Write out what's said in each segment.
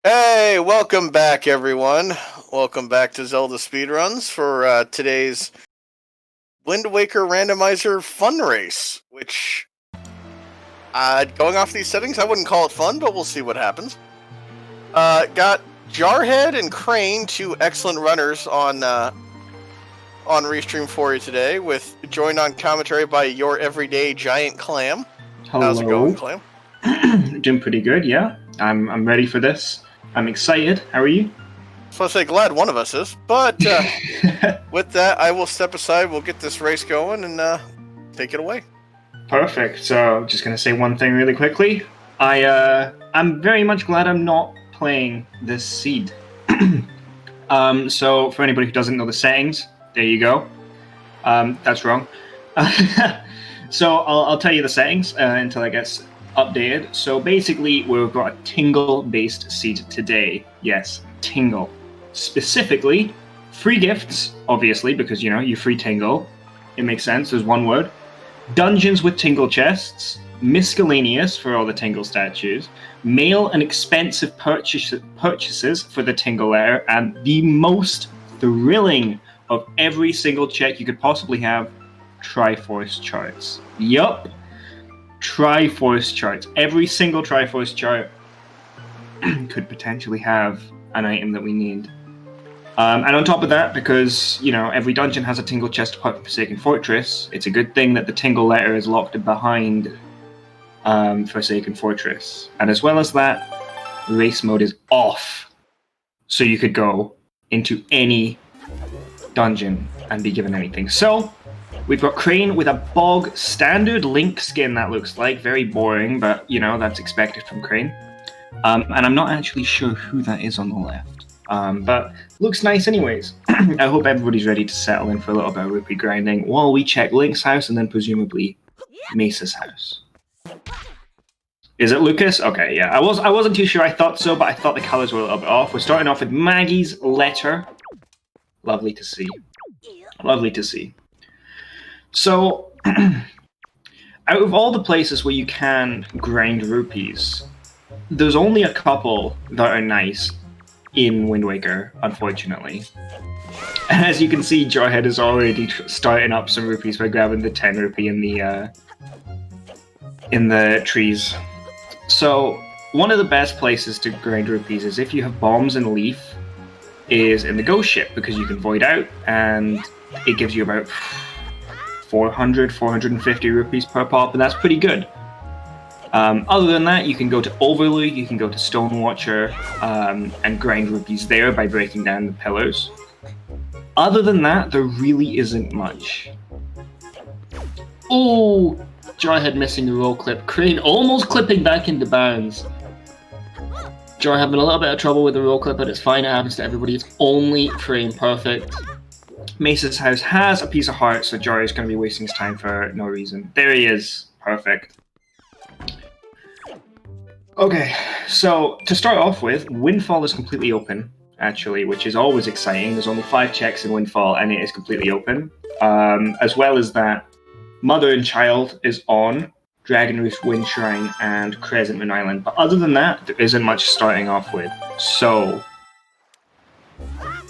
Hey, welcome back, everyone. Welcome back to ZeldaSpeedRuns for today's Wind Waker Randomizer Fun Race, which, going off these settings, I wouldn't call it fun, but we'll see what happens. Got Jarhead and Crane, two excellent runners on Restream for you today, with joined on commentary by your everyday giant Clam. Hello. How's it going, Clam? Doing pretty good, yeah. I'm ready for this. I'm excited. How are you? So I say glad one of us is, but with that, I will step aside. We'll get this race going and take it away. Perfect. So, just gonna say one thing really quickly. I'm very much glad I'm not playing this seed. So for anybody who doesn't know the settings, there you go. That's wrong. So I'll tell you the settings until I get updated. So basically, we've got a Tingle-based seed today. Yes, Tingle. Specifically, free gifts, obviously, because, you know, you free Tingle. It makes sense, there's one word. Dungeons with Tingle chests. Miscellaneous for all the Tingle statues. Mail and expensive purchases for the Tingle letter. And the most thrilling of every single check you could possibly have, Triforce charts. Yup. Triforce charts. Every single Triforce chart could potentially have an item that we need. And on top of that, because, you know, every dungeon has a Tingle chest apart from Forsaken Fortress, it's a good thing that the Tingle letter is locked behind Forsaken Fortress. And as well as that, race mode is off. So you could go into any dungeon and be given anything. So, we've got Crane with a bog standard Link skin, that looks like. Very boring, but, you know, that's expected from Crane. And I'm not actually sure who that is on the left. But looks nice anyways. I hope everybody's ready to settle in for a little bit of rupee grinding while we check Link's house and then presumably Mesa's house. Is it Lucas? Okay, yeah. I wasn't too sure. I thought so, but I thought the colours were a little bit off. We're starting off with Maggie's letter. Lovely to see. Lovely to see. So, out of all the places where you can grind rupees, there's only a couple that are nice in Wind Waker, unfortunately. And as you can see, Jarhead is already starting up some rupees by grabbing the 10 rupee in the trees. So, one of the best places to grind rupees is if you have bombs and leaf, is in the ghost ship, because you can void out, and it gives you about 450 rupees per pop, and that's pretty good. Other than that, you can go to Overlay, you can go to Stonewatcher, and grind rupees there by breaking down the pillars. Other than that, there really isn't much. Oh, Jarhead missing the roll clip. Crane almost clipping back into bounds. Jar having a little bit of trouble with the roll clip, but it's fine, it happens to everybody. It's only frame perfect. Mesa's house has a piece of heart, so Jar is going to be wasting his time for no reason. There he is. Perfect. Okay, so to start off with, Windfall is completely open, actually, which is always exciting. There's only 5 checks in Windfall, and it is completely open. As well as that, Mother and Child is on, Dragon Roost, Wind Shrine, and Crescent Moon Island. But other than that, there isn't much starting off with. So,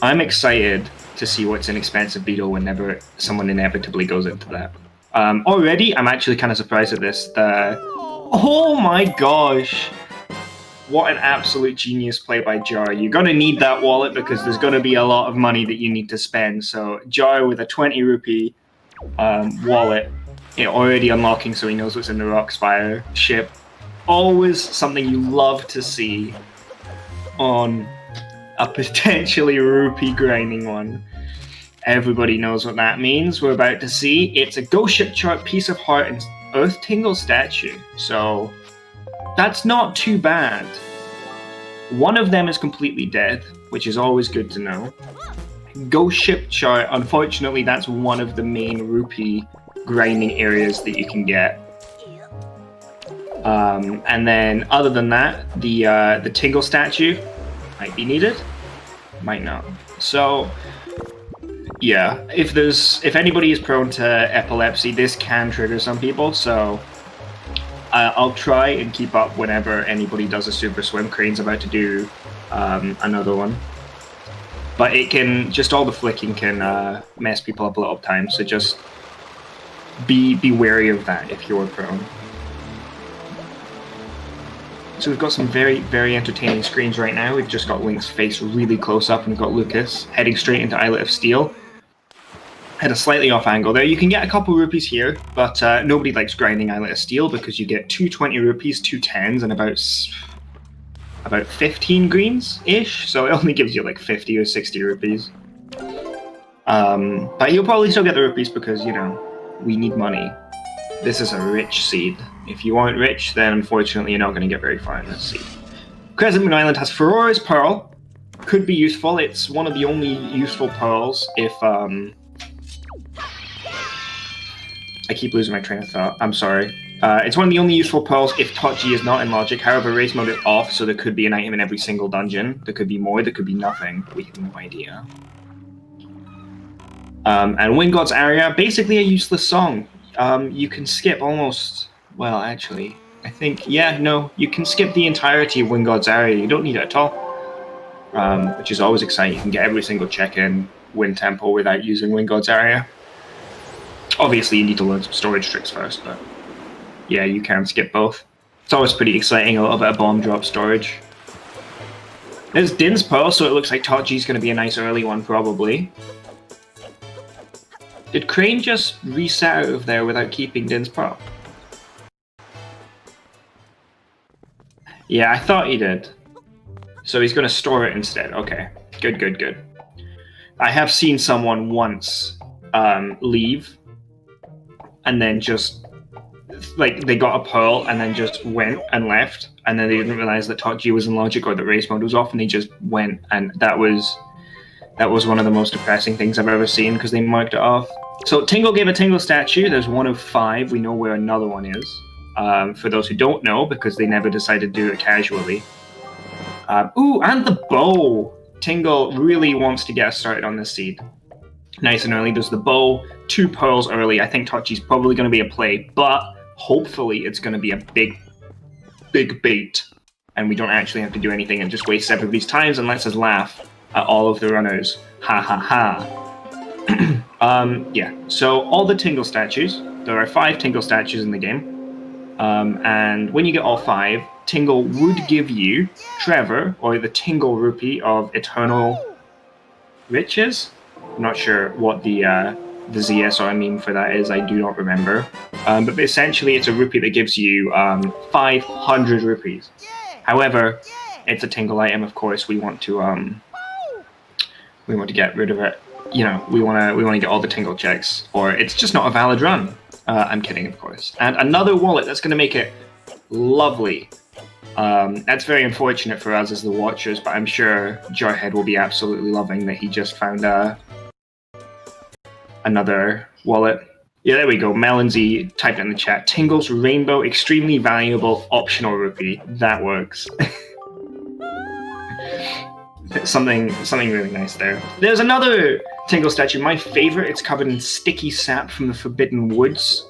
I'm excited to see what's in Expensive Beetle whenever someone inevitably goes into that. Already, I'm actually kind of surprised at this. Oh my gosh! What an absolute genius play by Jar. You're going to need that wallet because there's going to be a lot of money that you need to spend. So, Jar with a 20 rupee wallet, it already unlocking so he knows what's in the Rockspire ship. Always something you love to see on a potentially rupee grinding one. Everybody knows what that means. We're about to see it's a ghost ship chart, piece of heart, and Earth Tingle statue. So that's not too bad. One of them is completely dead, which is always good to know. Ghost ship chart, unfortunately, that's one of the main rupee grinding areas that you can get. And then, other than that, the Tingle statue might be needed, might not. So, yeah, if anybody is prone to epilepsy, this can trigger some people. So, I'll try and keep up whenever anybody does a super swim. Crane's about to do another one. But it can, just all the flicking can mess people up a lot of times, so just be wary of that if you're prone. So we've got some very, very entertaining screens right now. We've just got Link's face really close up, and we've got Lucas heading straight into Islet of Steel. At a slightly off angle there. You can get a couple rupees here, but nobody likes grinding Islet of Steel because you get 220 rupees, 2 10s, and about 15 greens-ish, so it only gives you like 50 or 60 rupees. But you'll probably still get the rupees because, you know, we need money. This is a rich seed. If you aren't rich, then unfortunately you're not going to get very far in this seed. Crescent Moon Island has Ferora's Pearl. Could be useful. It's one of the only useful pearls if... I keep losing my train of thought. I'm sorry. It's one of the only useful pearls if TWWR is not in logic. However, race mode is off, so there could be an item in every single dungeon. There could be more, there could be nothing. We have no idea. And Wind God's Aria, basically a useless song. You can skip almost... Well, actually, I think... Yeah, no, you can skip the entirety of Wind God's Aria. You don't need it at all. Which is always exciting. You can get every single check-in Wind Temple without using Wind God's Aria. Obviously, you need to learn some storage tricks first, but... Yeah, you can skip both. It's always pretty exciting, a little bit of bomb drop storage. There's Din's Pearl, so it looks like TWWR's going to be a nice early one, probably. Did Crane just reset out of there without keeping Din's Pearl? Yeah, I thought he did. So he's going to store it instead. Okay, good, good, good. I have seen someone once leave, and then just... Like, they got a pearl and then just went and left, and then they didn't realize that TWWR was in logic or that race mode was off, and they just went, and that was one of the most depressing things I've ever seen because they marked it off. So Tingle gave a Tingle statue. There's one of 5. We know where another one is. For those who don't know, because they never decided to do it casually. Ooh, and the bow! Tingle really wants to get us started on this seed. Nice and early. There's the bow, 2 pearls early. I think TWWR's probably going to be a play, but hopefully it's going to be a big, big bait, and we don't actually have to do anything and just waste everybody's times and lets us laugh at all of the runners. Ha ha ha. Yeah, so all the Tingle statues. There are 5 Tingle statues in the game, and when you get all 5, Tingle would give you Trevor, or the Tingle Rupee of Eternal Riches. I'm not sure what the ZSR meme for that is. I do not remember. But essentially, it's a rupee that gives you 500 rupees. However, it's a Tingle item. Of course, we want to get rid of it. You know, we want to get all the Tingle checks, or it's just not a valid run. I'm kidding, of course. And another wallet that's going to make it lovely. That's very unfortunate for us as the watchers, but I'm sure Jarhead will be absolutely loving that he just found another wallet. Yeah, there we go. Melonsy typed in the chat. Tingle's Rainbow, extremely valuable, optional rupee. That works. something really nice there. There's another Tingle statue, my favorite. It's covered in sticky sap from the Forbidden Woods.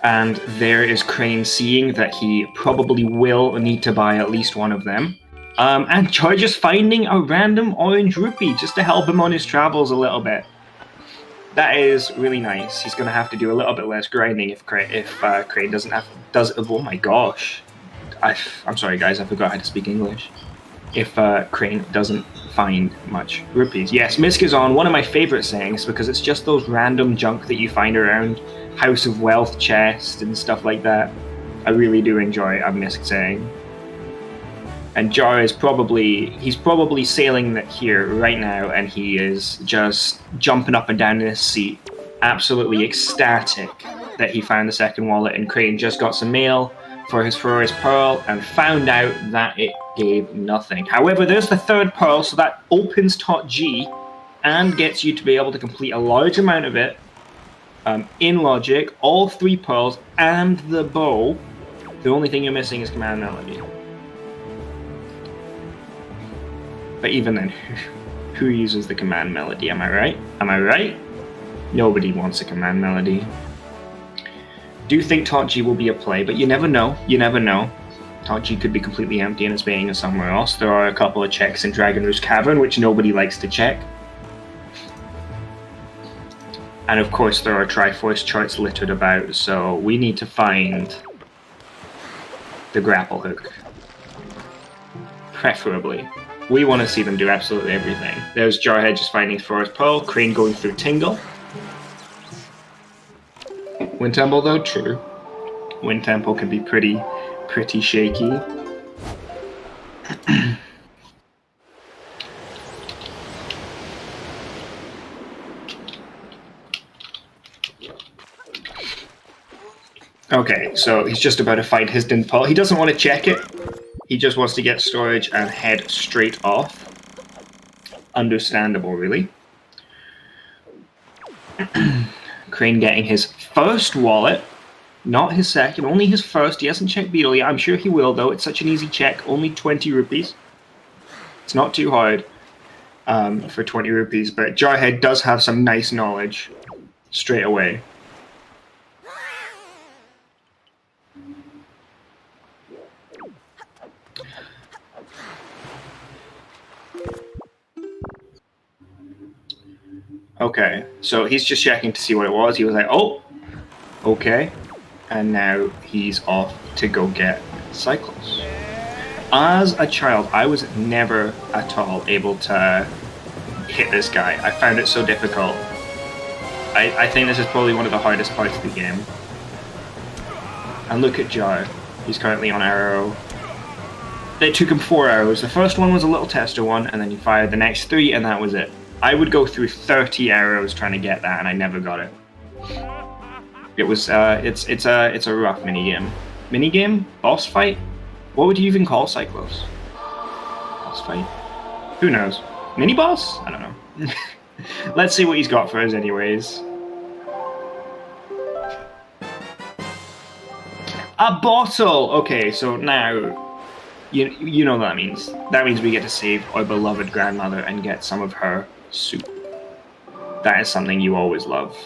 And there is Crane seeing that he probably will need to buy at least one of them. And Charge is finding a random orange rupee just to help him on his travels a little bit. That is really nice. He's going to have to do a little bit less grinding if Crane does. Oh my gosh. I'm sorry guys, I forgot how to speak English. If Crane doesn't find much rupees. Yes, Misk is on, one of my favorite sayings, because it's just those random junk that you find around House of Wealth chest and stuff like that. I really do enjoy a Misk saying. And Jar is he's probably sailing here right now, and he is just jumping up and down in his seat, absolutely ecstatic that he found the second wallet, and Crane just got some mail for his Ferora's Pearl and found out that it gave nothing. However, there's the third pearl, so that opens TWWR and gets you to be able to complete a large amount of it in logic, all 3 pearls and the bow. The only thing you're missing is Command Melody. But even then, who uses the Command Melody? Am I right? Am I right? Nobody wants a Command Melody. Do think TWWR will be a play, but you never know. You never know. Tachi could be completely empty and it's being somewhere else. There are a couple of checks in Dragon Roost Cavern, which nobody likes to check. And of course there are Triforce charts littered about, so we need to find the grapple hook. Preferably. We want to see them do absolutely everything. There's Jarhead just finding Forest Pearl, Crane going through Tingle. Wind Temple though, true. Wind Temple can be pretty shaky. Okay, so he's just about to find his Windfall. He doesn't want to check it. He just wants to get storage and head straight off. Understandable, really. Crane getting his first wallet. Not his second, only his first. He hasn't checked Beetle yet. I'm sure he will, though. It's such an easy check. Only 20 rupees. It's not too hard for 20 rupees, but Jarhead does have some nice knowledge straight away. Okay, so he's just checking to see what it was. He was like, oh, okay. And now he's off to go get Cyclops. As a child, I was never at all able to hit this guy. I found it so difficult. I think this is probably one of the hardest parts of the game. And look at Jar. He's currently on arrow. It took him 4 arrows. The first one was a little tester one, and then he fired the next 3, and that was it. I would go through 30 arrows trying to get that, and I never got it. It was it's a rough minigame. Minigame? Boss fight? What would you even call Cyclops? Boss fight? Who knows? Mini boss? I don't know. Let's see what he's got for us anyways. A bottle! Okay, so now you know what that means. That means we get to save our beloved grandmother and get some of her soup. That is something you always love.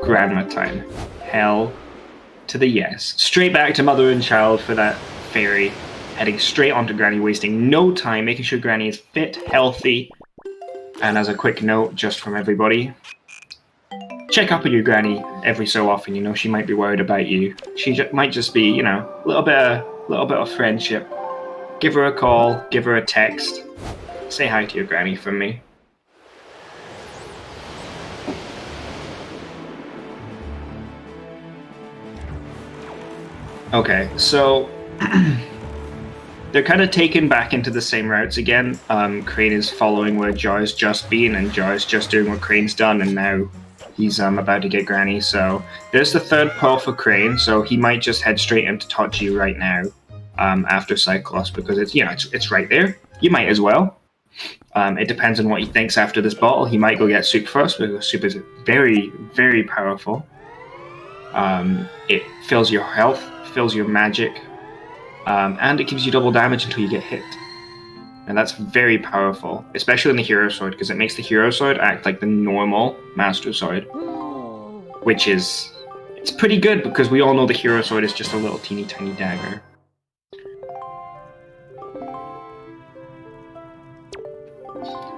Grandma time. Hell to the yes. Straight back to mother and child for that fairy. Heading straight onto Granny, wasting no time, making sure Granny is fit, healthy. And as a quick note, just from everybody, check up on your Granny every so often. You know, she might be worried about you. She might just be, you know, a little bit of friendship. Give her a call, give her a text. Say hi to your Granny from me. Okay, so they're kind of taken back into the same routes again. Crane is following where Jar's just been, and Jar's just doing what Crane's done, and now he's about to get Granny. So there's the third pearl for Crane, so he might just head straight into Tachi right now after Cyclops, because it's right there. You might as well. It depends on what he thinks after this bottle. He might go get soup first, because soup is very, very powerful. It fills your health, fills your magic, and it gives you double damage until you get hit. And that's very powerful, especially in the Hero Sword, because it makes the Hero Sword act like the normal Master Sword. Which is... it's pretty good, because we all know the Hero Sword is just a little teeny tiny dagger.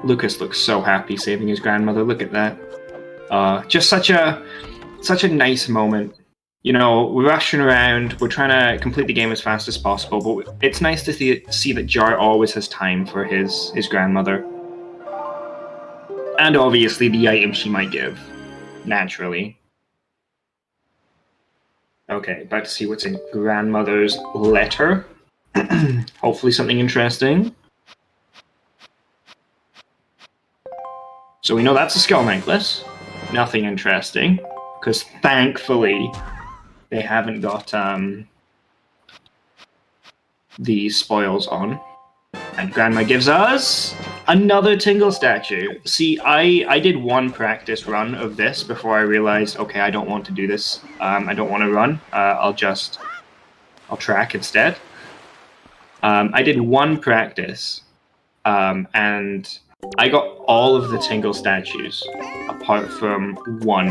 Lucas looks so happy saving his grandmother, look at that. Just such a nice moment. You know, we're rushing around, we're trying to complete the game as fast as possible, but it's nice to see that Jar always has time for his grandmother. And obviously the item she might give, naturally. Okay, about to see what's in grandmother's letter. Hopefully something interesting. So we know that's a skull necklace. Nothing interesting, because thankfully they haven't got the spoils on. And Grandma gives us another Tingle Statue. See, I did one practice run of this before I realized, okay, I don't want to do this. I don't want to run. I'll track instead. I did one practice, and I got all of the Tingle Statues, apart from one.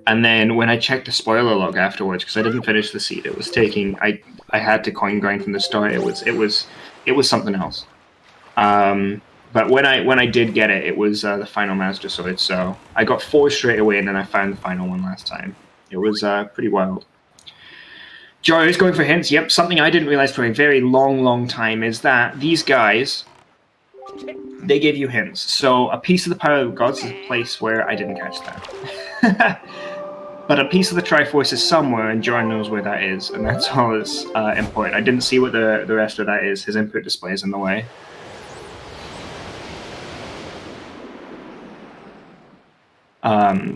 And then when I checked the spoiler log afterwards, because I didn't finish the seed, it was taking. I had to coin grind from the start. It was something else. But when I did get it, it was the final Master Sword. So I got 4 straight away, and then I found the final one last time. It was pretty wild. Jar is going for hints. Yep, something I didn't realize for a very long time is that these guys, they give you hints. So a piece of the Power of the Gods is a place where I didn't catch that. But a piece of the Triforce is somewhere, and Jar knows where that is, and that's all that's important. I didn't see what the rest of that is. His input display is in the way.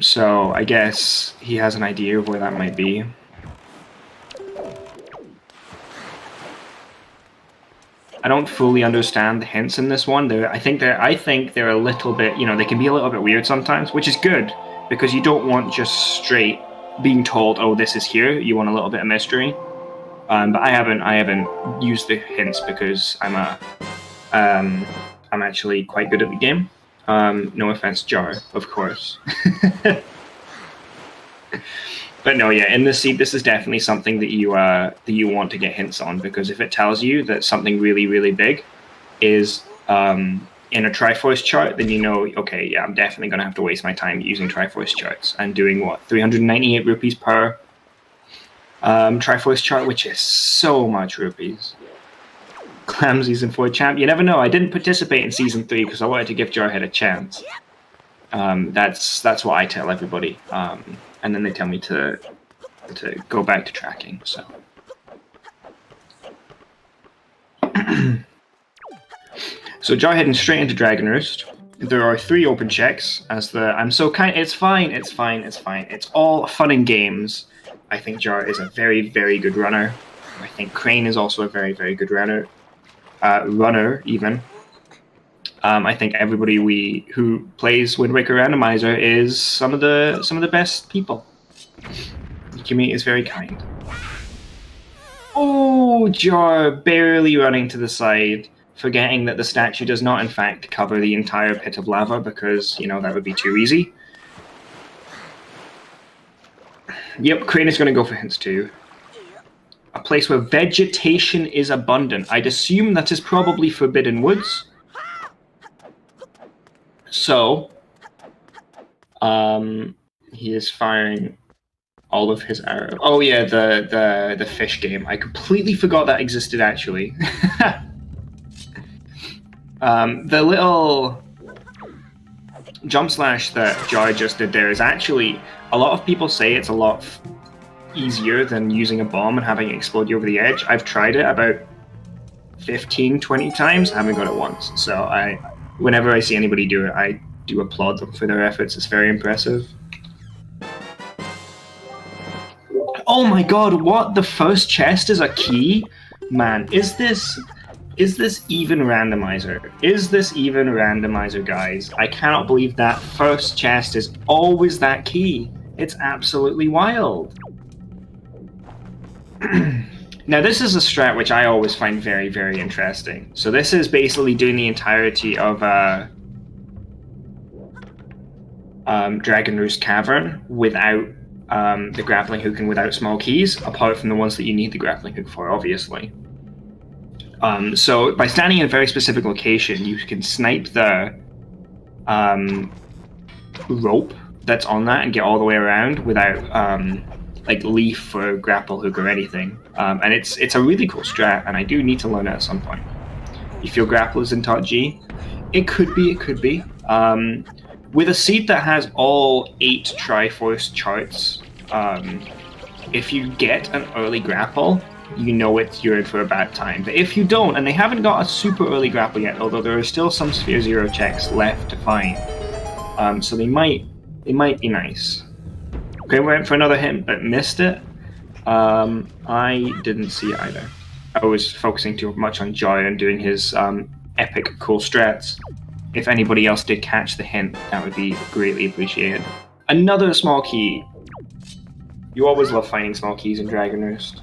So I guess he has an idea of where that might be. I don't fully understand the hints in this one. I think they're a little bit, they can be a little bit weird sometimes, which is good because you don't want just straight being told, "Oh, this is here." You want a little bit of mystery. But I haven't used the hints because I'm actually quite good at the game. No offense, Jar, of course. But no, yeah, in this seed, this is definitely something that you want to get hints on, because if it tells you that something really, really big is in a Triforce chart, then you know, okay, yeah, I'm definitely going to have to waste my time using Triforce charts and doing, 398 rupees per Triforce chart, which is so much rupees. Clam Season 4 champ, you never know. I didn't participate in Season 3 because I wanted to give Jarhead a chance. That's what I tell everybody. And then they tell me to go back to tracking, so. So Jar heading straight into Dragon Roost. There are 3 open checks as it's fine. It's all fun and games. I think Jar is a very, very good runner. I think Crane is also a very, very good runner. Even. I think everybody who plays Wind Waker Randomizer is some of the best people. The community is very kind. Oh, Jar barely running to the side, forgetting that the statue does not in fact cover the entire pit of lava because, that would be too easy. Yep, Crane is going to go for hints too. A place where vegetation is abundant. I'd assume that is probably Forbidden Woods. So, he is firing all of his arrows. Oh yeah, the fish game. I completely forgot that existed actually. The little jump slash that Jar just did there is actually, a lot of people say it's a lot easier than using a bomb and having it explode you over the edge. I've tried it about 15-20 times. I haven't got it once. So whenever I see anybody do it, I do applaud them for their efforts. It's very impressive. Oh my god, what? The first chest is a key? Man, is this even Randomizer? Is this even Randomizer, guys? I cannot believe that first chest is always that key. It's absolutely wild. Now, this is a strat which I always find very, very interesting. So this is basically doing the entirety of Dragon Roost Cavern without the grappling hook and without small keys, apart from the ones that you need the grappling hook for, obviously. So by standing in a very specific location, you can snipe the rope that's on that and get all the way around without like leaf or grapple hook or anything. And it's a really cool strat, and I do need to learn it at some point. You feel grapple is in top G? It could be. With a seed that has all 8 Triforce charts, if you get an early grapple, you know you're in for a bad time. But if you don't, and they haven't got a super early grapple yet, although there are still some Sphere Zero checks left to find, so they might be nice. Okay, we went for another hint, but missed it. I didn't see it either. I was focusing too much on Joy and doing his epic cool strats. If anybody else did catch the hint, that would be greatly appreciated. Another small key. You always love finding small keys in Dragon Roost.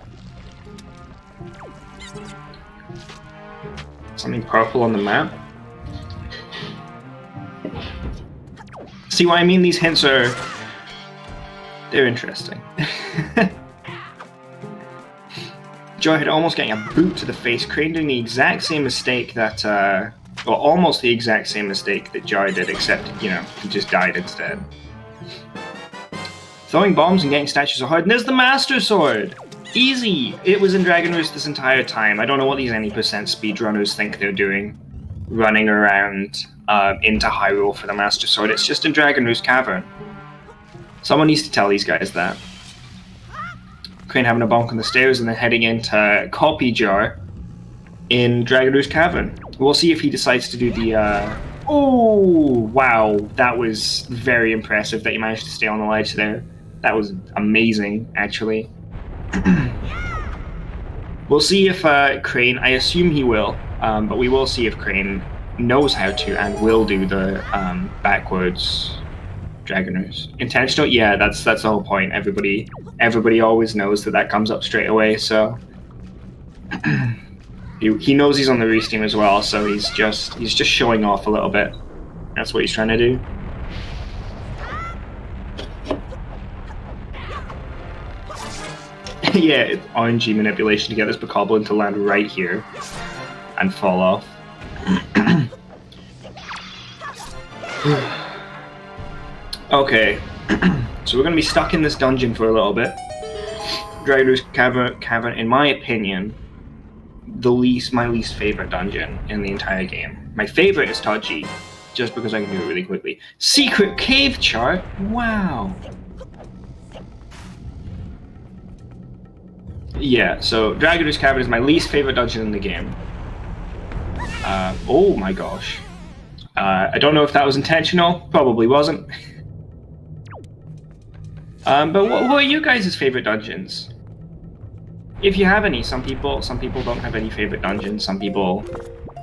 Something purple on the map. See what I mean? These hints are They're interesting. Jarhead almost getting a boot to the face, Crane doing the exact same mistake that, well, almost the exact same mistake that Jar did, except, you know, he just died instead. Throwing bombs and getting statues are hard, and there's the Master Sword! Easy! It was in Dragon Roost this entire time. I don't know what these any % speedrunners think they're doing, running around into Hyrule for the Master Sword. It's just in Dragon Roost Cavern. Someone needs to tell these guys that. Crane having a bonk on the stairs and then heading into Copy Jar in Dragon Roost Cavern. We'll see if he decides to do the... Oh, wow. That was very impressive that he managed to stay on the ledge there. That was amazing, actually. We'll see if Crane... I assume he will, but we will see if Crane knows how to and will do the backwards Dragon Roost. Intentional? Yeah, that's the whole point. Everybody always knows that comes up straight away, so... he knows he's on the Roost team as well, so he's just showing off a little bit. That's what he's trying to do. Yeah, it's RNG manipulation to get this Bokoblin to land right here and fall off. Okay, so we're going to be stuck in this dungeon for a little bit. Dragon Roost Cavern, in my opinion, my least favorite dungeon in the entire game. My favorite is Touchy, just because I can do it really quickly. Secret cave chart? Wow. Yeah, so Dragon Roost Cavern is my least favorite dungeon in the game. Oh my gosh. I don't know if that was intentional. Probably wasn't. But what are you guys' favorite dungeons? If you have any, some people don't have any favorite dungeons. Some people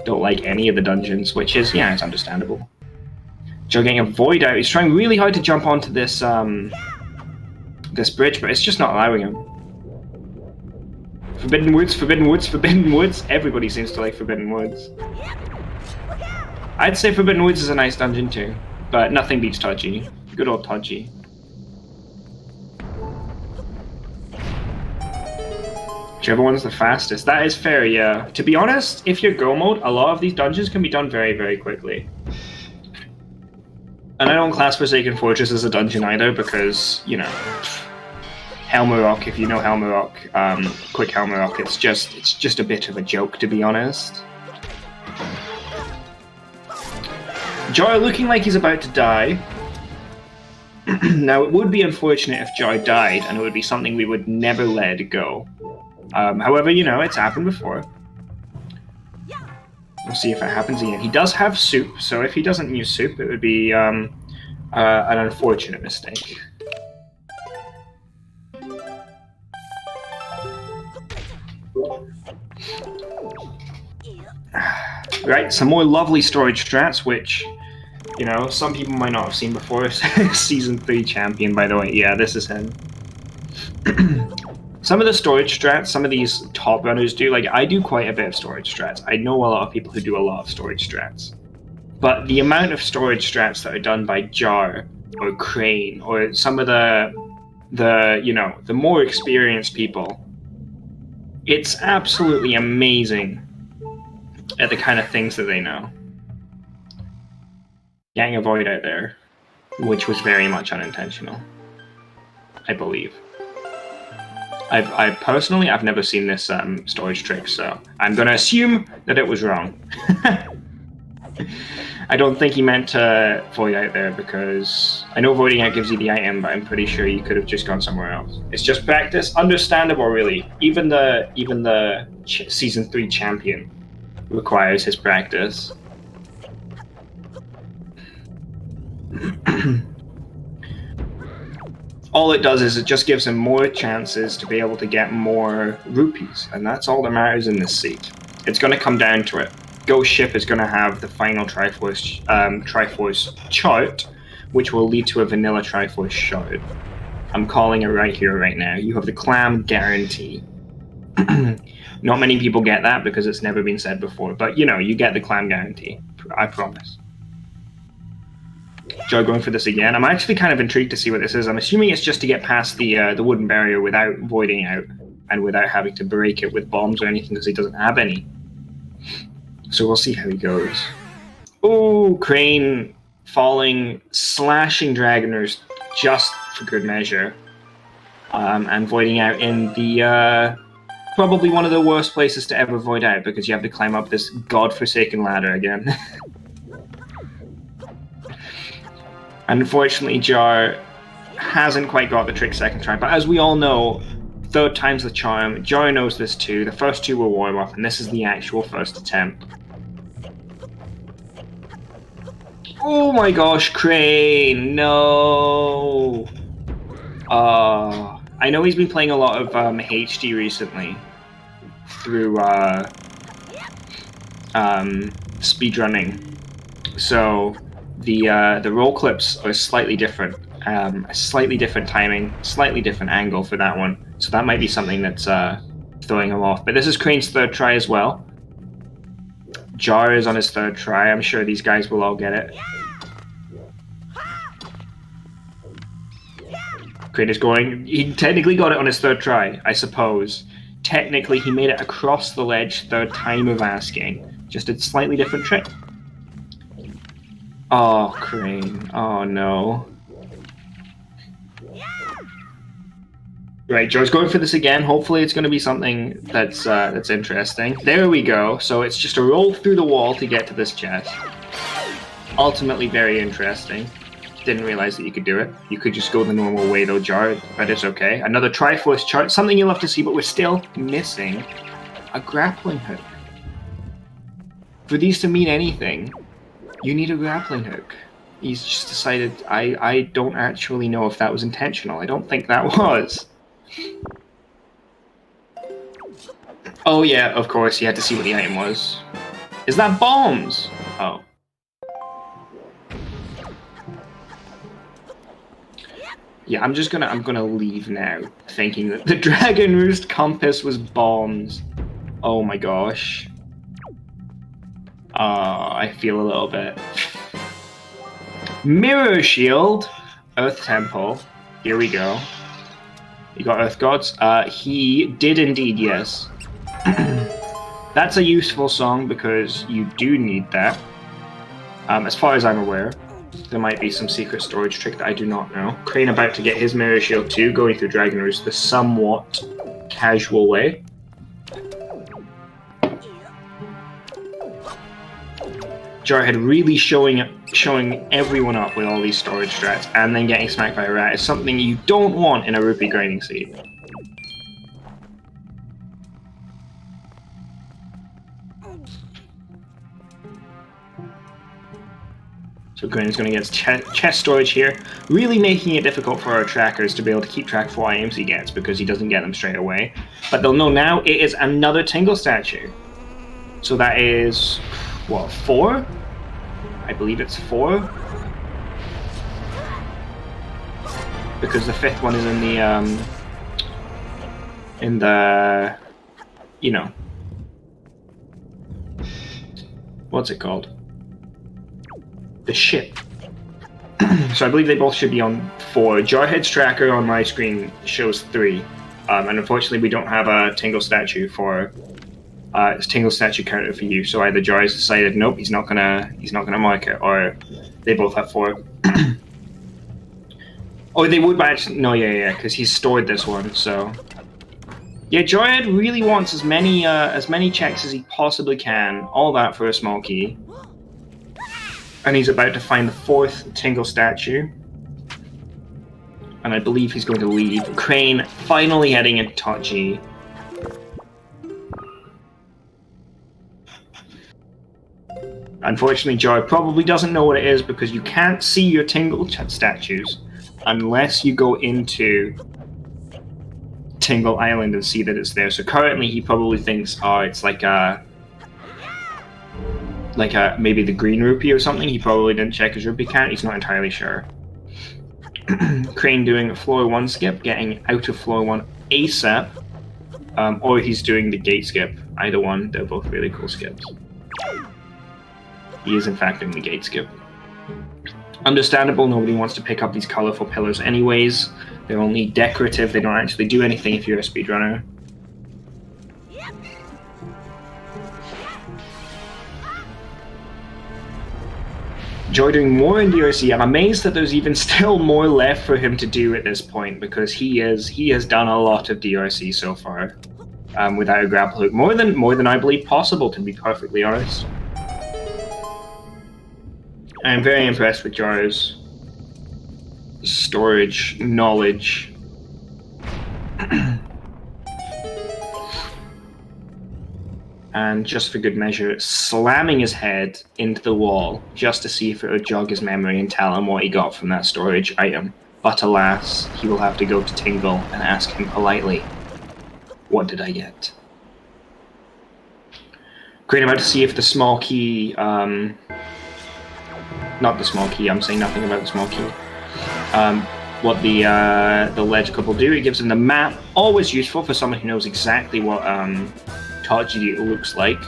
don't like any of the dungeons, which is, yeah, it's understandable. Joe getting a void out. He's trying really hard to jump onto this this bridge, but it's just not allowing him. Forbidden Woods, Forbidden Woods, Forbidden Woods. Everybody seems to like Forbidden Woods. I'd say Forbidden Woods is a nice dungeon too, but nothing beats Touchy. Good old Touchy. Whichever one's the fastest. That is fair, yeah. To be honest, if you're Go Mode, a lot of these dungeons can be done very, very quickly. And I don't class Forsaken Fortress as a dungeon either, because, you know, Helmer Rock, if you know Helmer Rock, quick Helmer Rock, it's just a bit of a joke, to be honest. Jar looking like he's about to die. Now, it would be unfortunate if Jar died, and it would be something we would never let go. However, you know, it's happened before. We'll see if it happens again. He does have soup, so if he doesn't use soup, it would be an unfortunate mistake. Right, some more lovely storage strats, which, you know, some people might not have seen before. Season 3 champion, by the way. Yeah, this is him. Some of the storage strats, some of these top runners do, like, I do quite a bit of storage strats. I know a lot of people who do a lot of storage strats. But the amount of storage strats that are done by Jar, or Crane, or some of the you know, the more experienced people, it's absolutely amazing at the kind of things that they know. Getting a void out there, which was very much unintentional, I believe. I've never seen this storage trick, so I'm gonna assume that it was wrong. I don't think he meant to void out there, because I know voiding out gives you the item, but I'm pretty sure you could have just gone somewhere else. It's just practice. Understandable, really. Even the Season 3 champion requires his practice. All it does is it just gives him more chances to be able to get more rupees, and that's all that matters in this seat. It's going to come down to it. Ghost Ship is going to have the final Triforce chart, which will lead to a vanilla Triforce shard. I'm calling it right here, right now. You have the clam guarantee. Not many people get that because it's never been said before, but you know, you get the clam guarantee. I promise. Joy going for this again. I'm actually kind of intrigued to see what this is. I'm assuming it's just to get past the wooden barrier without voiding out and without having to break it with bombs or anything because he doesn't have any. So we'll see how he goes. Oh, Crane falling, slashing Dragoners just for good measure. And voiding out in the probably one of the worst places to ever void out because you have to climb up this godforsaken ladder again. Unfortunately, Jar hasn't quite got the trick second try, but as we all know, third time's the charm. Jar knows this too. The first two were warm-up, and this is the actual first attempt. Oh my gosh, Crane! No! I know he's been playing a lot of HD recently through speedrunning, so the roll clips are slightly different, a slightly different timing, slightly different angle for that one. So that might be something that's throwing him off. But this is Crane's third try as well. Jar is on his third try. I'm sure these guys will all get it. Crane is going. He technically got it on his third try, I suppose. Technically, he made it across the ledge third time of asking. Just a slightly different trick. Oh, Crane. Oh, no. Right, Joe's going for this again. Hopefully it's going to be something that's interesting. There we go. So it's just a roll through the wall to get to this chest. Ultimately very interesting. Didn't realize that you could do it. You could just go the normal way though, Jar, but it's okay. Another Triforce chart. Something you'll have to see, but we're still missing a grappling hook. For these to mean anything, you need a grappling hook. He's just decided, I don't actually know if that was intentional. I don't think that was. Oh yeah, of course, you had to see what the item was. Is that bombs? Oh. Yeah, I'm gonna leave now, thinking that the Dragon Roost compass was bombs. Oh my gosh. I feel a little bit. Mirror Shield, Earth Temple. Here we go. You got Earth Gods? He did indeed, yes. That's a useful song because you do need that. As far as I'm aware. There might be some secret storage trick that I do not know. Crane about to get his Mirror Shield too, going through Dragon Roost the somewhat casual way. Jarhead really showing everyone up with all these storage strats and then getting smacked by a rat is something you don't want in a rupee grinding seed. So Grain's going to get chest storage here, really making it difficult for our trackers to be able to keep track of what items he gets because he doesn't get them straight away. But they'll know now it is another Tingle Statue. So that is, what, 4? I believe it's 4. Because the 5th one is in the, you know, what's it called? The ship. So I believe they both should be on 4. Jarhead's tracker on my screen shows 3. And unfortunately we don't have a Tingle Statue for Tingle Statue counter for you, so either Jar has decided nope, he's not gonna mark it, or they both have 4. Oh, they would, but actually, no, yeah, because he's stored this one, so yeah, Jarhead really wants as many checks as he possibly can, all that for a small key. And he's about to find the 4th Tingle Statue. And I believe he's going to leave. Crane finally heading into Tot G. Unfortunately, Jar probably doesn't know what it is because you can't see your Tingle Statues unless you go into Tingle Island and see that it's there. So currently he probably thinks, oh, it's like maybe the green rupee or something. He probably didn't check his rupee count. He's not entirely sure. Crane doing a floor 1 skip, getting out of floor 1 ASAP, or he's doing the gate skip. Either one, they're both really cool skips. He is in fact doing the gate skip. Understandable, nobody wants to pick up these colorful pillars anyways. They're only decorative, they don't actually do anything if you're a speedrunner. Enjoy doing more in DRC. I'm amazed that there's even still more left for him to do at this point, because he has done a lot of DRC so far without a grapple hook. More than I believe possible, to be perfectly honest. I'm very impressed with Jar's storage knowledge. And just for good measure, slamming his head into the wall just to see if it would jog his memory and tell him what he got from that storage item. But alas, he will have to go to Tingle and ask him politely, what did I get? Great, about to see if the small key, not the small key, I'm saying nothing about the small key. What the ledge cup will do, it gives him the map, always useful for someone who knows exactly what Tachi looks like.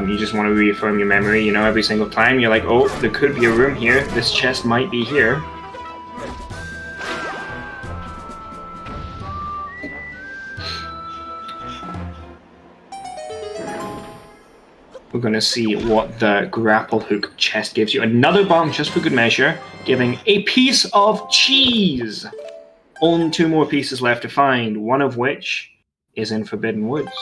You just want to reaffirm your memory, you know, every single time. You're like, oh, there could be a room here. This chest might be here. We're going to see what the grapple hook chest gives you. Another bomb just for good measure, giving a piece of cheese. Only 2 more pieces left to find, one of which is in Forbidden Woods.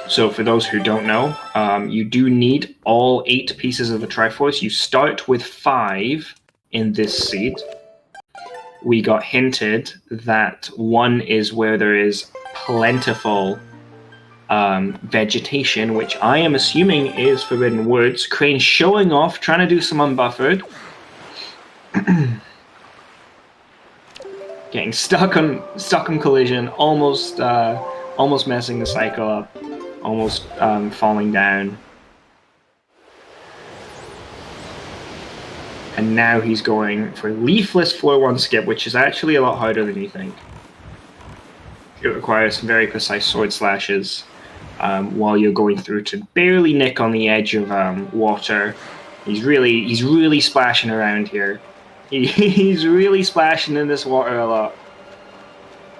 So for those who don't know, you do need all 8 pieces of the Triforce. You start with 5 in this seed. We got hinted that 1 is where there is plentiful vegetation, which I am assuming is Forbidden Woods. Crane showing off, trying to do some unbuffered. Getting stuck on collision, almost messing the cycle up, almost falling down. And now he's going for leafless floor 1 skip, which is actually a lot harder than you think. It requires some very precise sword slashes while you're going through to barely nick on the edge of water. He's really splashing around here. He's really splashing in this water a lot.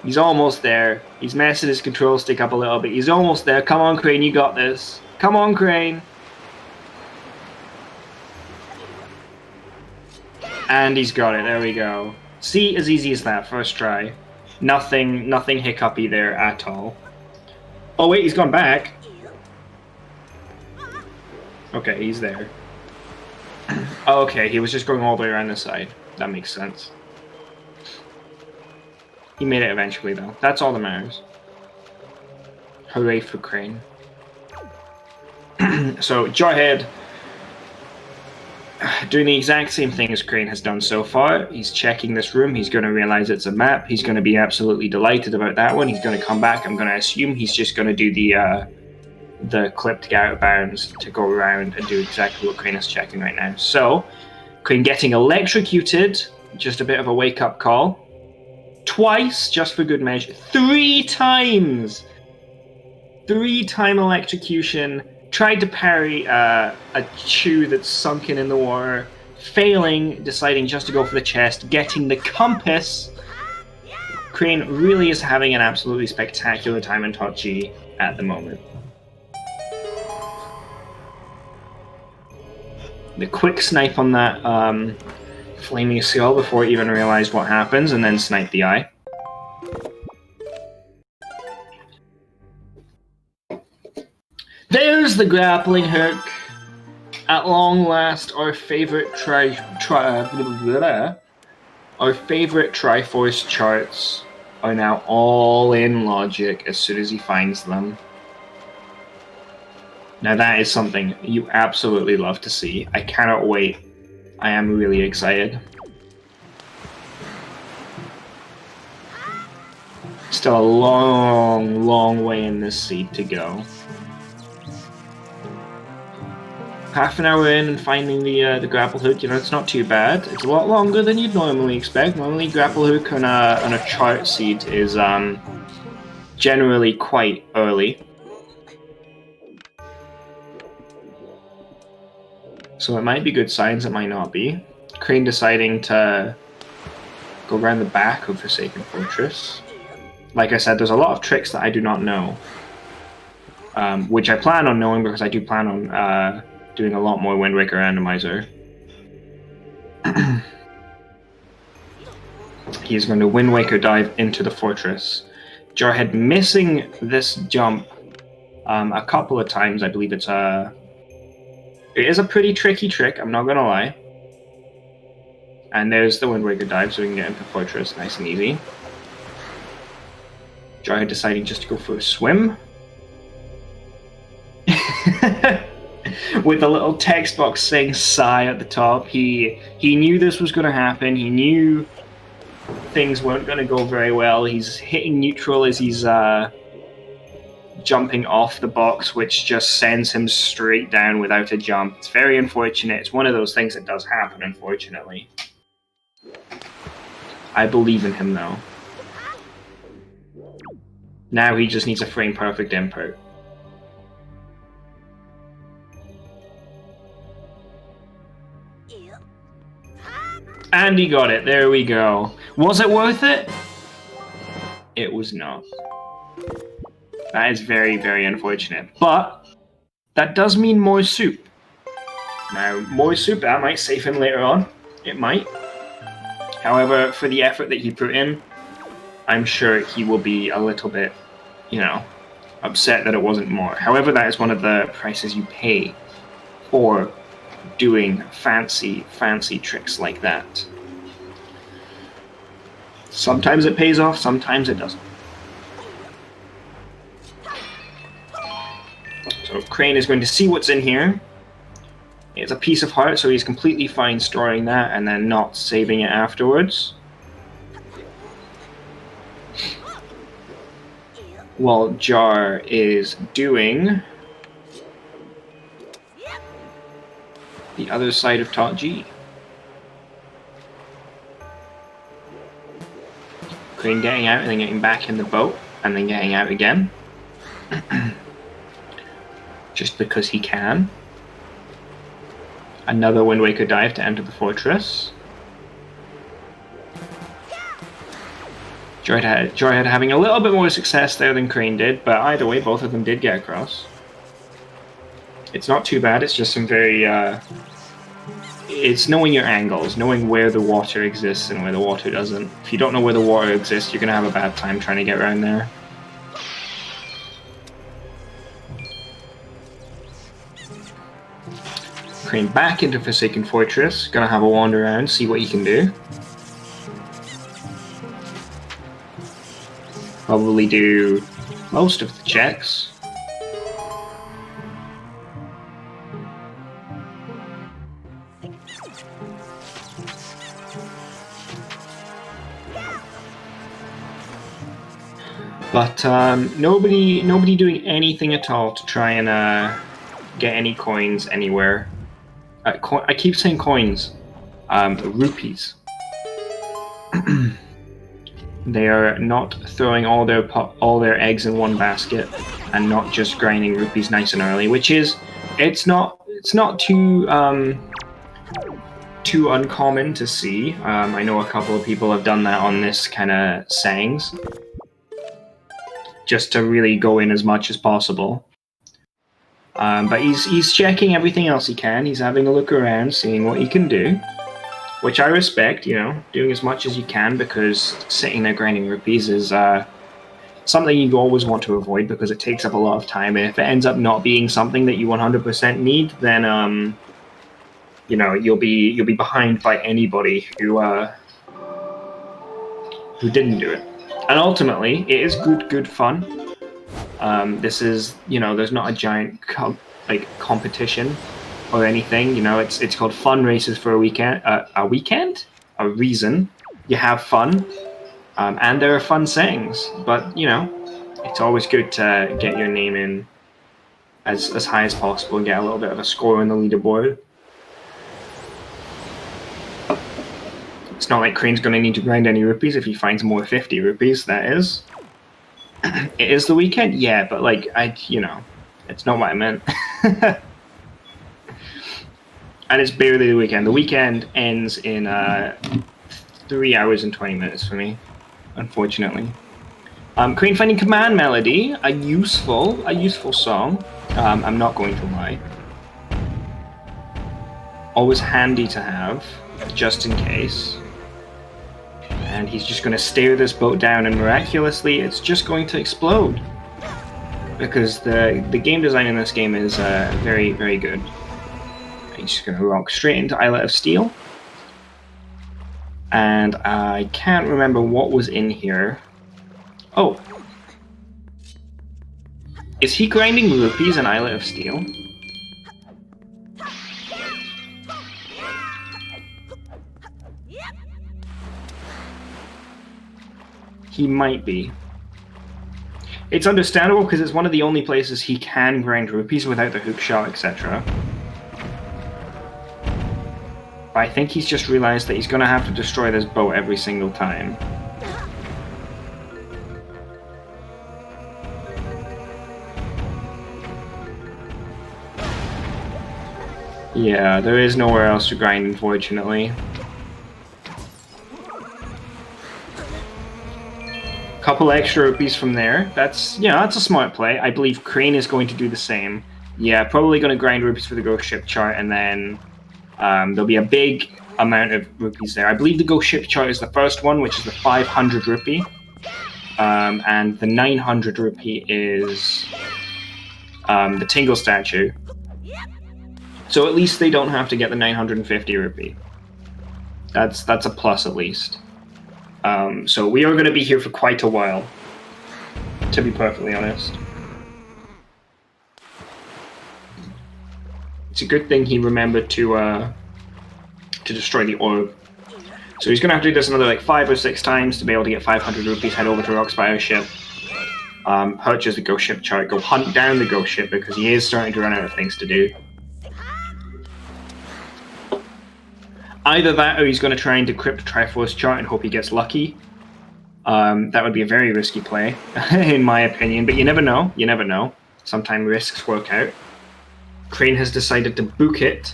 He's almost there. He's messing his control stick up a little bit. He's almost there. Come on, Crane, you got this. Come on, Crane. And he's got it. There we go. See, as easy as that. First try. Nothing hiccupy there at all. Oh wait, he's gone back. Okay, he's there. Oh, okay, he was just going all the way around the side. That makes sense. He made it eventually, though. That's all that matters. Hooray for Crane. So, Jarhead, doing the exact same thing as Crane has done so far. He's checking this room. He's going to realize it's a map. He's going to be absolutely delighted about that one. He's going to come back. I'm going to assume he's just going to do the clip to get out of bounds to go around and do exactly what Crane is checking right now. So, Crane getting electrocuted, just a bit of a wake-up call. Twice, just for good measure. 3 times! 3-time electrocution. Tried to parry a chew that's sunken in the water. Failing, deciding just to go for the chest. Getting the compass. Crane really is having an absolutely spectacular time in Tachi at the moment. The quick snipe on that flaming skull before it even realized what happens, and then snipe the eye. There's the grappling hook. At long last, our favorite our favorite Triforce charts are now all in logic as soon as he finds them. Now that is something you absolutely love to see. I cannot wait. I am really excited. Still a long, long way in this seed to go. Half an hour in and finding the grapple hook, you know, it's not too bad. It's a lot longer than you'd normally expect. Normally grapple hook on a chart seed is generally quite early. So it might be good signs, it might not be. Crane deciding to go around the back of Forsaken Fortress. Like I said, there's a lot of tricks that I do not know. Which I plan on knowing because I do plan on doing a lot more Wind Waker Randomizer. He's going to Wind Waker dive into the fortress. Jarhead missing this jump a couple of times. I believe it is a pretty tricky trick, I'm not going to lie. And there's the Wind Waker dive, so we can get into the fortress nice and easy. Jarhead deciding just to go for a swim. With a little text box saying sigh at the top. He knew this was going to happen. He knew things weren't going to go very well. He's hitting neutral as he's jumping off the box, which just sends him straight down without a jump. It's very unfortunate. It's one of those things that does happen, unfortunately. I believe in him, though. Now he just needs a frame-perfect input. And he got it. There we go. Was it worth it? It was not. That is very, very unfortunate. But that does mean more soup. Now, more soup, that might save him later on. It might. However, for the effort that he put in, I'm sure he will be a little bit, you know, upset that it wasn't more. However, that is one of the prices you pay for doing fancy tricks like that. Sometimes it pays off, sometimes it doesn't. So Crane is going to see what's in here. It's a piece of heart, so he's completely fine storing that and then not saving it afterwards. While Jar is doing the other side of Top G. Crane getting out and then getting back in the boat and then getting out again. Just because he can. Another Wind Waker dive to enter the fortress. Jarhead having a little bit more success there than Crane did, but either way, both of them did get across. It's not too bad, it's just some very, it's knowing your angles, knowing where the water exists and where the water doesn't. If you don't know where the water exists, you're going to have a bad time trying to get around there. Crane back into Forsaken Fortress, gonna have a wander around, see what he can do. Probably do most of the checks. But nobody doing anything at all to try and get any coins anywhere. I keep saying coins. Rupees. They are not throwing all their eggs in one basket and not just grinding rupees nice and early, which is it's not too uncommon to see. I know a couple of people have done that on this kind of sayings, just to really go in as much as possible. But he's checking everything else he can. He's having a look around, seeing what he can do, which I respect, you know, doing as much as you can, because sitting there grinding rupees is something you always want to avoid because it takes up a lot of time. And if it ends up not being something that you 100% need, then you know, you'll be behind by anybody who didn't do it. And ultimately, it is good fun. This is, you know, there's not a giant competition or anything. You know, it's called fun races for a weekend. A reason. You have fun, and there are fun sayings. But you know, it's always good to get your name in as high as possible and get a little bit of a score on the leaderboard. It's not like Crane's going to need to grind any rupees if he finds more 50 rupees, that is. It is the weekend? Yeah, but like, you know, it's not what I meant. And it's barely the weekend. The weekend ends in 3 hours and 20 minutes for me, unfortunately. Crane Finding Command Melody, a useful song. I'm not going to lie. Always handy to have, just in case. And he's just going to steer this boat down, and miraculously, it's just going to explode. Because the game design in this game is very, very good. He's just going to rock straight into Islet of Steel. And I can't remember what was in here. Oh. Is he grinding rupees in Islet of Steel? He might be. It's understandable because it's one of the only places he can grind rupees without the hook shot, etc. But I think he's just realized that he's going to have to destroy this boat every single time. Yeah, there is nowhere else to grind, unfortunately. Couple extra rupees from there. That's a smart play. I believe Crane is going to do the same. Yeah, probably going to grind rupees for the Ghost Ship chart, and then there'll be a big amount of rupees there. I believe the Ghost Ship chart is the first one, which is the 500 rupee. And the 900 rupee is the Tingle Statue. So at least they don't have to get the 950 rupee. That's a plus at least. So we are going to be here for quite a while, to be perfectly honest. It's a good thing he remembered to destroy the orb. So he's going to have to do this another like 5 or 6 times to be able to get 500 rupees, head over to Rockspire's ship, purchase the Ghost Ship chart, go hunt down the Ghost Ship because he is starting to run out of things to do. Either that, or he's going to try and decrypt Triforce chart and hope he gets lucky. That would be a very risky play, in my opinion. But you never know. You never know. Sometimes risks work out. Crane has decided to book it.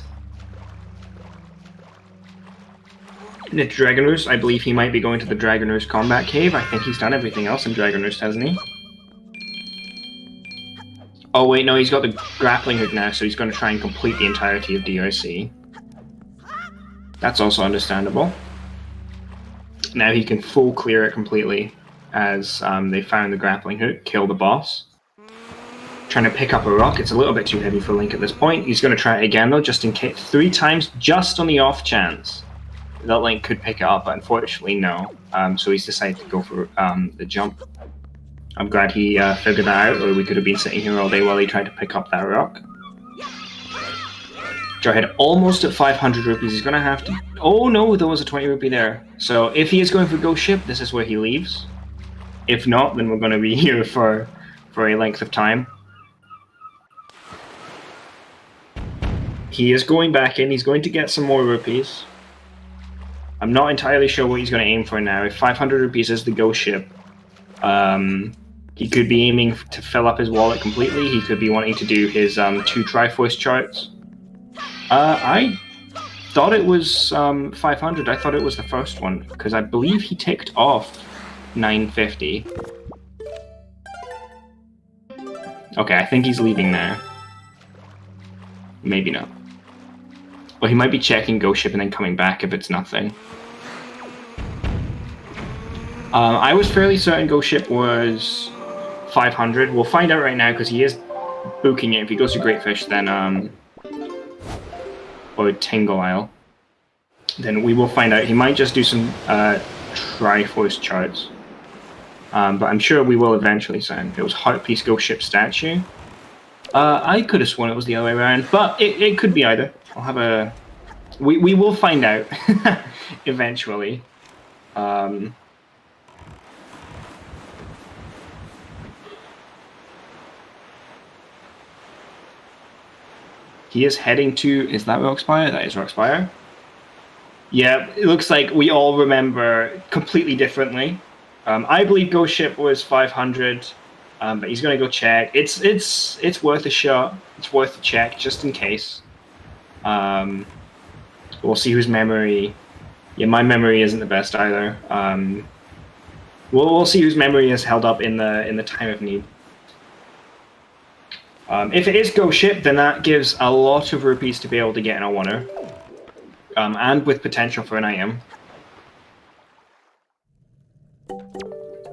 The Dragon Roost, I believe he might be going to the Dragon Roost Combat Cave. I think he's done everything else in Dragon Roost, hasn't he? Oh wait, no, he's got the grappling hook now, so he's going to try and complete the entirety of DRC. That's also understandable. Now he can full clear it completely, as they found the grappling hook, kill the boss. Trying to pick up a rock, it's a little bit too heavy for Link at this point. He's going to try it again though, just in case, 3 times, just on the off chance that Link could pick it up, but unfortunately no. So he's decided to go for the jump. I'm glad he figured that out, or we could have been sitting here all day while he tried to pick up that rock. Jarhead almost at 500 rupees. He's going to have to... Oh no, there was a 20 rupee there. So if he is going for Ghost Ship, this is where he leaves. If not, then we're going to be here for a length of time. He is going back in. He's going to get some more rupees. I'm not entirely sure what he's going to aim for now. If 500 rupees is the Ghost Ship, he could be aiming to fill up his wallet completely. He could be wanting to do his 2 Triforce charts. I thought it was 500. I thought it was the first one, because I believe he ticked off 950. Okay, I think he's leaving now. Maybe not. Well, he might be checking Ghost Ship and then coming back if it's nothing. I was fairly certain Ghost Ship was 500. We'll find out right now, because he is booking it. If he goes to Great Fish, then... or Tingle Isle, then we will find out. He might just do some Triforce charts, but I'm sure we will eventually sound. It was Heart Piece Ghost Ship Statue. I could have sworn it was the other way around, but it could be either. I'll have a... We will find out eventually. He is heading to... Is that Rockspire? That is Rockspire. Yeah, it looks like we all remember completely differently. I believe Ghost Ship was 500, but he's going to go check. It's worth a shot. It's worth a check, just in case. We'll see whose memory. Yeah, my memory isn't the best either. We'll see whose memory is held up in the time of need. If it is Ghost Ship, then that gives a lot of rupees to be able to get in a oneer, and with potential for an item.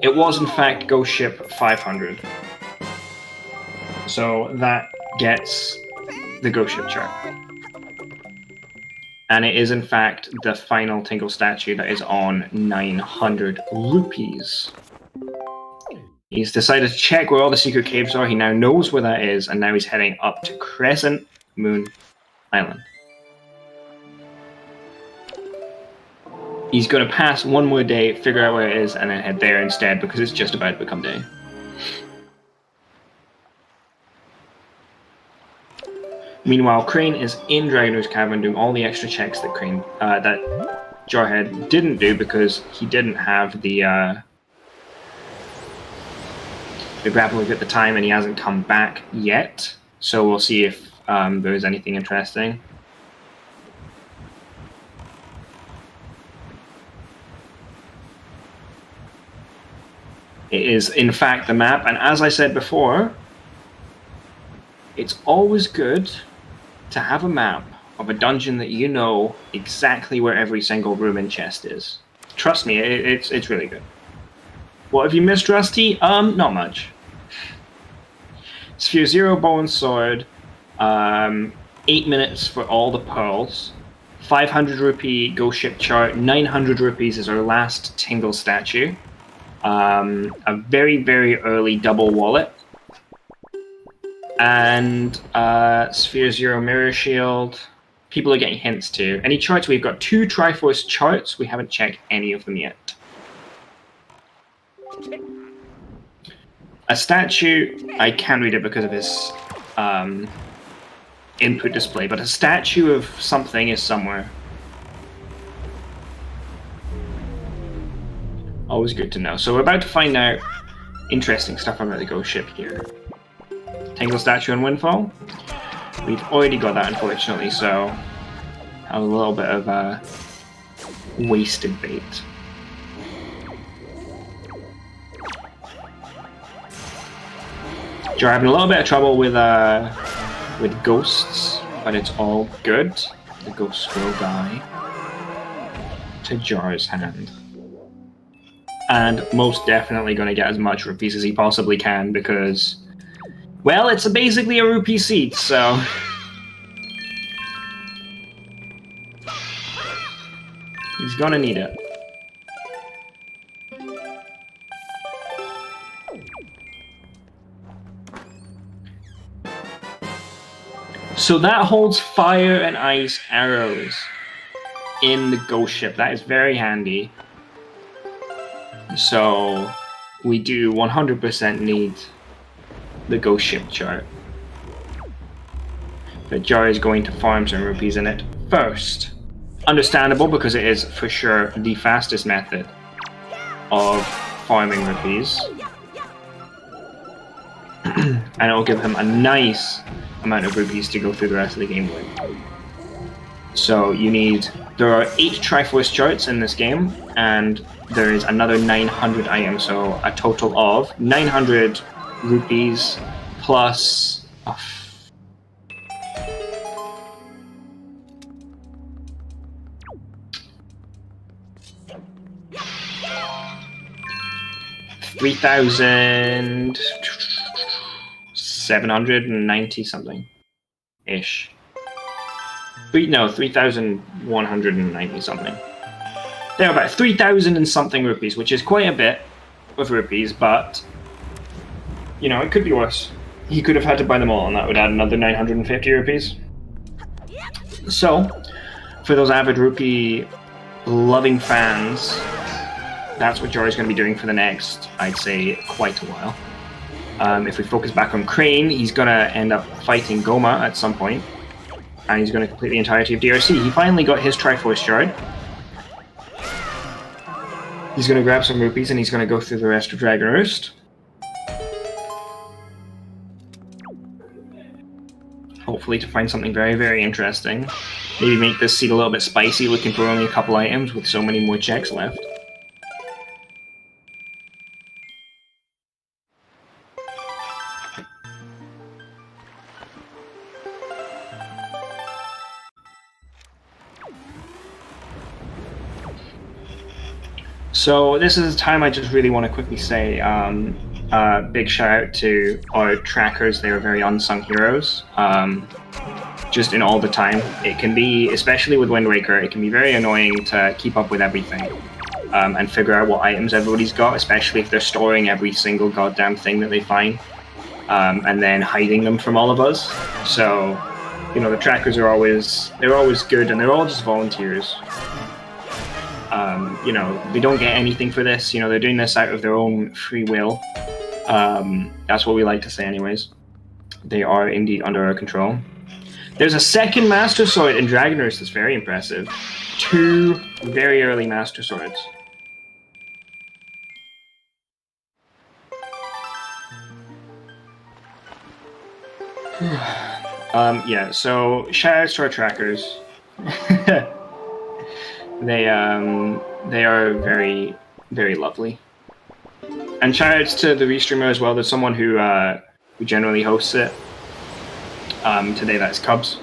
It was in fact Ghost Ship 500, so that gets the Ghost Ship chart. And it is in fact the final Tingle statue that is on 900 rupees. He's decided to check where all the secret caves are. He now knows where that is, and now he's heading up to Crescent Moon Island. He's going to pass one more day, figure out where it is, and then head there instead because it's just about to become day. Meanwhile, Crane is in Dragonair's Cavern doing all the extra checks that Jarhead didn't do because he didn't have the grapple hook at the time, and he hasn't come back yet. So we'll see if there is anything interesting. It is, in fact, the map, and as I said before, it's always good to have a map of a dungeon that you know exactly where every single room and chest is. Trust me, it's really good. What have you missed, Rusty? Not much. Sphere 0, bow and sword, 8 minutes for all the pearls, 500 rupee Ghost Ship chart, 900 rupees is our last Tingle statue, a very, very early double wallet, and Sphere 0 mirror shield. People are getting hints too. Any charts? We've got 2 Triforce charts. We haven't checked any of them yet. A statue, I can't read it because of his input display, but a statue of something is somewhere. Always good to know. So we're about to find out interesting stuff about the Ghost Ship here. Tingle statue and Windfall. We've already got that, unfortunately, so have a little bit of wasted bait. You're having a little bit of trouble with ghosts, but it's all good. The ghosts will die to Jar's hand. And most definitely going to get as much rupees as he possibly can because, well, it's basically a rupee seed, so... he's going to need it. So that holds fire and ice arrows in the Ghost Ship. That is very handy. So we do 100% need the Ghost Ship chart. But Jar is going to farm some rupees in it first. Understandable because it is for sure the fastest method of farming rupees. And it will give him a nice amount of rupees to go through the rest of the game with. So you need... there are 8 Triforce charts in this game, and there is another 900 items, so a total of 900 rupees plus... $3,790 something ish. 3,190 something. They're about 3,000 and something rupees, which is quite a bit of rupees, but you know, it could be worse. He could have had to buy them all, and that would add another 950 rupees. So, for those avid rupee loving fans, that's what Jory's going to be doing for the next, I'd say, quite a while. If we focus back on Crane, he's going to end up fighting Goma at some point, and he's going to complete the entirety of DRC. He finally got his Triforce shard. He's going to grab some rupees, and he's going to go through the rest of Dragon Roost. hopefully to find something very, very interesting. Maybe make this seed a little bit spicy, looking for only a couple items with so many more checks left. So this is a time I just really want to quickly say big shout out to our trackers. They are very unsung heroes. Just in all the time. It can be, especially with Wind Waker, it can be very annoying to keep up with everything and figure out what items everybody's got, especially if they're storing every single goddamn thing that they find and then hiding them from all of us. So, you know, the trackers are always good, and they're all just volunteers. You know, they don't get anything for this. You know, they're doing this out of their own free will. That's what we like to say anyways. They are indeed under our control. There's a second Master Sword in Dragon Roost that's very impressive. 2 very early Master Swords. Yeah, so shoutouts to our trackers. They are very, very lovely. And shoutouts to the restreamer as well. There's someone who generally hosts it. Today that's Cubs.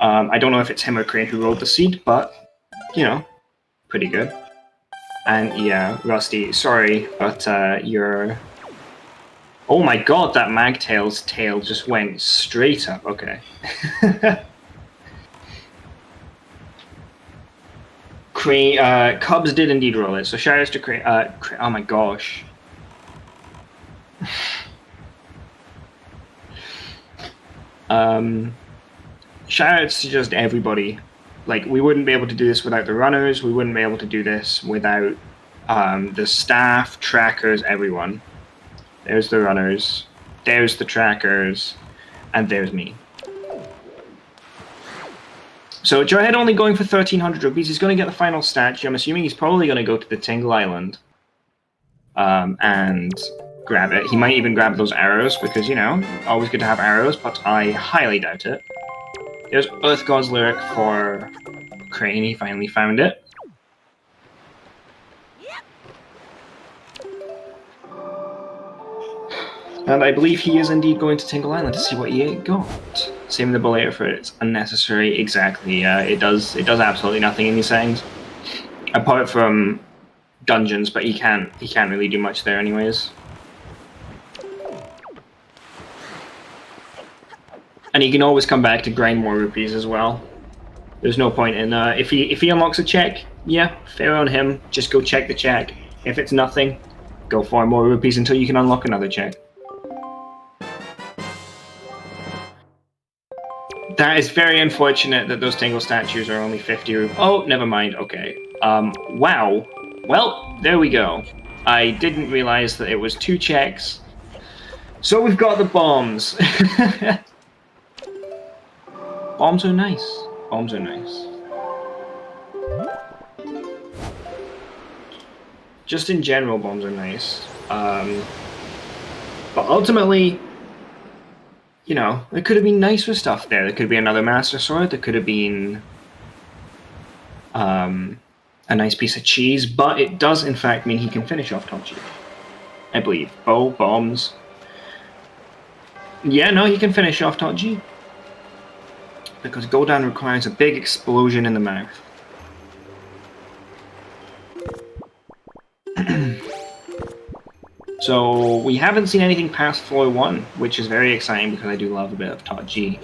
I don't know if it's him or Crane who rolled the seed, but, you know, pretty good. And yeah, Rusty, sorry, but you're... Oh my god, that Magtail's tail just went straight up, okay. Crane, Cubs did indeed roll it, so shoutouts to Crane, oh my gosh. Shoutouts to just everybody. Like, we wouldn't be able to do this without the runners, we wouldn't be able to do this without the staff, trackers, everyone. There's the runners, there's the trackers, and there's me. So Jarhead only going for 1,300 rupees. He's going to get the final statue. I'm assuming he's probably going to go to the Tingle Island and grab it. He might even grab those arrows because, you know, always good to have arrows, but I highly doubt it. There's Earth God's Lyric for Crane. He finally found it. And I believe he is indeed going to Tingle Island to see what he got. Saving the Bellator for it's unnecessary. Exactly. It does absolutely nothing in these settings, apart from dungeons. But he can't really do much there, anyways. And he can always come back to grind more rupees as well. There's no point in if he unlocks a check, yeah, fair on him. Just go check the check. If it's nothing, go farm more rupees until you can unlock another check. That is very unfortunate that those Tingle Statues are only 50 rupees. Oh, never mind. Okay. Wow. Well, there we go. I didn't realize that it was 2 checks. So we've got the bombs. Bombs are nice. Bombs are nice. Just in general, bombs are nice. But ultimately, you know, there could have been nicer stuff there. There could be another Master Sword. There could have been a nice piece of cheese. But it does, in fact, mean he can finish off Top G. I believe. Bow, bombs. Yeah, no, he can finish off Top G. Because Goldan requires a big explosion in the mouth. So we haven't seen anything past floor 1, which is very exciting because I do love a bit of Tot G.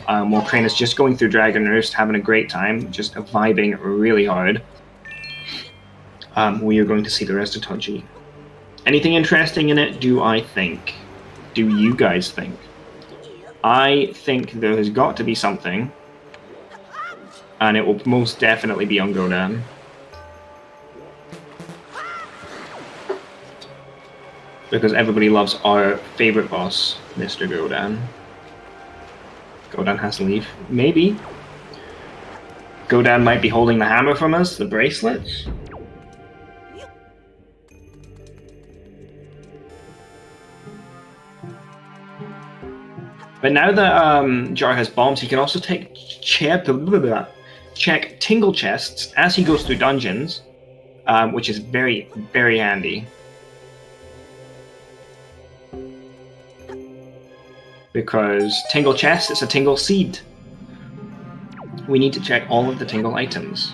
While Crane is just going through Dragon Roost, having a great time, just vibing really hard. We are going to see the rest of Tot G. Anything interesting in it, do I think? Do you guys think? I think there has got to be something, and it will most definitely be on Goldan. Because everybody loves our favorite boss, Mr. Goldan. Goldan has to leave. Maybe. Goldan might be holding the hammer from us, the bracelets. But now that Jar has bombs, he can also check Tingle chests as he goes through dungeons, which is very, very handy. Because Tingle chest is a Tingle seed. We need to check all of the Tingle items.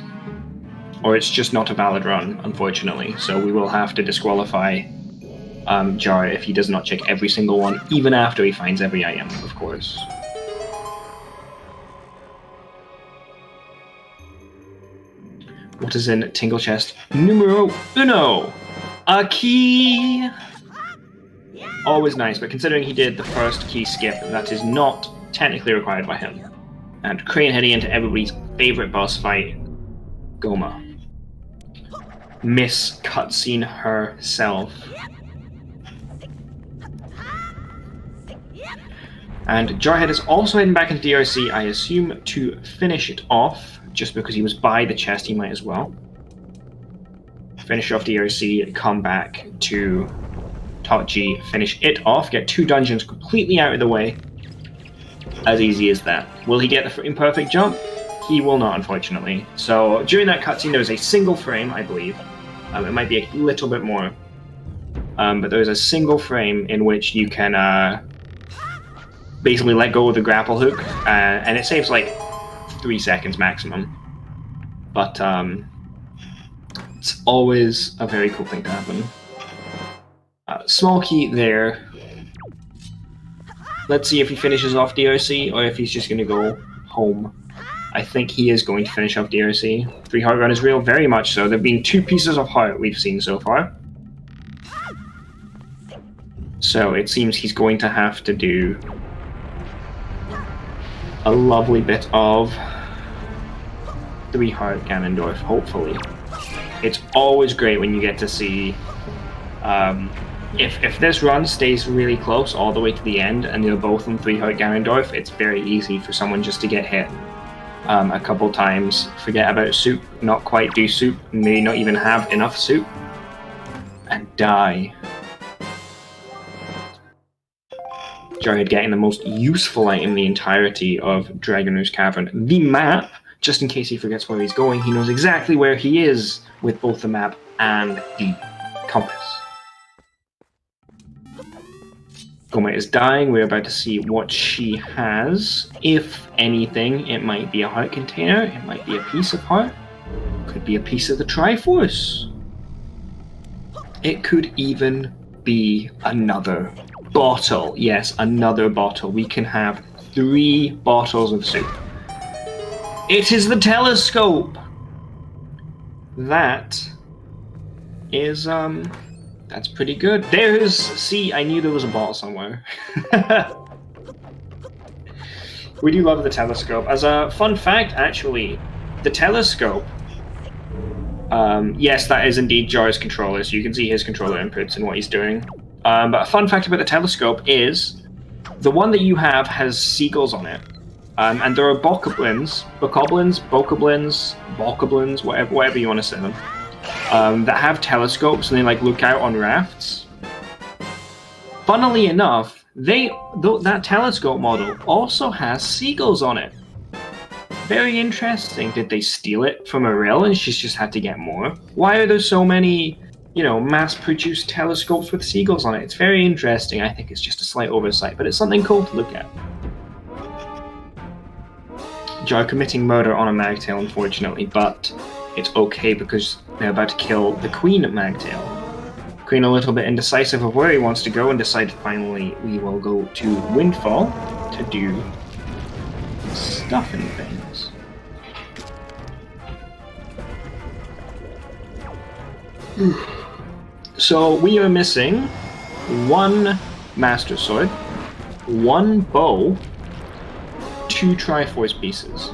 Or it's just not a valid run, unfortunately. So we will have to disqualify Jar if he does not check every single one, even after he finds every item, of course. What is in Tingle chest numero uno? A key! Always nice, but considering he did the first key skip, that is not technically required by him. And Crane heading into everybody's favorite boss fight, Goma. Miss Cutscene herself. And Jarhead is also heading back into DRC, I assume, to finish it off. Just because he was by the chest, he might as well. Finish off DRC, come back to Top G, finish it off, get 2 dungeons completely out of the way. As easy as that. Will he get the imperfect jump? He will not, unfortunately. So during that cutscene, there was a single frame, I believe. It might be a little bit more. But there's a single frame in which you can basically let go of the grapple hook, and it saves like 3 seconds maximum. But it's always a very cool thing to happen. Small key there. Let's see if he finishes off DRC or if he's just going to go home. I think he is going to finish off DRC. 3 heart run is real, very much so. There have been 2 pieces of heart we've seen so far. So it seems he's going to have to do a lovely bit of 3 heart Ganondorf, hopefully. It's always great when you get to see if this run stays really close all the way to the end and they're both on 3 heart Ganondorf, it's very easy for someone just to get hit a couple times, forget about soup, not quite do soup, may not even have enough soup, and die. Jarhead getting the most useful item in the entirety of Dragoner's Cavern, the map. Just in case he forgets where he's going, he knows exactly where he is with both the map and the compass. Goma is dying. We're about to see what she has. If anything, it might be a heart container. It might be a piece of heart. Could be a piece of the Triforce. It could even be another bottle. Yes, another bottle. We can have 3 bottles of soup. It is the telescope! That is, that's pretty good. See, I knew there was a bottle somewhere. We do love the telescope. As a fun fact, actually, the telescope, yes, that is indeed Jar's controller, so you can see his controller inputs and what he's doing. But a fun fact about the telescope is, the one that you have has seagulls on it. And there are bokoblins, whatever you want to say them, that have telescopes and they like look out on rafts. Funnily enough, that telescope model also has seagulls on it. Very interesting. Did they steal it from Ariel and she's just had to get more? Why are there so many, mass-produced telescopes with seagulls on it? It's very interesting. I think it's just a slight oversight, but it's something cool to look at. Jar committing murder on a Magtail, unfortunately, but it's okay because they're about to kill the Queen of Magtail. Queen a little bit indecisive of where he wants to go and decided finally we will go to Windfall to do stuff and things. So we are missing 1 Master Sword, 1 bow, 2 Triforce pieces.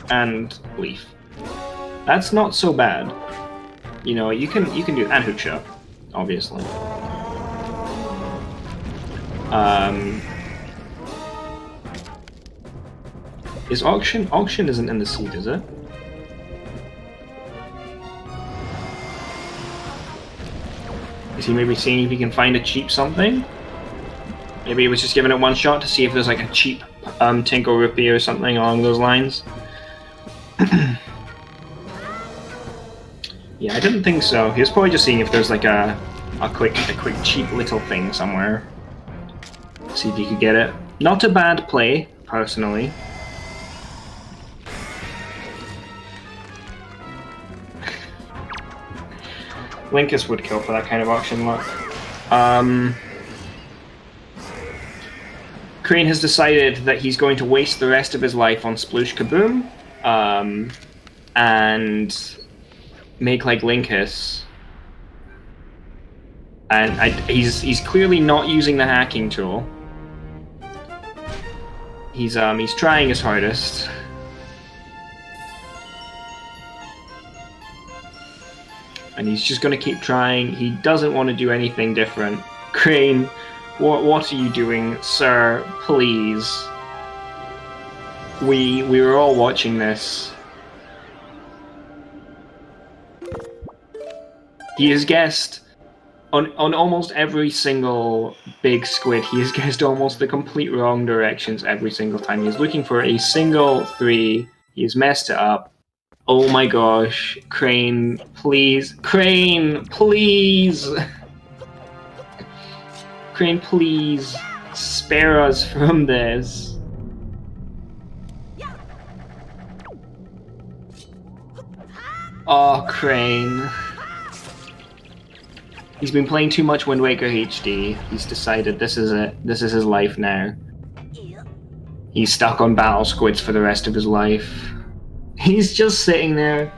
And Leaf. That's not so bad. You can do, and Hookshot, obviously. Is Auction? Auction isn't in the seed, is it? Is he maybe seeing if he can find a cheap something? Maybe he was just giving it one shot to see if there's like a cheap Tingle Rupee or something along those lines. Yeah, I didn't think so. He was probably just seeing if there's like a quick cheap little thing somewhere. See if he could get it. Not a bad play, personally. Linkus would kill for that kind of auction luck. Crane has decided that he's going to waste the rest of his life on Sploosh Kaboom, and make like Linkus. And he's clearly not using the hacking tool. He's trying his hardest. And he's just gonna keep trying. He doesn't want to do anything different. Crane, what are you doing, sir? Please. We were all watching this. He has guessed on almost every single big squid. He has guessed almost the complete wrong directions every single time. He's looking for a single 3. He's messed it up. Oh my gosh, Crane, please. Crane, please! Crane, please. Spare us from this. Oh, Crane. He's been playing too much Wind Waker HD. He's decided this is it. This is his life now. He's stuck on Battle Squids for the rest of his life. He's just sitting there,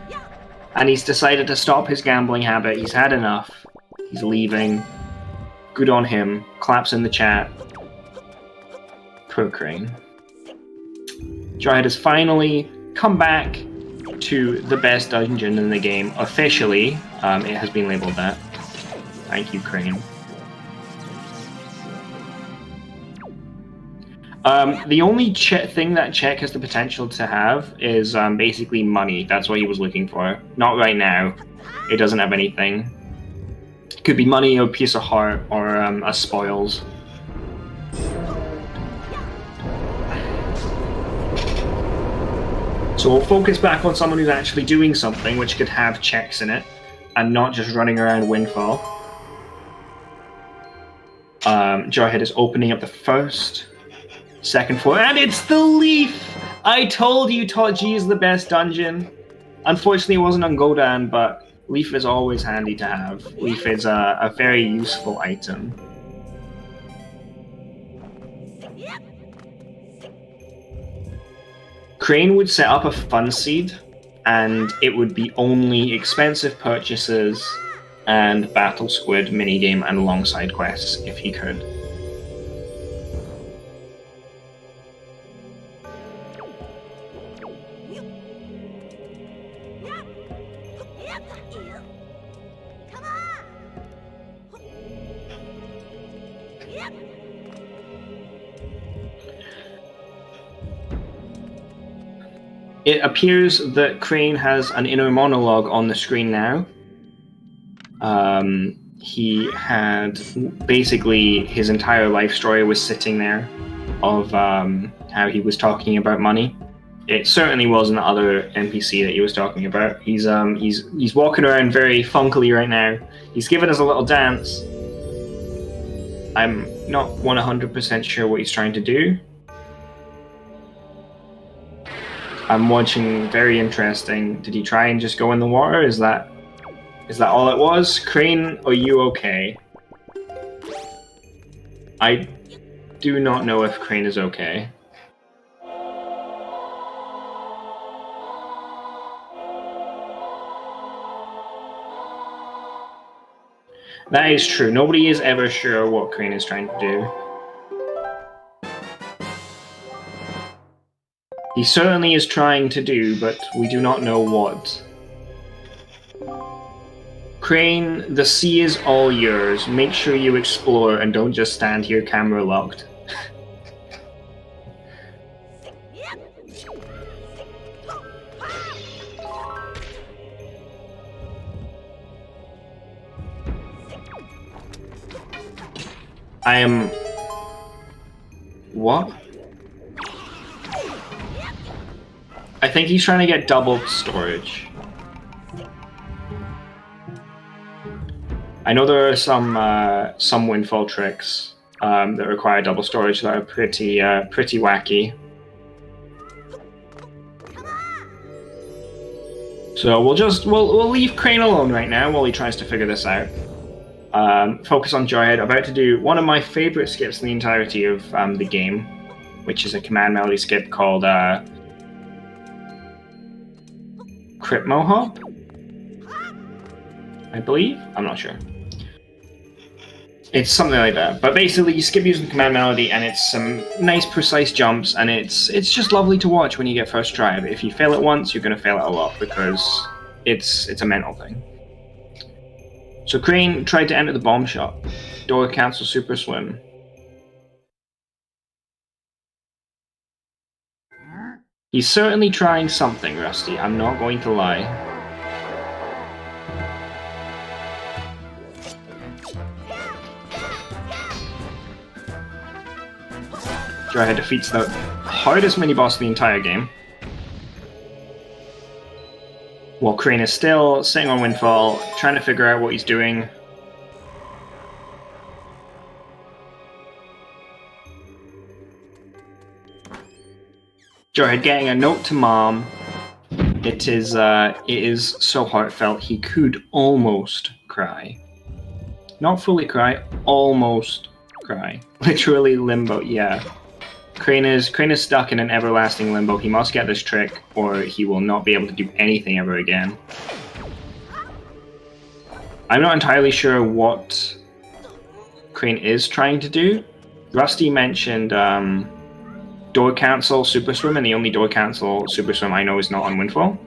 and he's decided to stop his gambling habit. He's had enough. He's leaving. Good on him. Claps in the chat. Poor Crane. Jarhead has finally come back to the best dungeon in the game. Officially, it has been labeled that. Thank you, Crane. The only thing that check has the potential to have is basically money. That's what he was looking for. Not right now. It doesn't have anything. Could be money or a piece of heart or a spoils. So we'll focus back on someone who's actually doing something which could have checks in it and not just running around Windfall. Jarhead is opening up the first, second floor, and it's the Leaf! I told you Totji is the best dungeon. Unfortunately, it wasn't on Godan, but Leaf is always handy to have. Leaf is a very useful item. Crane would set up a fun seed, and it would be only expensive purchases and Battle Squid minigame and long side quests if he could. It appears that Crane has an inner monologue on the screen now. He had basically his entire life story was sitting there of how he was talking about money. It certainly wasn't the other NPC that he was talking about. He's walking around very funkily right now. He's giving us a little dance. I'm not 100% sure what he's trying to do. I'm watching, very interesting. Did he try and just go in the water? Is that all it was? Crane, are you okay? I do not know if Crane is okay. That is true. Nobody is ever sure what Crane is trying to do. He certainly is trying to do, but we do not know what. Crane, the sea is all yours. Make sure you explore and don't just stand here camera locked. What? I think he's trying to get double storage. I know there are some Windfall tricks that require double storage that are pretty wacky. So we'll leave Crane alone right now while he tries to figure this out. Focus on Joyhead. About to do one of my favorite skips in the entirety of the game, which is a command melody skip called Crit Mohawk, I believe. I'm not sure. It's something like that. But basically, you skip using command melody, and it's some nice, precise jumps, and it's just lovely to watch when you get first try. But if you fail it once, you're going to fail it a lot because it's a mental thing. So Crane tried to enter the bomb shot. Door cancel super swim. He's certainly trying something, Rusty. I'm not going to lie. Joyhead defeats the hardest mini-boss of the entire game. While Crane is still sitting on Windfall, trying to figure out what he's doing. Joyhead getting a note to Mom. It is so heartfelt, he could almost cry. Not fully cry, almost cry. Literally limbo, yeah. Crane is stuck in an everlasting limbo. He must get this trick, or he will not be able to do anything ever again. I'm not entirely sure what Crane is trying to do. Rusty mentioned door cancel super swim, and the only door cancel super swim I know is not on Windfall.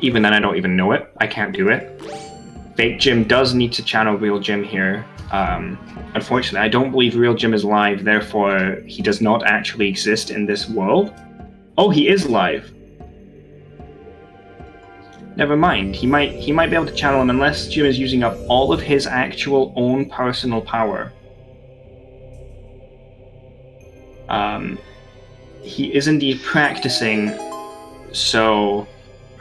Even then, I don't even know it. I can't do it. Fake Jim does need to channel Real Jim here. Unfortunately, I don't believe Real Jim is live, therefore he does not actually exist in this world. Oh, he is live. Never mind. He might be able to channel him unless Jim is using up all of his actual own personal power. He is indeed practicing, so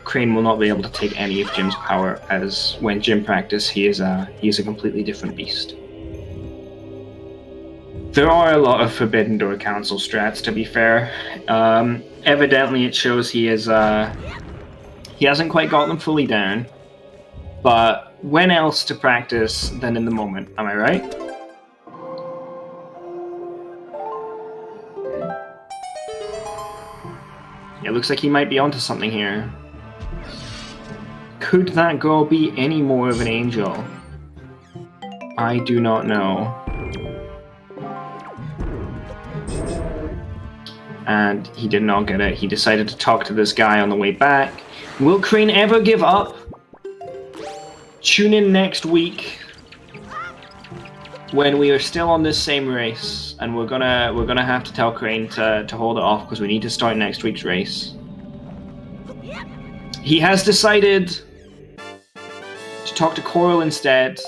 Crane will not be able to take any of Jim's power, as when Jim practices, he is a completely different beast. There are a lot of Forbidden Door Council strats, to be fair. Evidently, it shows he hasn't quite got them fully down. But when else to practice than in the moment? Am I right? It looks like he might be onto something here. Could that girl be any more of an angel? I do not know. And he did not get it. He decided to talk to this guy on the way back. Will Crane ever give up? Tune in next week when we are still on this same race, and we're gonna have to tell Crane to hold it off because we need to start next week's race. He has decided to talk to Coral instead.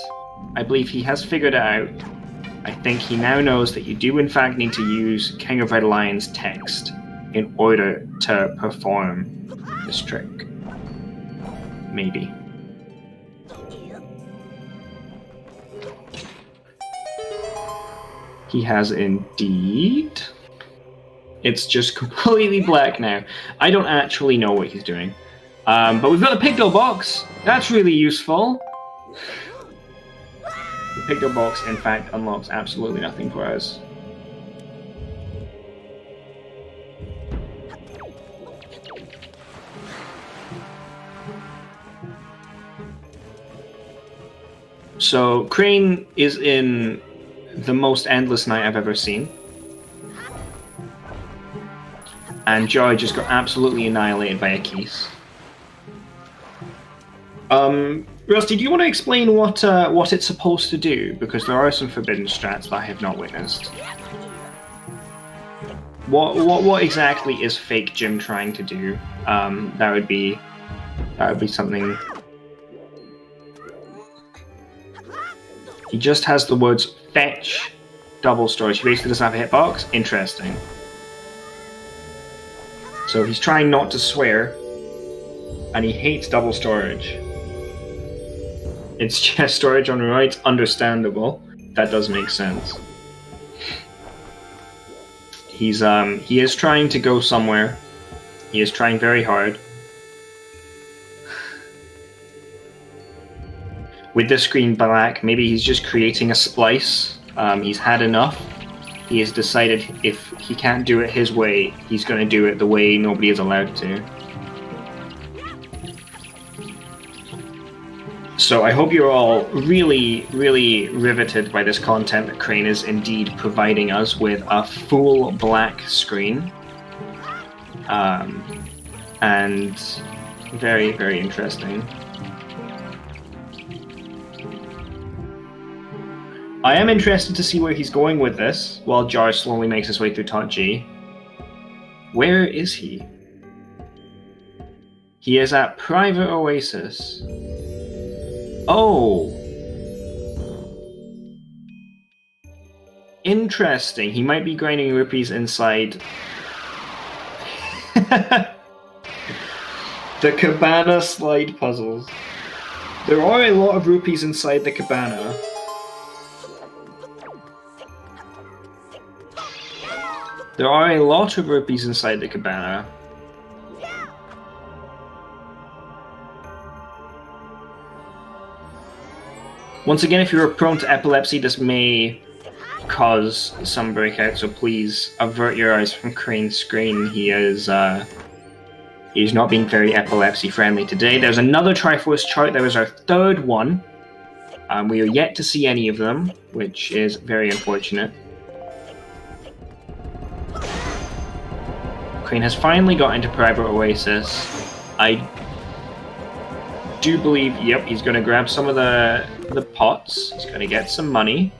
I believe he has figured it out. I think he now knows that you do in fact need to use King of Red Lion's text in order to perform this trick. Maybe. He has indeed. It's just completely black now. I don't actually know what he's doing. But we've got a Pigdo box. That's really useful. The Pigdo box, in fact, unlocks absolutely nothing for us. So, Crane is in the most endless night I've ever seen. And Joy just got absolutely annihilated by a Keys. Rusty, do you want to explain what it's supposed to do? Because there are some forbidden strats that I have not witnessed. What exactly is Fake Jim trying to do? That would be something. He just has the words fetch double storage. He basically doesn't have a hitbox. Interesting. So he's trying not to swear, and he hates double storage. It's chest storage on roids. Understandable. That does make sense. He is trying to go somewhere. He is trying very hard. With the screen black, maybe he's just creating a splice. He's had enough. He has decided if he can't do it his way, he's going to do it the way nobody is allowed to. So I hope you're all really, really riveted by this content that Crane is indeed providing us with a full black screen. And very, very interesting. I am interested to see where he's going with this, while Jar slowly makes his way through Taunt G. Where is he? He is at Private Oasis. Oh! Interesting. He might be grinding rupees inside... the Cabana slide puzzles. There are a lot of rupees inside the Cabana. There are a lot of rupees inside the Cabana. Once again, if you're prone to epilepsy, this may cause some breakout, so please avert your eyes from Crane's screen. He's not being very epilepsy friendly today. There's another Triforce chart. There was our third one. We are yet to see any of them, which is very unfortunate. Crane has finally got into Private Oasis. I do believe, yep, he's going to grab some of the pots. He's going to get some money.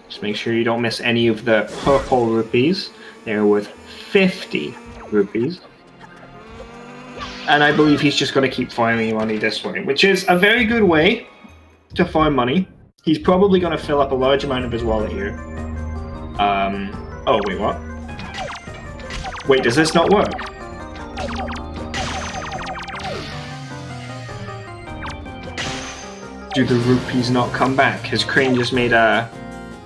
Just make sure you don't miss any of the purple rupees. They're worth 50 rupees. And I believe he's just going to keep farming money this way, which is a very good way to farm money. He's probably going to fill up a large amount of his wallet here. Oh, wait, what? Wait, does this not work? Do the rupees not come back? Has Crane just made a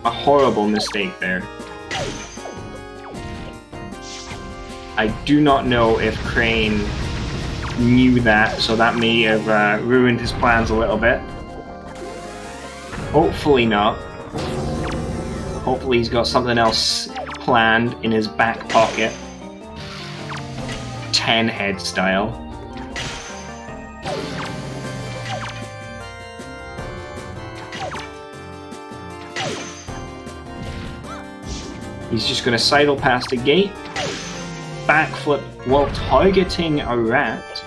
horrible mistake there? I do not know if Crane knew that, so that may have ruined his plans a little bit. Hopefully not. Hopefully he's got something else planned in his back pocket. 10 head style. He's just going to sidle past the gate, backflip while targeting a rat,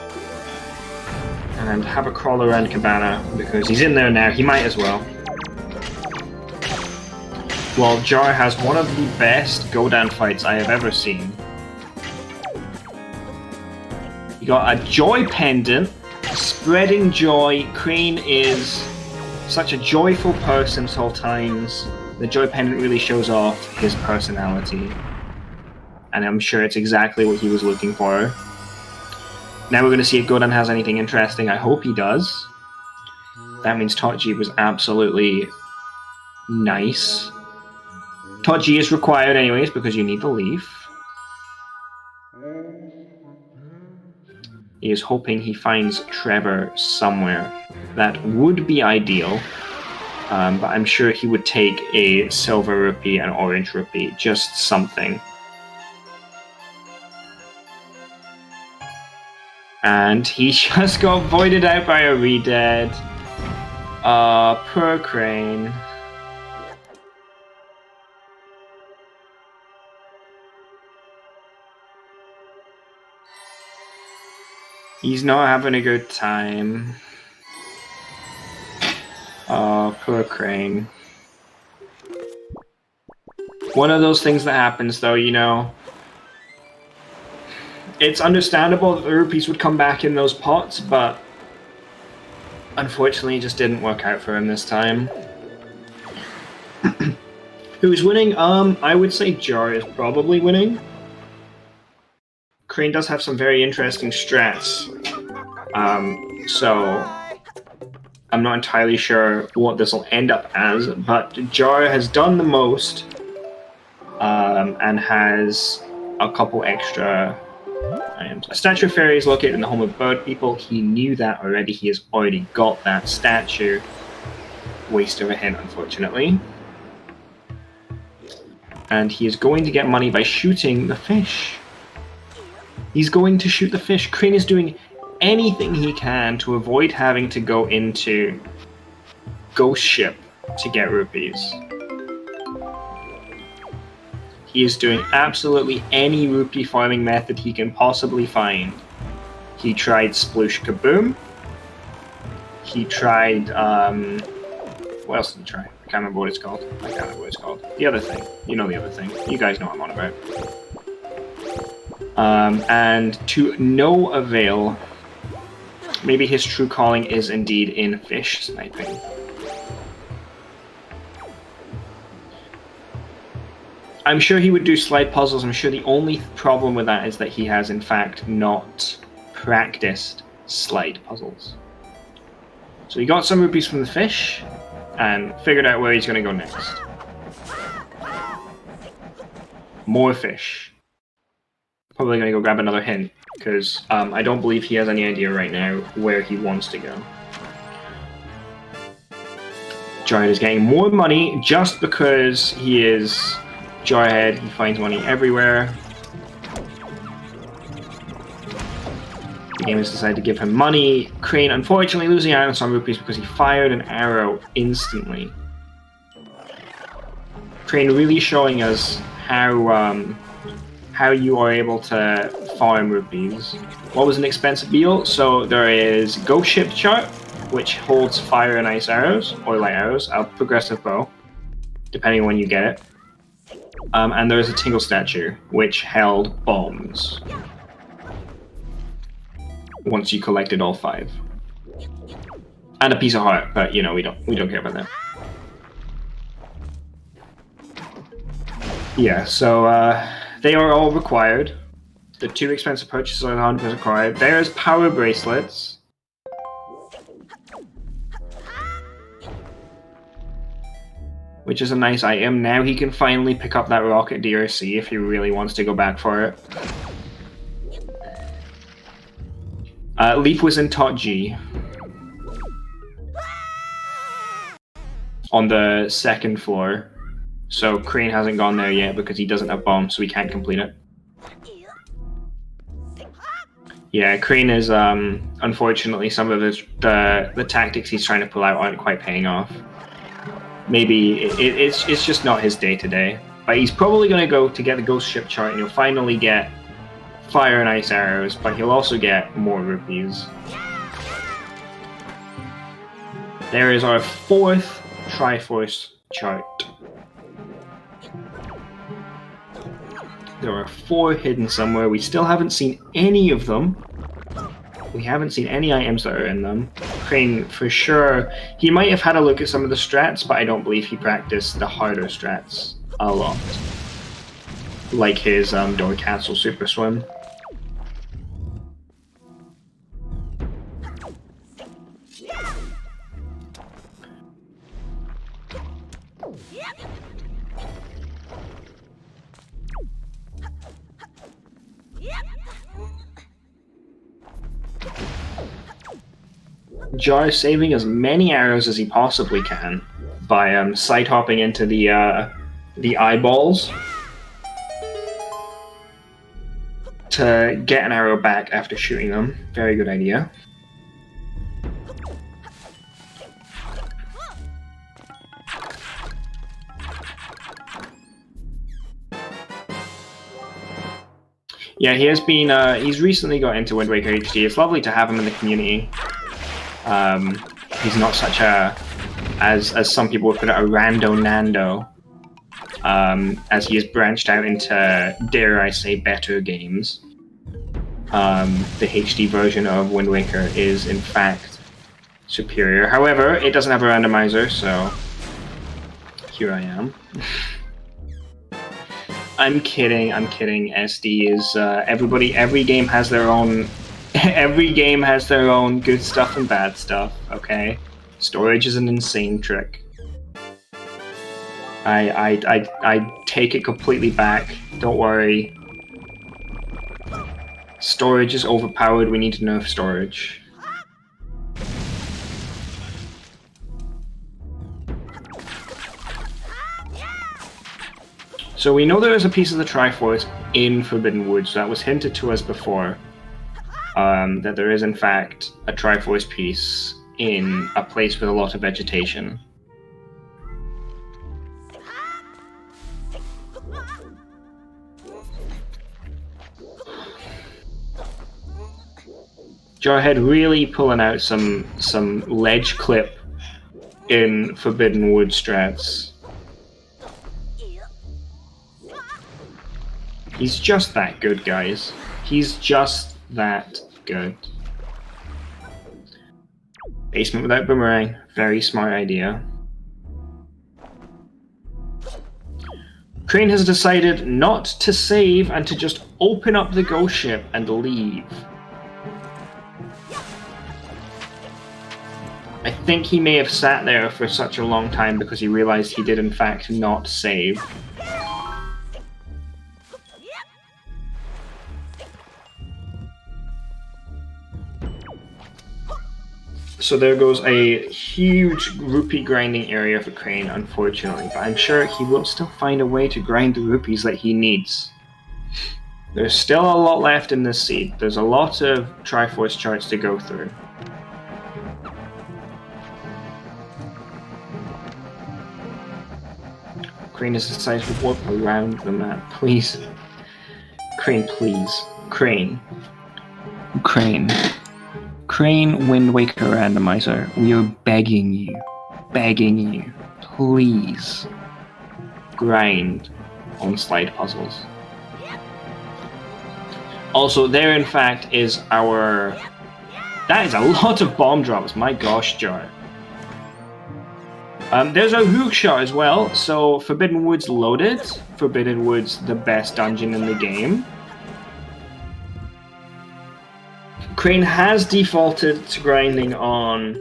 and have a crawl around Cabana, because he's in there now, he might as well. While Jar has one of the best go-down fights I have ever seen. You got a joy pendant, spreading joy. Crane is such a joyful person at all times. The joy pendant really shows off his personality. And I'm sure it's exactly what he was looking for. Now we're going to see if Godan has anything interesting. I hope he does. That means Taunt-G was absolutely nice. Taunt-G is required anyways because you need the leaf. He is hoping he finds Trevor somewhere. That would be ideal. But I'm sure he would take a silver rupee and orange rupee. Just something. And he just got voided out by a Redead. Poor Crane. He's not having a good time. Poor Crane. One of those things that happens, though, you know. It's understandable that the rupees would come back in those pots, but unfortunately it just didn't work out for him this time. Who's winning? I would say Jar is probably winning. Crane does have some very interesting strats. So I'm not entirely sure what this will end up as, but Jar has done the most and has a couple extra items. A statue of fairy is located in the home of bird people. He knew that already. He has already got that statue. Waste of a hint, unfortunately. And he is going to get money by shooting the fish. He's going to shoot the fish. Crane is doing anything he can to avoid having to go into Ghost Ship to get rupees. He is doing absolutely any rupee farming method he can possibly find. He tried Sploosh Kaboom. He tried, what else did he try? I can't remember what it's called. I can't remember what it's called. The other thing. You know the other thing. You guys know what I'm on about. And to no avail, maybe his true calling is indeed in fish sniping. I'm sure he would do slide puzzles. I'm sure the only problem with that is that he has, in fact, not practiced slide puzzles. So he got some rupees from the fish, and figured out where he's going to go next. More fish. Probably going to go grab another hint, because I don't believe he has any idea right now where he wants to go. Jarhead is getting more money just because he is Jarhead. He finds money everywhere. The game has decided to give him money. Crane, unfortunately, losing out on some rupees because he fired an arrow instantly. Crane really showing us how you are able to farm rupees. What was an expensive deal? So there is Ghost Ship chart, which holds fire and ice arrows, or light arrows, a progressive bow, depending on when you get it. And there's a Tingle Statue, which held bombs. Once you collected all 5. And a piece of heart, but you know, we don't care about that. Yeah, so they are all required. The 2 expensive purchases are 100% required. There's power bracelets. Which is a nice item. Now he can finally pick up that rocket DRC if he really wants to go back for it. Leaf was in Tot G. On the 2nd floor. So Crane hasn't gone there yet because he doesn't have bombs, so he can't complete it. Yeah, Crane is, unfortunately, some of the tactics he's trying to pull out aren't quite paying off. Maybe it's just not his day-to-day. But he's probably going to go to get the Ghost Ship chart, and he'll finally get fire and ice arrows, but he'll also get more rupees. There is our 4th Triforce chart. There are 4 hidden somewhere. We still haven't seen any of them. We haven't seen any items that are in them. Crane, for sure, he might have had a look at some of the strats, but I don't believe he practiced the harder strats a lot. Like his Door Castle Super Swim. Jar is saving as many arrows as he possibly can by side hopping into the eyeballs to get an arrow back after shooting them. Very good idea. Yeah, he has been. He's recently got into Wind Waker HD. It's lovely to have him in the community. He's not such a, as some people would put it, a rando Nando. as he has branched out into, dare I say, better games. The HD version of Wind Waker is, in fact, superior. However, it doesn't have a randomizer, so here I am. I'm kidding. SD is every game has their own. Every game has their own good stuff and bad stuff. Okay, storage is an insane trick. I take it completely back. Don't worry. Storage is overpowered. We need to nerf storage. So we know there is a piece of the Triforce in Forbidden Woods. That was hinted to us before. That there is in fact a Triforce piece in a place with a lot of vegetation. Jarhead really pulling out some ledge clip in Forbidden Wood strats. He's just that good, guys. He's just that good. Basement without boomerang. Very smart idea. Crane has decided not to save and to just open up the ghost ship and leave. I think he may have sat there for such a long time because he realized he did in fact not save. So there goes a huge rupee grinding area for Crane, unfortunately, but I'm sure he will still find a way to grind the rupees that he needs. There's still a lot left in this seed. There's a lot of Triforce charts to go through. Crane has decided to warp around the map. Please. Crane, please. Crane. Crane. Crane Wind Waker Randomizer. We are begging you. Begging you. Please. Grind on slide puzzles. Also, there in fact is our... That is a lot of bomb drops. My gosh, Jar. There's a hook shot as well, so Forbidden Woods loaded. Forbidden Woods, the best dungeon in the game. Crane has defaulted to grinding on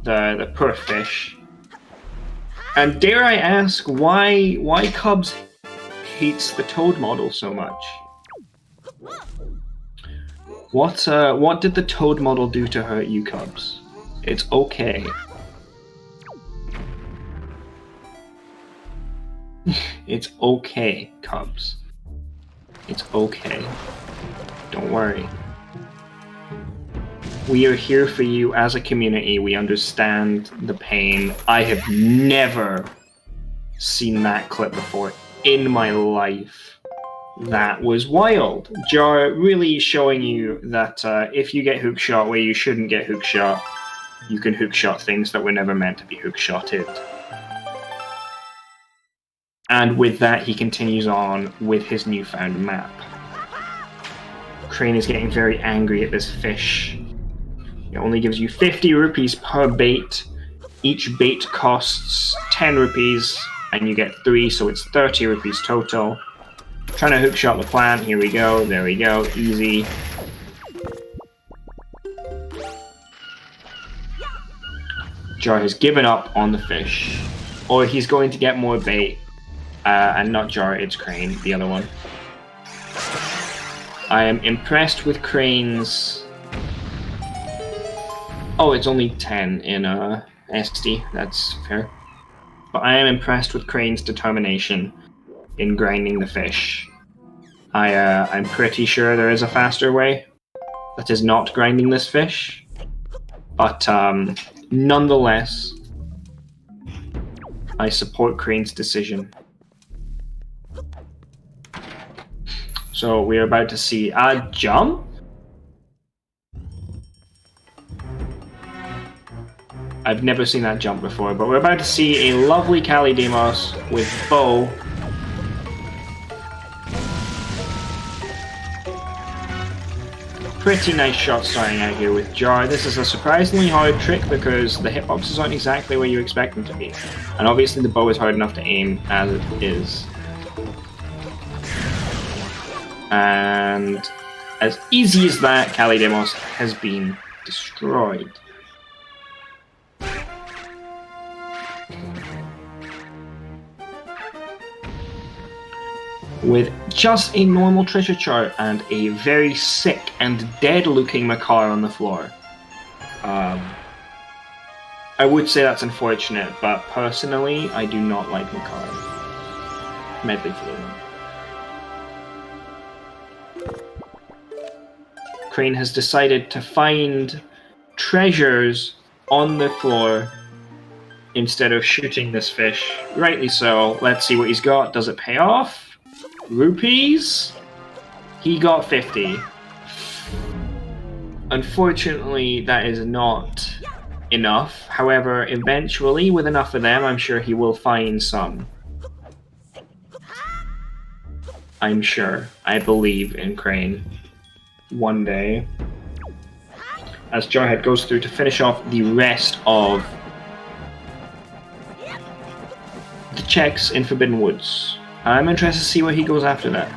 the poor fish. And dare I ask why Cubs hates the Toad model so much? What did the Toad model do to hurt you, Cubs? It's okay. It's okay, Cubs. It's okay. Don't worry. We are here for you as a community. We understand the pain. I have never seen that clip before in my life. That was wild. Jar really showing you that if you get hookshot where you shouldn't get hookshot, you can hookshot things that were never meant to be hookshotted. And with that, he continues on with his newfound map. Crane is getting very angry at this fish. It only gives you 50 rupees per bait. Each bait costs 10 rupees, and you get 3, so it's 30 rupees total. Trying to hookshot the plant. Here we go. There we go. Easy. Jar has given up on the fish. Or he's going to get more bait. And not Jar, it's Crane, the other one. I am impressed with Crane's... Oh, it's only 10 in SD. That's fair. But I am impressed with Crane's determination in grinding the fish. I'm pretty sure there is a faster way that is not grinding this fish. But nonetheless, I support Crane's decision. So we're about to see a jump. I've never seen that jump before, but we're about to see a lovely Calidemos with bow. Pretty nice shot starting out here with Jar. This is a surprisingly hard trick because the hitboxes aren't exactly where you expect them to be. And obviously the bow is hard enough to aim as it is. And as easy as that, Calidemos has been destroyed. With just a normal treasure chart and a very sick and dead-looking Makar on the floor. I would say that's unfortunate, but personally, I do not like Makar. Medley Flume. Crane has decided to find treasures on the floor instead of shooting this fish. Rightly so. Let's see what he's got. Does it pay off? Rupees? He got 50. Unfortunately, that is not enough. However, eventually, with enough of them, I'm sure he will find some. I'm sure. I believe in Crane. One day. As Jarhead goes through to finish off the rest of the checks in Forbidden Woods. I'm interested to see where he goes after that.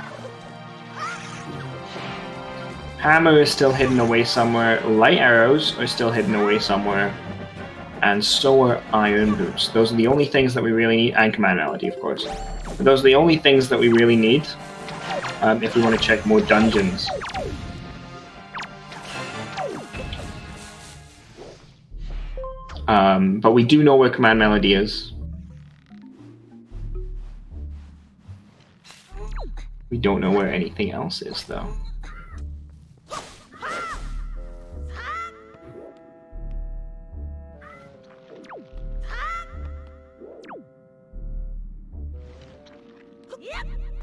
Hammer is still hidden away somewhere. Light arrows are still hidden away somewhere. And so are iron boots. Those are the only things that we really need. And command melody, of course. But those are the only things that we really need if we want to check more dungeons. But we do know where command melody is. We don't know where anything else is, though.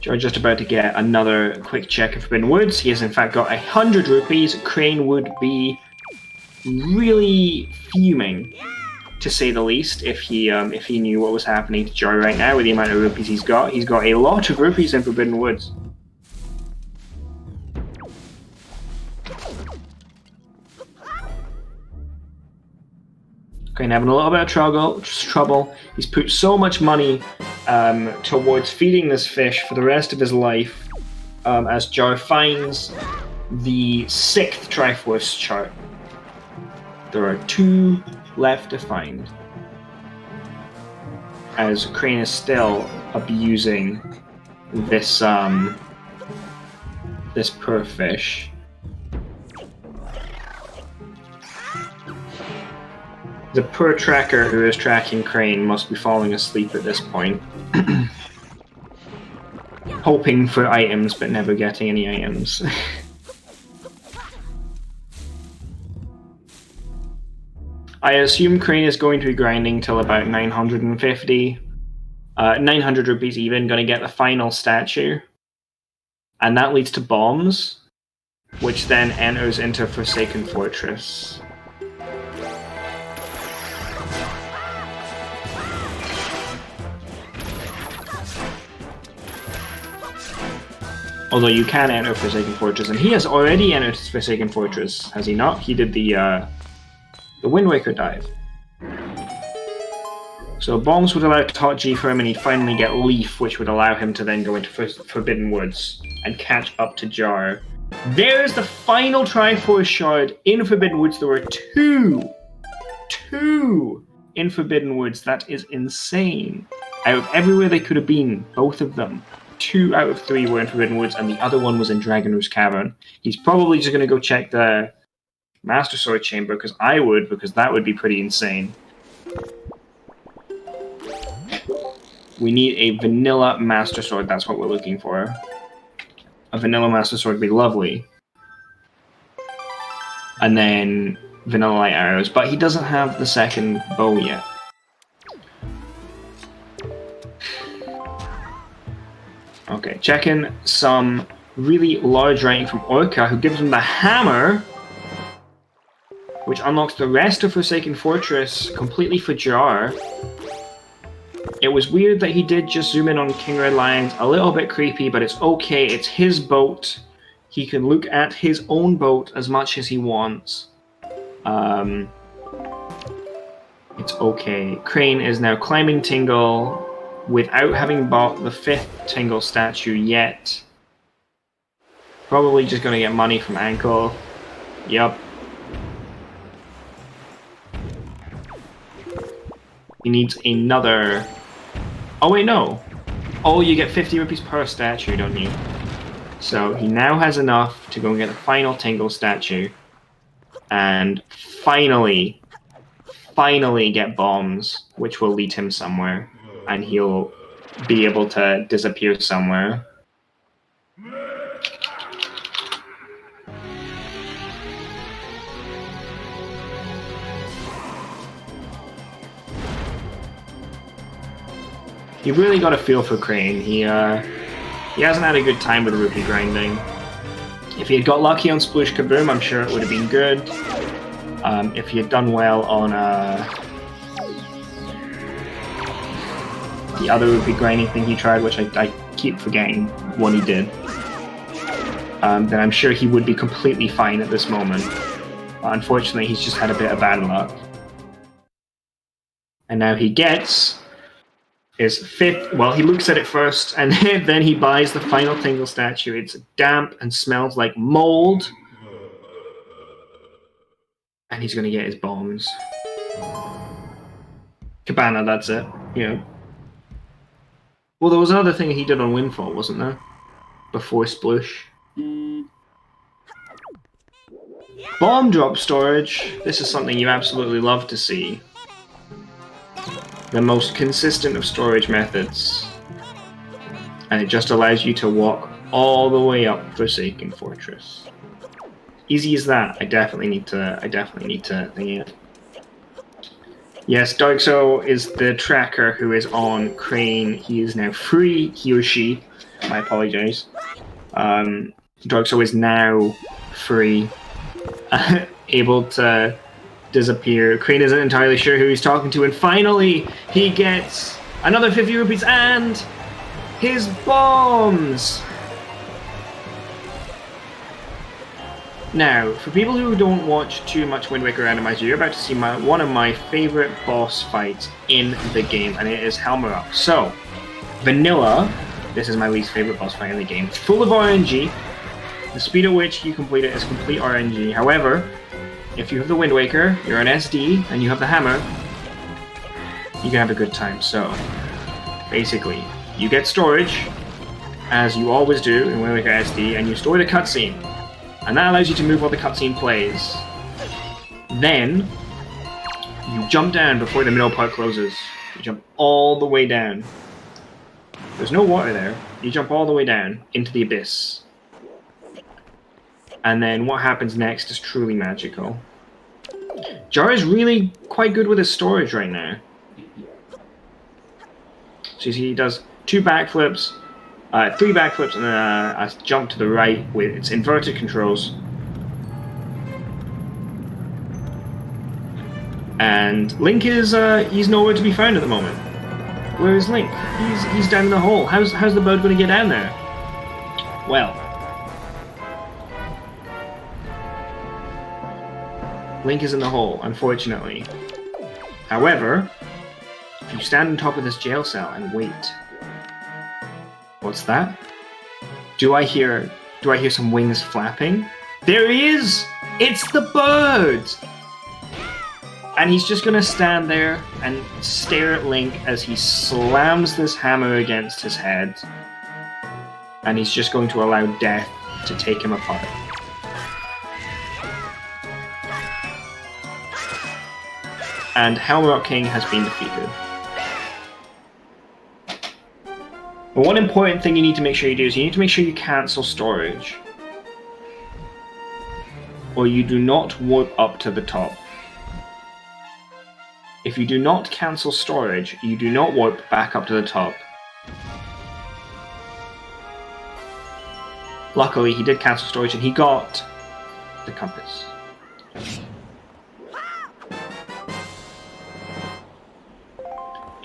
George just about to get another quick check of Forbidden Woods. He has in fact got 100 rupees. Crane would be really fuming, to say the least, if he knew what was happening to Joy right now with the amount of rupees he's got. He's got a lot of rupees in Forbidden Woods. Crane having a little bit of trouble. He's put so much money towards feeding this fish for the rest of his life as Jar finds the 6th Triforce chart. There are 2 left to find, as Crane is still abusing this this poor fish. The poor tracker who is tracking Crane must be falling asleep at this point, hoping for items but never getting any items. I assume Crane is going to be grinding till about 950. 900 rupees even, going to get the final statue. And that leads to bombs, which then enters into Forsaken Fortress. Although you can enter Forsaken Fortress, and he has already entered Forsaken Fortress, has he not? He did the Wind Waker dive. So bombs would allow Tot G for him, and he'd finally get Leaf, which would allow him to then go into Forbidden Woods and catch up to Jar. There's the final Triforce shard in Forbidden Woods. There were two in Forbidden Woods. That is insane. Out of everywhere they could have been, both of them. 2 out of 3 were in Forbidden Woods, and the other one was in Dragon Roost Cavern. He's probably just going to go check the Master Sword Chamber, because that would be pretty insane. We need a vanilla Master Sword, that's what we're looking for. A vanilla Master Sword would be lovely. And then vanilla light arrows, but he doesn't have the second bow yet. Okay, checking some really large writing from Orca, who gives him the hammer, which which unlocks the rest of Forsaken Fortress completely for Jar. It was weird that he did just zoom in on King Red Lion's, a little bit creepy, but it's okay, it's his boat. He can look at his own boat as much as he wants. It's okay. Crane is now climbing Tingle without having bought the 5th Tingle statue yet. Probably just going to get money from Ankle. Yup. He needs another... Oh wait, no. Oh, you get 50 rupees per statue, don't you? So he now has enough to go and get the final Tingle statue. And finally get bombs, which will lead him somewhere. And he'll be able to disappear somewhere. You really got a feel for Crane. He hasn't had a good time with rupee grinding. If he had got lucky on Sploosh Kaboom, I'm sure it would have been good. If he had done well on the other rupee grinding thing he tried, which I keep forgetting what he did, then I'm sure he would be completely fine at this moment. But unfortunately, he's just had a bit of bad luck. And now he gets his 5th... Well, he looks at it first, and then he buys the final Tingle statue. It's damp and smells like mold. And he's going to get his bombs. Cabana, that's it. Yeah. Well, there was another thing he did on Windfall, wasn't there? Before Sploosh. Bomb drop storage. This is something you absolutely love to see. The most consistent of storage methods. And it just allows you to walk all the way up Forsaken Fortress. Easy as that. I definitely need to think it. Yes, Darkso is the tracker who is on Crane. He is now free, he or she. I apologize. Darkso is now free. Able to disappear. Crane isn't entirely sure who he's talking to, and finally he gets another 50 rupees and his bombs! Now, for people who don't watch too much Wind Waker Randomizer, you're about to see one of my favorite boss fights in the game, and it is Helmer. So, Vanilla, this is my least favorite boss fight in the game. It's full of RNG. The speed at which you complete it is complete RNG. However, if you have the Wind Waker, you're an SD, and you have the hammer, you can have a good time. So, basically, you get storage, as you always do in Wind Waker SD, and you store the cutscene. And that allows you to move while the cutscene plays. Then, you jump down before the middle part closes. You jump all the way down. There's no water there. You jump all the way down into the abyss. And then what happens next is truly magical. Jar is really quite good with his storage right now. So you see he does 2 backflips, 3 backflips, and then a jump to the right with its inverted controls. And Link is he's nowhere to be found at the moment. Where is Link? He's down in the hole. How's the bird going to get down there? Well, Link is in the hole, unfortunately. However, if you stand on top of this jail cell and wait. What's that? Do I hear some wings flapping? There he is! It's the bird! And he's just gonna stand there and stare at Link as he slams this hammer against his head. And he's just going to allow death to take him apart. And Helmer King has been defeated. But one important thing you need to make sure you do is you need to make sure you cancel storage. Or you do not warp up to the top. If you do not cancel storage, you do not warp back up to the top. Luckily, he did cancel storage and he got the compass.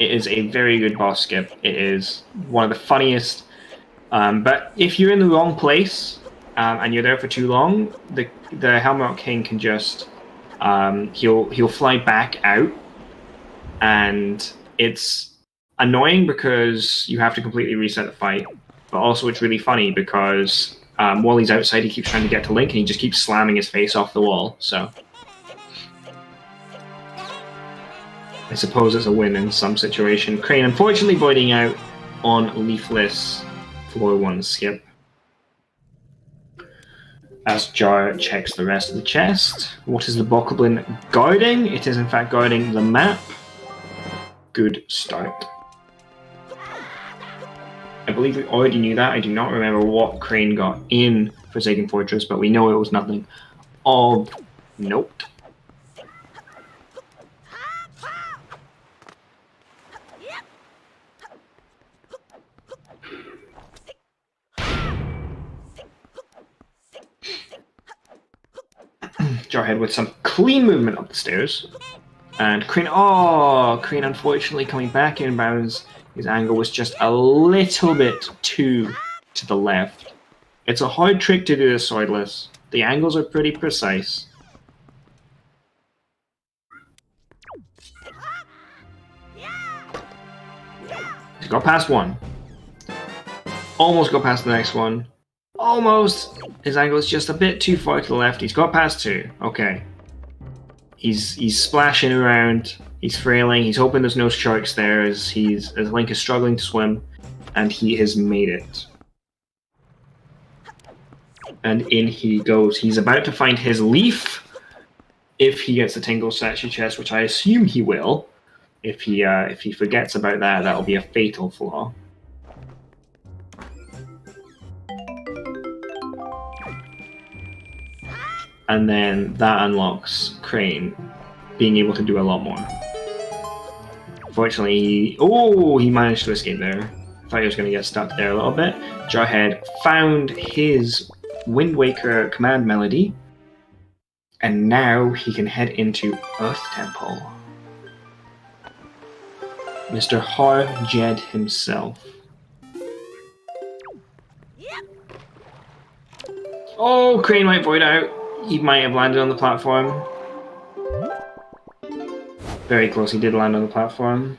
It is a very good boss skip. It is one of the funniest. But if you're in the wrong place and you're there for too long, the Helmut King can just he'll fly back out, and it's annoying because you have to completely reset the fight. But also it's really funny because while he's outside, he keeps trying to get to Link, and he just keeps slamming his face off the wall. So I suppose it's a win in some situation. Crane unfortunately voiding out on Leafless floor 1 skip. As Jar checks the rest of the chest. What is the Bokoblin guarding? It is in fact guarding the map. Good start. I believe we already knew that. I do not remember what Crane got in Forsaken Fortress, but we know it was nothing of note. Jarhead with some clean movement up the stairs. And Crane, Crane unfortunately coming back in bounds. His angle was just a little bit too to the left. It's a hard trick to do this swordless. The angles are pretty precise. He's got past one. Almost got past the next one. Almost! His angle is just a bit too far to the left. He's got past 2. Okay. He's splashing around. He's frailing. He's hoping there's no sharks there as Link is struggling to swim, and he has made it. And in he goes. He's about to find his leaf if he gets the Tingle Statue chest, which I assume he will. If he forgets about that, that'll be a fatal flaw. And then that unlocks Crane being able to do a lot more. Fortunately, he managed to escape there. I thought he was going to get stuck there a little bit. Jarhead found his Wind Waker command melody, and now he can head into Earth Temple. Mr. Har-Jed himself. Oh, Crane might void out. He might have landed on the platform. Very close, he did land on the platform.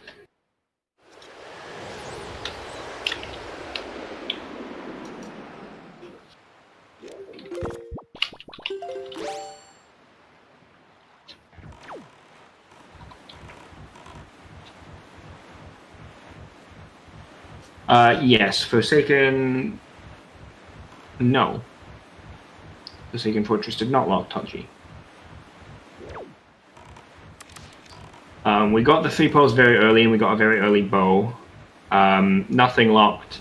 Yes, Forsaken... No. Forsaken Fortress did not lock Tachi. We got the 3 pearls very early, and we got a very early bow. Nothing locked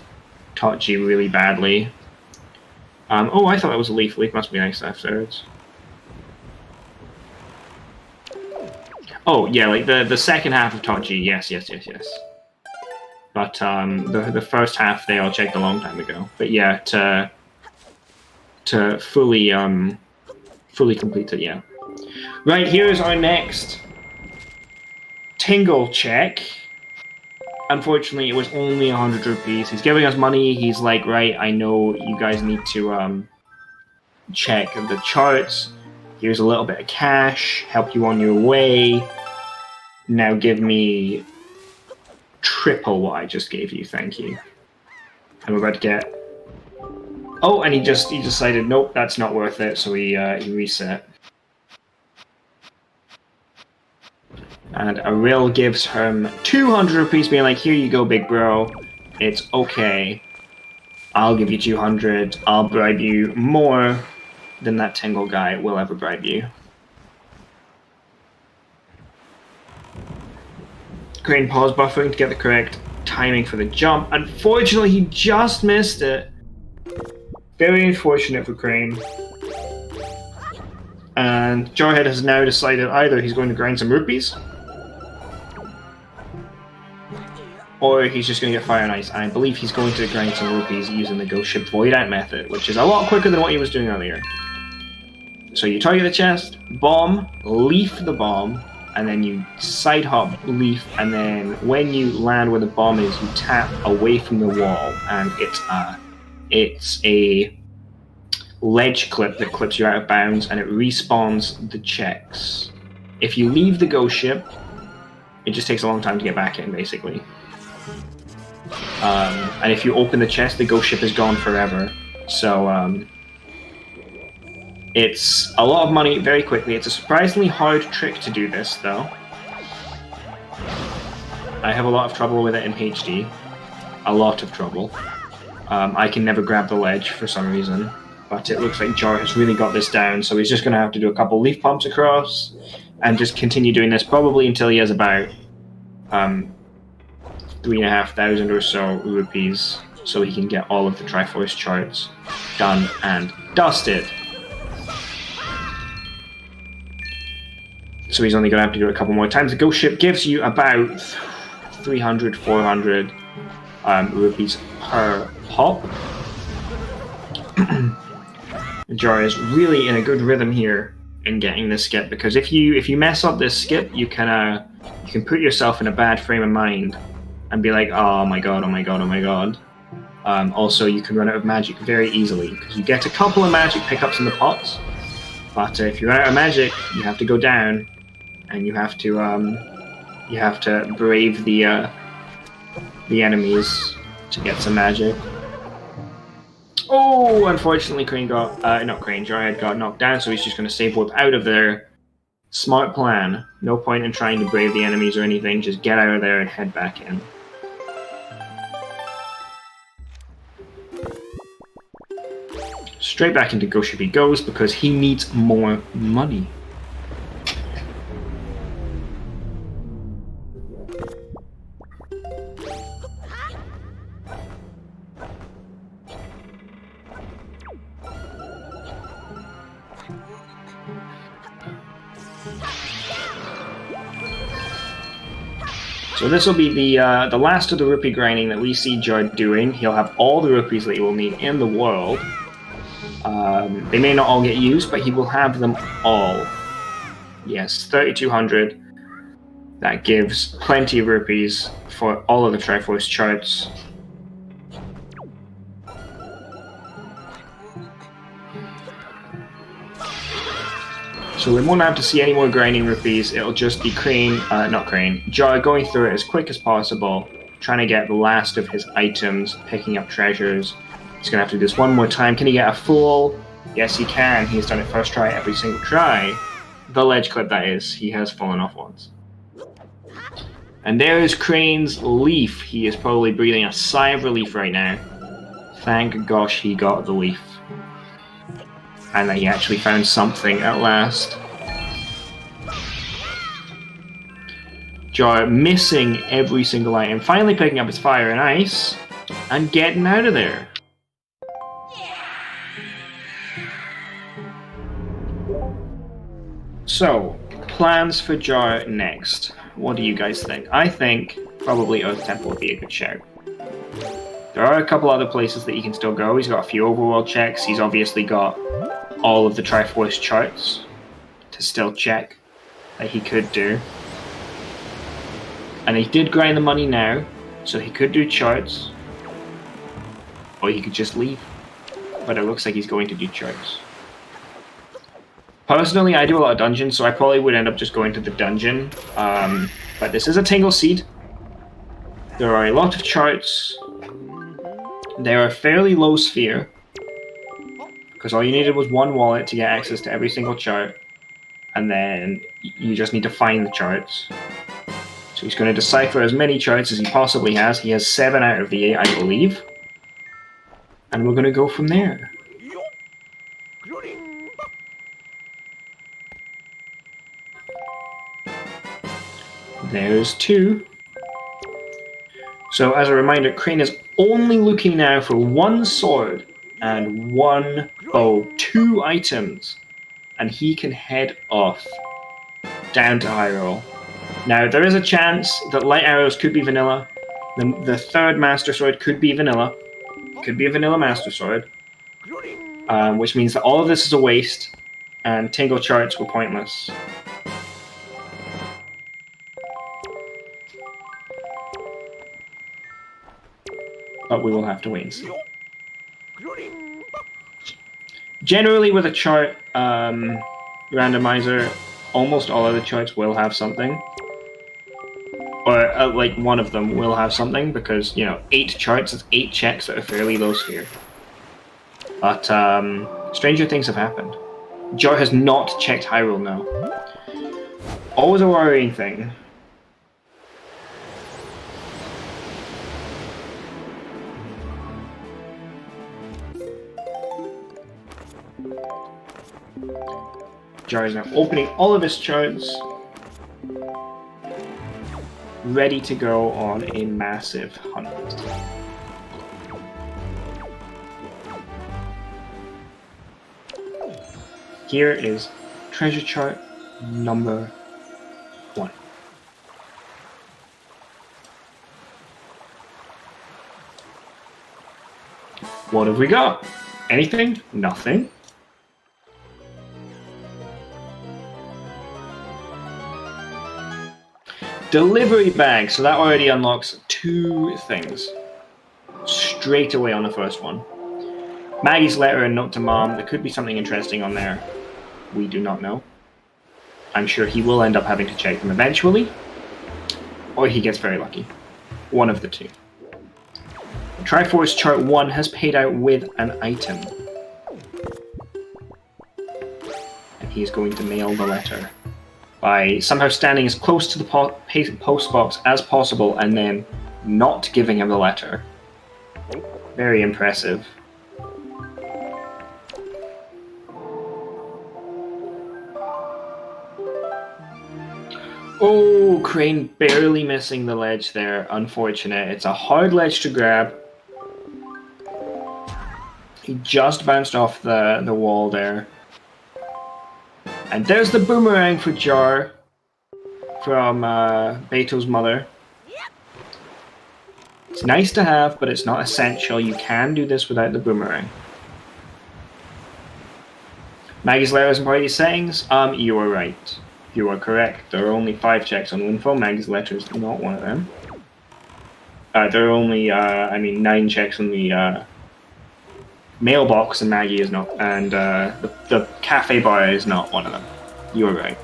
Tachi really badly. I thought that was a leaf. Leaf must be nice afterwards. Oh, yeah, like the second half of Tachi, yes. But the first half they all checked a long time ago. But yeah, to fully complete it, yeah. Right, here is our next Tingle check. Unfortunately, it was only 100 rupees. He's giving us money. He's like, right, I know you guys need to check the charts. Here's a little bit of cash. Help you on your way. Now give me triple what I just gave you. Thank you. And we're about to get... Oh, and he decided, nope, that's not worth it, so he reset. And Ariel gives him 200 rupees, being like, here you go, big bro. It's okay. I'll give you 200. I'll bribe you more than that Tingle guy will ever bribe you. Crane pause buffering to get the correct timing for the jump. Unfortunately, he just missed it. Very unfortunate for Crane. And Jarhead has now decided either he's going to grind some rupees, or he's just going to get Fire and Ice. I believe he's going to grind some rupees using the Ghost Ship Void Out method, which is a lot quicker than what he was doing earlier. So you target the chest, bomb, leaf the bomb, and then you side hop leaf, and then when you land where the bomb is, you tap away from the wall, and it's a ledge clip that clips you out of bounds, and it respawns the checks. If you leave the ghost ship, it just takes a long time to get back in, basically. And if you open the chest, the ghost ship is gone forever. So it's a lot of money very quickly. It's a surprisingly hard trick to do this, though. I have a lot of trouble with it in HD. A lot of trouble. I can never grab the ledge for some reason. But it looks like Jar has really got this down, so he's just going to have to do a couple leaf pumps across and just continue doing this probably until he has about 3,500 or so rupees, so he can get all of the Triforce charts done and dusted. So he's only going to have to do it a couple more times. The ghost ship gives you about 300, 400 rupees per hop. Jar is really in a good rhythm here in getting this skip, because if you mess up this skip, you can put yourself in a bad frame of mind and be like, oh my god, oh my god, oh my god. Also, you can run out of magic very easily, because you get a couple of magic pickups in the pots, but if you run out of magic, you have to go down, and you have to brave the enemies to get some magic. Oh, unfortunately, Jarhead got knocked down, so he's just going to save warp out of there. Smart plan. No point in trying to brave the enemies or anything, just get out of there and head back in. Straight back into Ghost Ship he goes, because he needs more money. So this will be the last of the rupee grinding that we see Jar doing. He'll have all the rupees that he will need in the world. They may not all get used, but he will have them all. Yes, 3,200. That gives plenty of rupees for all of the Triforce charts. So we won't have to see any more grinding rupees. It'll just be Jar going through it as quick as possible, trying to get the last of his items, picking up treasures. He's going to have to do this one more time. Can he get a full? Yes, he can. He's done it first try every single try. The ledge clip, that is. He has fallen off once. And there is Crane's leaf. He is probably breathing a sigh of relief right now. Thank gosh he got the leaf. And that he actually found something at last. Jar missing every single item, finally picking up his fire and ice, and getting out of there. So, plans for Jar next. What do you guys think? I think probably Earth Temple would be a good shout. There are a couple other places that he can still go. He's got a few overworld checks. He's obviously got all of the Triforce charts to still check that he could do. And he did grind the money now, so he could do charts. Or he could just leave. But it looks like he's going to do charts. Personally, I do a lot of dungeons, so I probably would end up just going to the dungeon. But this is a Tingle Seed. There are a lot of charts. They are fairly low sphere, because all you needed was one wallet to get access to every single chart, and then you just need to find the charts. So he's going to decipher as many charts as he possibly has. He has 7 out of the 8, I believe. And we're going to go from there. There's 2. So as a reminder, Crane is only looking now for 1 sword and 1 bow, 2 items, and he can head off down to Hyrule. Now, there is a chance that light arrows could be vanilla. The third Master Sword could be vanilla. Could be a vanilla Master Sword. Which means that all of this is a waste, and Tingle charts were pointless. but we will have to wait and see. Generally, with a chart randomizer, almost all of the charts will have something. Or, like, one of them will have something, because, 8 charts is 8 checks that are fairly low sphere. But, stranger things have happened. Jar has not checked Hyrule now. Always a worrying thing. Jar is now opening all of his charts, ready to go on a massive hunt. Here is treasure chart number 1. What have we got? Anything? Nothing. Delivery bag, so that already unlocks 2 things straight away on the first one. Maggie's letter and note to Mom, there could be something interesting on there. We do not know. I'm sure he will end up having to check them eventually, or he gets very lucky. One of the two. Triforce Chart 1 has paid out with an item. And he is going to mail the letter by somehow standing as close to the post box as possible and then not giving him the letter. Very impressive. Oh, Crane barely missing the ledge there. Unfortunate. It's a hard ledge to grab. He just bounced off the wall there. And there's the boomerang for Jar from Beto's mother. It's nice to have, but it's not essential. You can do this without the boomerang. Maggie's letters and party settings. You are right. You are correct. There are only 5 checks on Windfall. Maggie's letter is not one of them. There are only, 9 checks on the mailbox, and Maggie is not. And the cafe bar is not one of them. You are right.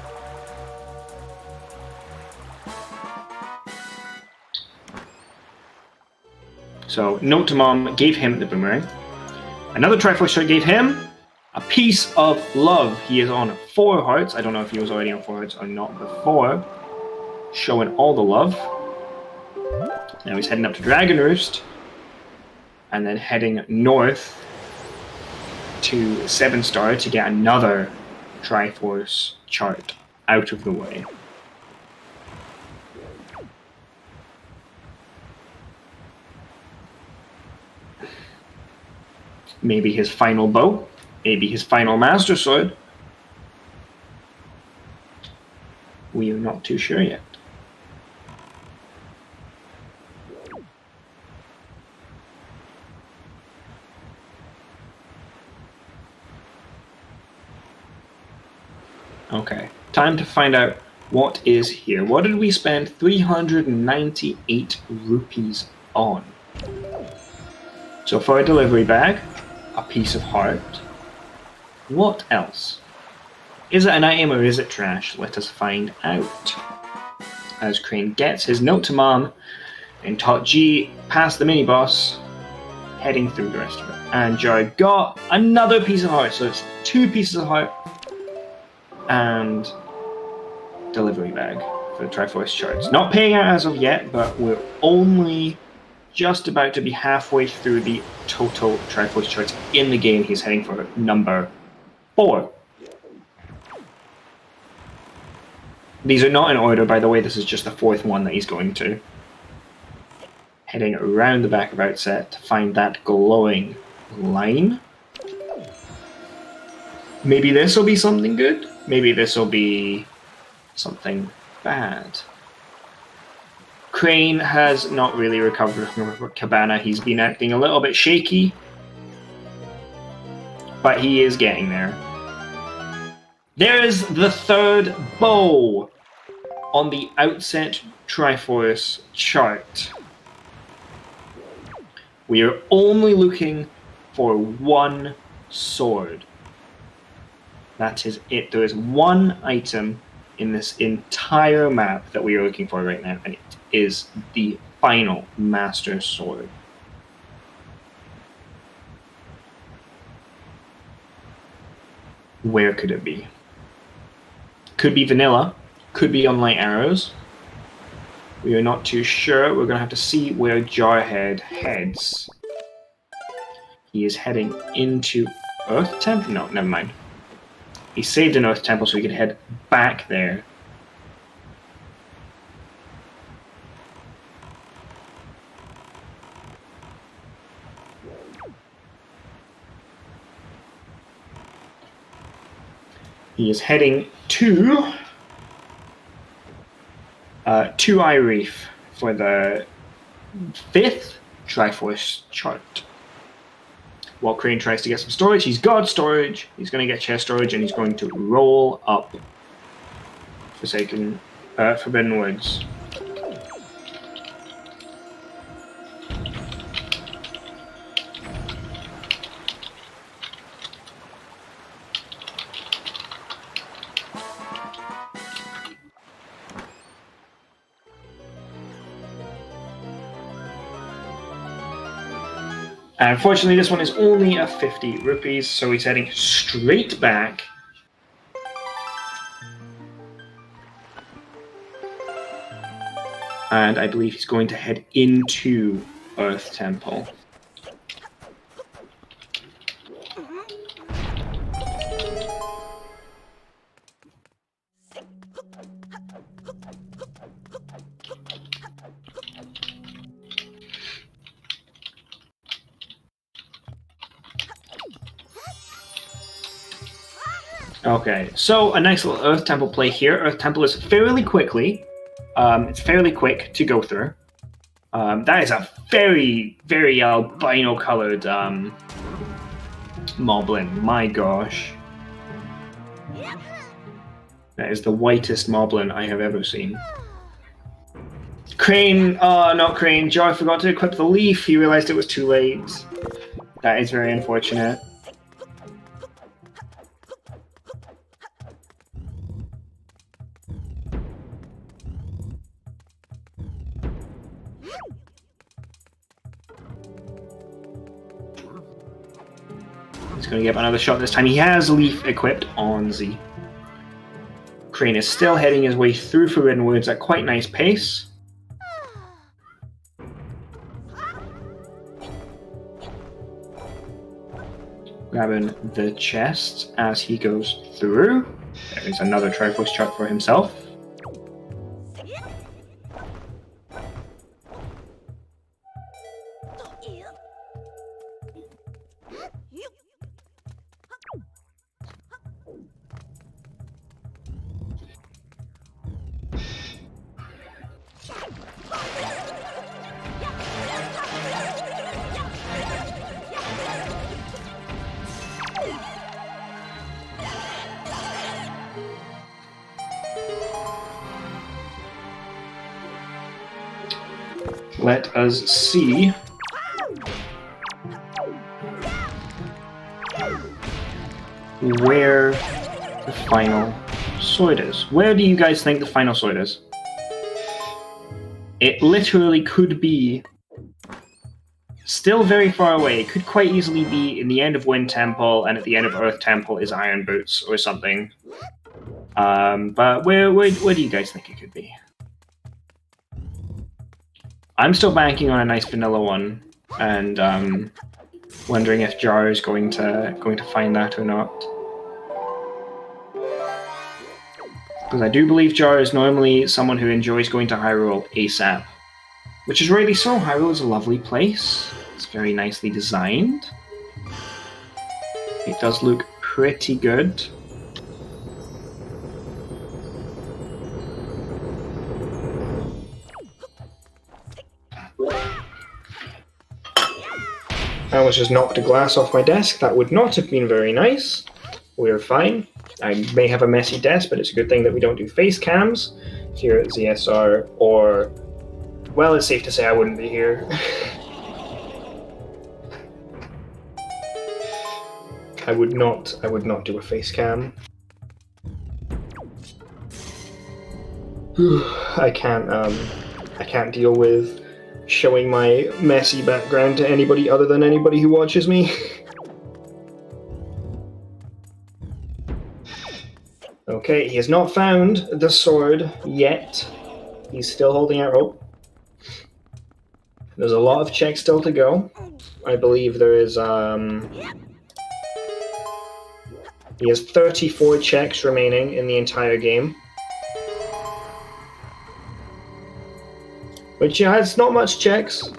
So, note to Mom gave him the boomerang. Another Triforce shirt gave him a piece of love. He is on 4 hearts. I don't know if he was already on 4 hearts or not before. Showing all the love. Now he's heading up to Dragon Roost. And then heading north to 7 Star to get another Triforce chart out of the way. Maybe his final bow. Maybe his final Master Sword. We are not too sure yet. Okay, time to find out what is here. What did we spend 398 rupees on? So for a delivery bag, a piece of heart. What else? Is it an item or is it trash? Let us find out. As Crane gets his note to Mom and Tot G past the mini boss, heading through the rest of it. And Jar got another piece of heart, so it's 2 pieces of heart and delivery bag for the Triforce charts. Not paying out as of yet, but we're only just about to be halfway through the total Triforce charts in the game. He's heading for number 4. These are not in order, by the way. This is just the 4th one that he's going to. Heading around the back of Outset to find that glowing line. Maybe this will be something good. Maybe this will be something bad. Crane has not really recovered from Cabana. He's been acting a little bit shaky, but he is getting there. There's the 3rd bow on the Outset Triforce chart. We are only looking for one sword. That is it. There is one item in this entire map that we are looking for right now, and it is the final Master Sword. Where could it be? Could be vanilla, could be on light arrows. We are not too sure. We're going to have to see where Jarhead heads. He is heading into Earth Temple? No, never mind. He saved an Earth Temple so he could head back there. He is heading to Eye Reef for the 5th Triforce chart. While Crane tries to get some storage, he's got storage. He's going to get chest storage, and he's going to roll up Forbidden Woods. Unfortunately, this one is only a 50 rupees, so he's heading straight back. And I believe he's going to head into Earth Temple. Okay, so a nice little Earth Temple play here. Earth Temple is fairly quickly. It's fairly quick to go through. That is a very, very albino-colored moblin. My gosh. That is the whitest moblin I have ever seen. Crane, not Crane. Jar forgot to equip the leaf. He realized it was too late. That is very unfortunate. He's going to get another shot this time. He has Leaf equipped on Z. Crane is still heading his way through Forbidden Woods at quite nice pace. Grabbing the chest as he goes through. There is another Triforce chart for himself. Let us see where the final sword is. Where do you guys think the final sword is? It literally could be still very far away. It could quite easily be in the end of Wind Temple, and at the end of Earth Temple is Iron Boots or something. But where do you guys think it could be? I'm still banking on a nice vanilla one, and wondering if Jar is going to find that or not. Because I do believe Jar is normally someone who enjoys going to Hyrule ASAP, which is really so. Hyrule is a lovely place. It's very nicely designed. It does look pretty good. I almost just knocked a glass off my desk. That would not have been very nice. We're fine. I may have a messy desk, but it's a good thing that we don't do face cams here at ZSR, or, well, it's safe to say I wouldn't be here. I would not do a face cam. I can't deal with showing my messy background to anybody other than anybody who watches me. Okay, he has not found the sword yet. He's still holding out hope. There's a lot of checks still to go. I believe there is, he has 34 checks remaining in the entire game. Which, yeah, it's not much checks.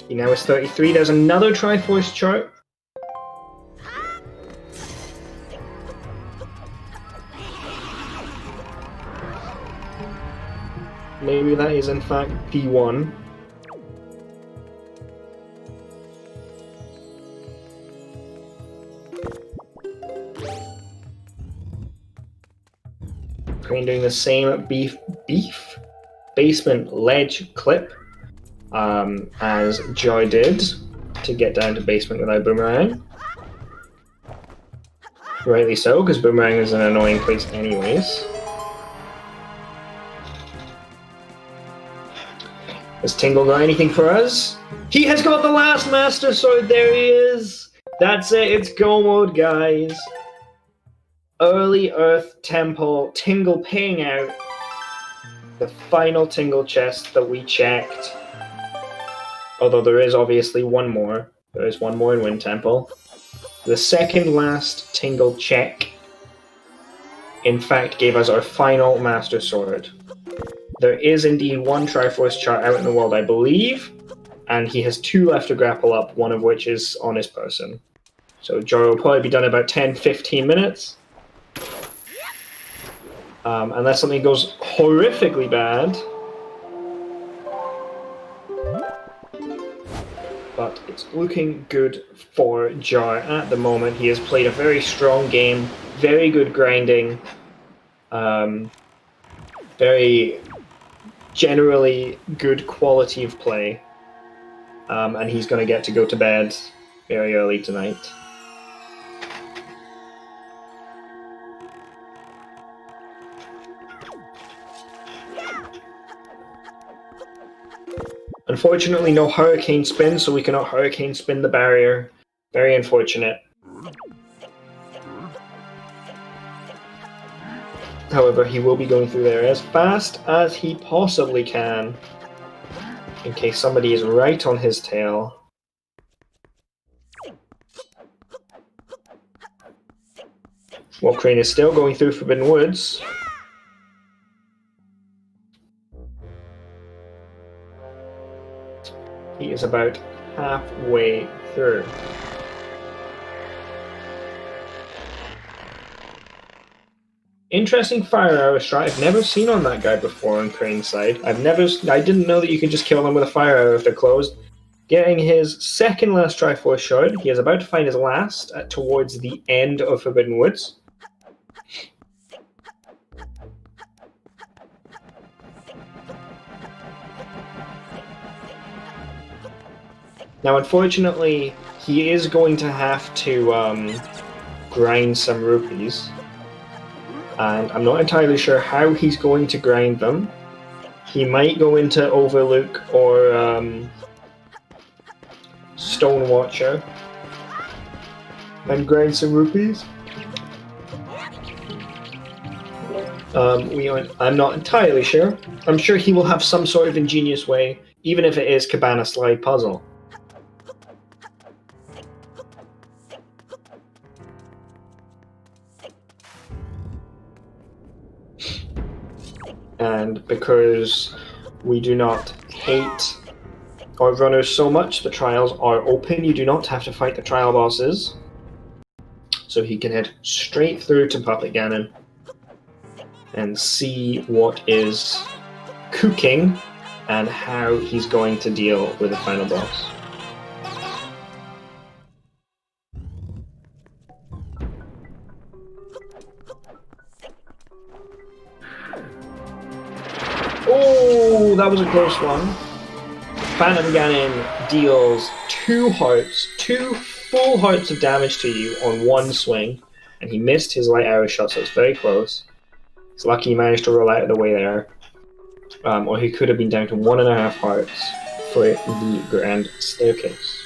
He now has 33. There's another Triforce chart. Maybe that is in fact P1. Crane doing the same basement ledge clip as Joy did to get down to basement without Boomerang. Rightly so, because Boomerang is an annoying place anyways. Has Tingle got anything for us? He has got the last Master Sword! There he is! That's it, it's go mode, guys. Early Earth Temple, Tingle paying out the final Tingle chest that we checked. Although there is obviously one more. There is one more in Wind Temple. The second last Tingle check, in fact, gave us our final Master Sword. There is indeed one Triforce chart out in the world, I believe, and he has 2 left to grapple up, one of which is on his person. So Jor will probably be done in about 10-15 minutes. Unless something goes horrifically bad. But it's looking good for Jar at the moment. He has played a very strong game, very good grinding, very generally good quality of play, and he's going to get to go to bed very early tonight. Unfortunately, no Hurricane Spin, so we cannot Hurricane Spin the barrier. Very unfortunate. However, he will be going through there as fast as he possibly can, in case somebody is right on his tail. While Crane is still going through Forbidden Woods. He is about halfway through. Interesting fire arrow strat I've never seen on that guy before on Crane's side. I didn't know that you could just kill them with a fire arrow if they're closed. Getting his second last Triforce shard. He is about to find his last towards the end of Forbidden Woods. Now, unfortunately, he is going to have to grind some rupees. And I'm not entirely sure how he's going to grind them. He might go into Overlook or Stone Watcher and grind some rupees. I'm not entirely sure. I'm sure he will have some sort of ingenious way, even if it is Cabana Slide Puzzle. And because we do not hate our runners so much, the trials are open. You do not have to fight the trial bosses. So he can head straight through to Puppet Ganon and see what is cooking and how he's going to deal with the final boss. Oh, that was a close one. Phantom Ganon deals 2 hearts, 2 full hearts of damage to you on one swing, and he missed his light arrow shot, so it's very close. It's lucky he managed to roll out of the way there, or he could have been down to 1.5 hearts for the Grand Staircase.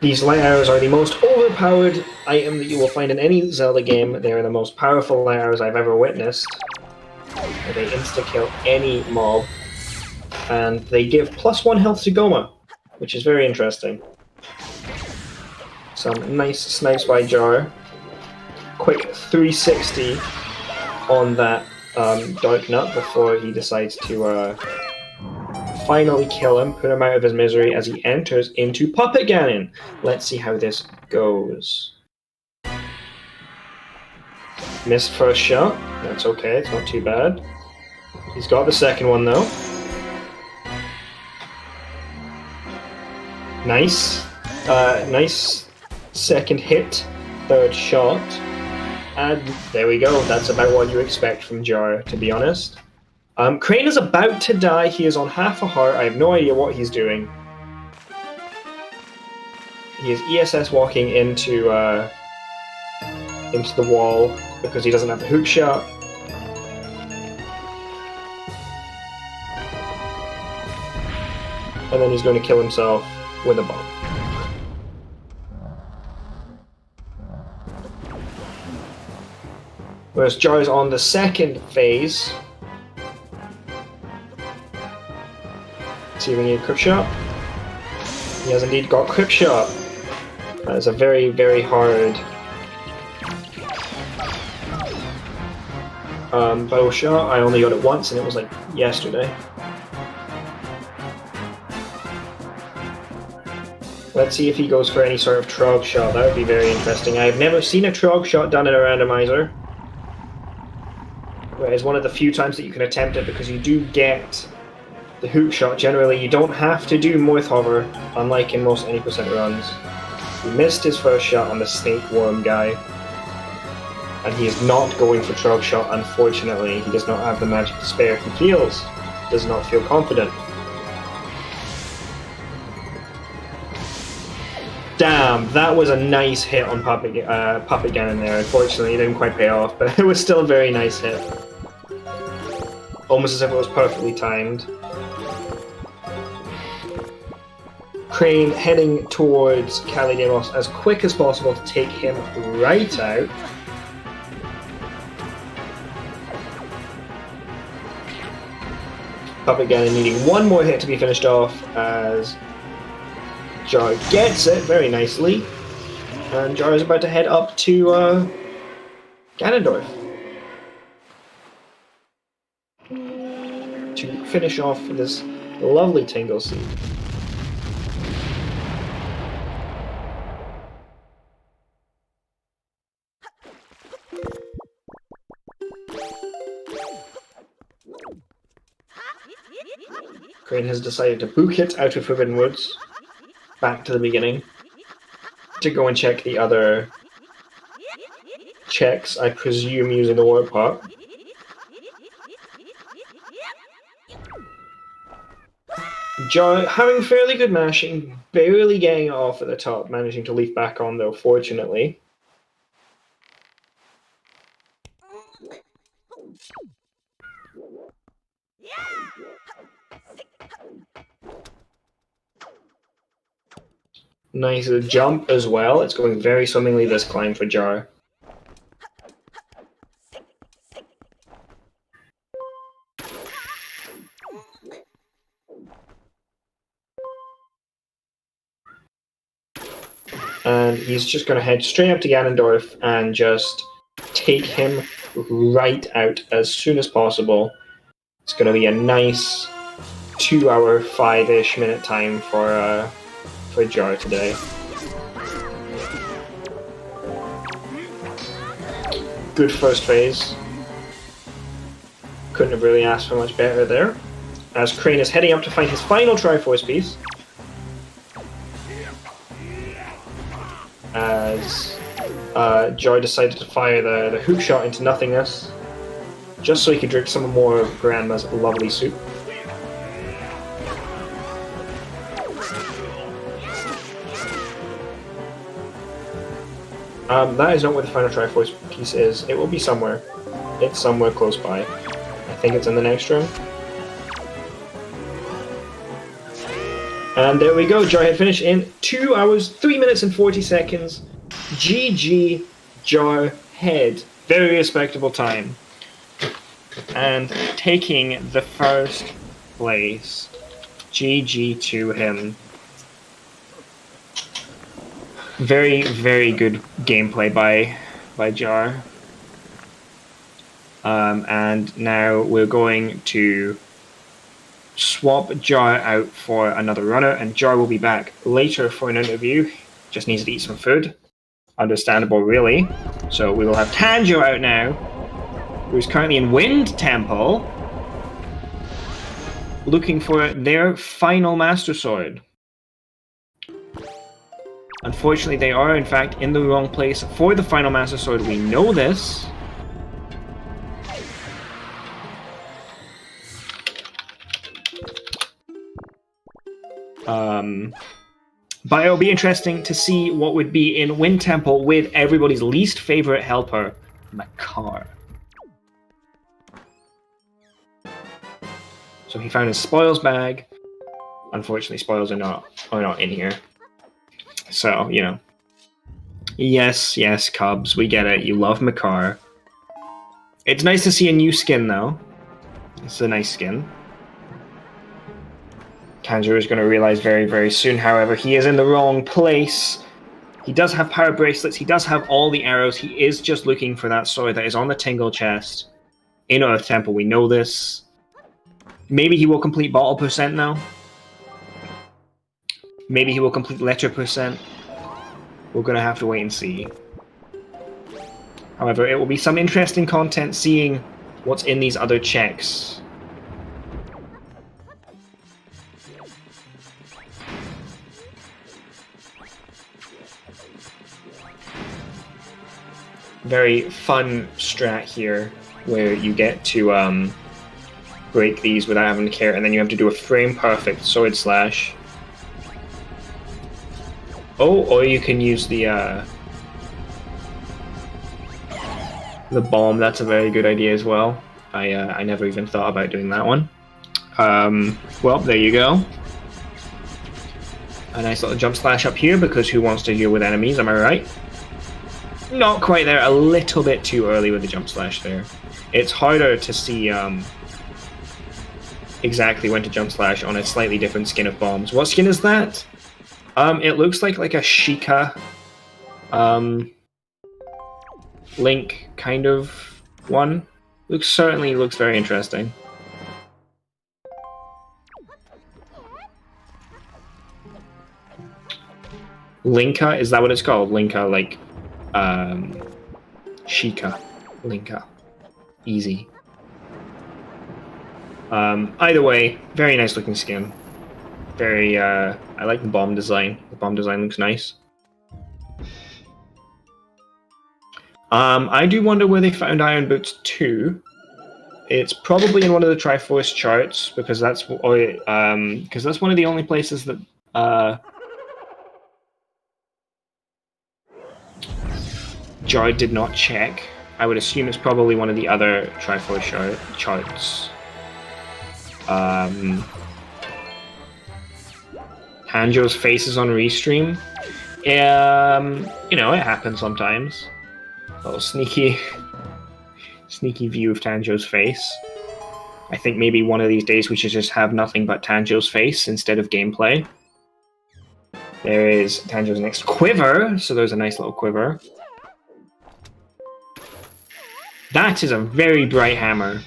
These light arrows are the most overpowered item that you will find in any Zelda game. They are the most powerful light arrows I've ever witnessed. They insta-kill any mob. And they give +1 health to Goma, which is very interesting. Some nice snipes by Jar. Quick 360 on that Dark Nut before he decides to finally kill him, put him out of his misery as he enters into Puppet Ganon. Let's see how this goes. Missed first shot. That's okay, it's not too bad. He's got the second one though. Nice. Nice second hit, third shot. And there we go. That's about what you expect from Jar, to be honest. Crane is about to die. He is on half a heart. I have no idea what he's doing. He is ESS walking into the wall because he doesn't have the hook shot. And then he's going to kill himself with a bomb. Whereas Jar is on the second phase. See if we need a Crypt Shot. He has indeed got Crypt Shot. That is a very, very hard bow shot. I only got it once and it was like yesterday. Let's see if he goes for any sort of Trog Shot. That would be very interesting. I've never seen a Trog Shot done in a randomizer. But it's one of the few times that you can attempt it because you do get the hook shot. Generally, you don't have to do Moith Hover, unlike in most any percent runs. He missed his first shot on the Snake Worm guy. And he is not going for Trog Shot, unfortunately. He does not have the magic to spare. He feels, does not feel confident. Damn, that was a nice hit on Puppet Ganon there. Unfortunately, it didn't quite pay off, but it was still a very nice hit. Almost as if it was perfectly timed. Crane heading towards Kalidamos as quick as possible to take him right out. Puppet Ganon needing one more hit to be finished off as Jar gets it very nicely. And Jar is about to head up to Ganondorf to finish off this lovely Tingle Seed. Crane has decided to book it out of Forbidden Woods, back to the beginning, to go and check the other checks, I presume using the Warp Pot. Jar having fairly good mashing, barely getting it off at the top, managing to leap back on though, fortunately. Nice jump as well. It's going very swimmingly this climb for Jar. And he's just going to head straight up to Ganondorf and just take him right out as soon as possible. It's going to be a nice 2 hour, 5-ish minute time for Jar today. Good first phase. Couldn't have really asked for much better there. as Crane is heading up to find his final Triforce piece. As Jar decided to fire the hook shot into nothingness, just so he could drink some more of Grandma's lovely soup. That is not where the final Triforce piece is. It will be somewhere. It's somewhere close by. I think it's in the next room. And there we go. Jar had finished in 2 hours, 3 minutes and 40 seconds. GG Jar Head. Very respectable time. And taking the first place. GG to him. Very, very good gameplay by Jar. And now we're going to swap Jar out for another runner, and Jar will be back later for an interview. Just needs to eat some food. Understandable, really. So we will have Tanjo out now, who's currently in Wind Temple, looking for their final Master Sword. Unfortunately, they are, in fact, in the wrong place for the final Master Sword. We know this. But it'll be interesting to see what would be in Wind Temple with everybody's least favorite helper, Makar. So he found his spoils bag. Unfortunately, spoils are not in here. So, you know. Yes, Cubs, we get it. You love Makar. It's nice to see a new skin, though. It's a nice skin. Tanjiro is going to realize very, very soon, however, he is in the wrong place. He does have power bracelets. He does have all the arrows. He is just looking for that sword that is on the Tingle chest in Earth Temple. We know this. Maybe he will complete Bottle Percent now. Maybe he will complete Letter Percent. We're going to have to wait and see. However, it will be some interesting content seeing what's in these other checks. Very fun strat here, where you get to break these without having to care, and then you have to do a frame perfect sword slash. Oh, or you can use the bomb. That's a very good idea as well. I never even thought about doing that one. Well, there you go. A nice little jump slash up here, because who wants to heal with enemies, am I right? Not quite there, a little bit too early with the jump slash there. It's harder to see exactly when to jump slash on a slightly different skin of bombs. What skin is that? It looks like a Sheikah Link kind of one. Certainly looks very interesting. Linka, is that what it's called? Linka, like Sheikah. Linka. Easy. Either way, very nice looking skin. Very, I like the bomb design. The bomb design looks nice. I do wonder where they found Iron Boots 2. It's probably in one of the Triforce charts, because that's one of the only places that Jar did not check. I would assume it's probably one of the other Triforce charts. Hanjo's face is on restream. You know, it happens sometimes. A little sneaky view of Tanjo's face. I think maybe one of these days we should just have nothing but Tanjo's face instead of gameplay. There is Tanjo's next quiver, so there's a nice little quiver. That is a very bright hammer.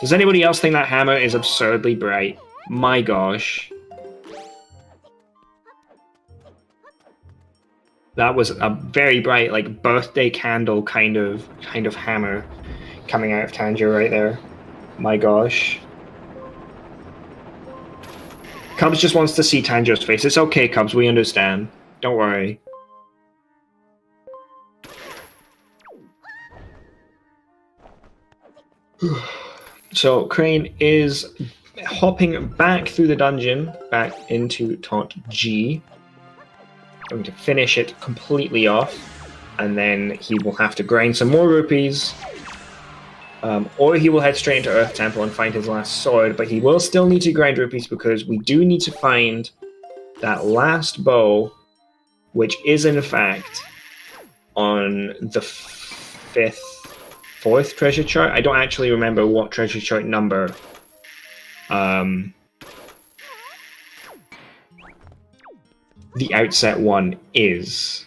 Does anybody else think that hammer is absurdly bright? My gosh. That was a very bright, like, birthday candle kind of hammer coming out of Tanjiro right there. My gosh. Cubs just wants to see Tanjo's face. It's okay, Cubs, we understand. Don't worry. So Crane is hopping back through the dungeon, back into Taunt G. Going to finish it completely off, and then he will have to grind some more rupees, or he will head straight into Earth Temple and find his last sword, but he will still need to grind rupees because we do need to find that last bow, which is in fact on the fourth treasure chart. I don't actually remember what treasure chart number. The outset one is.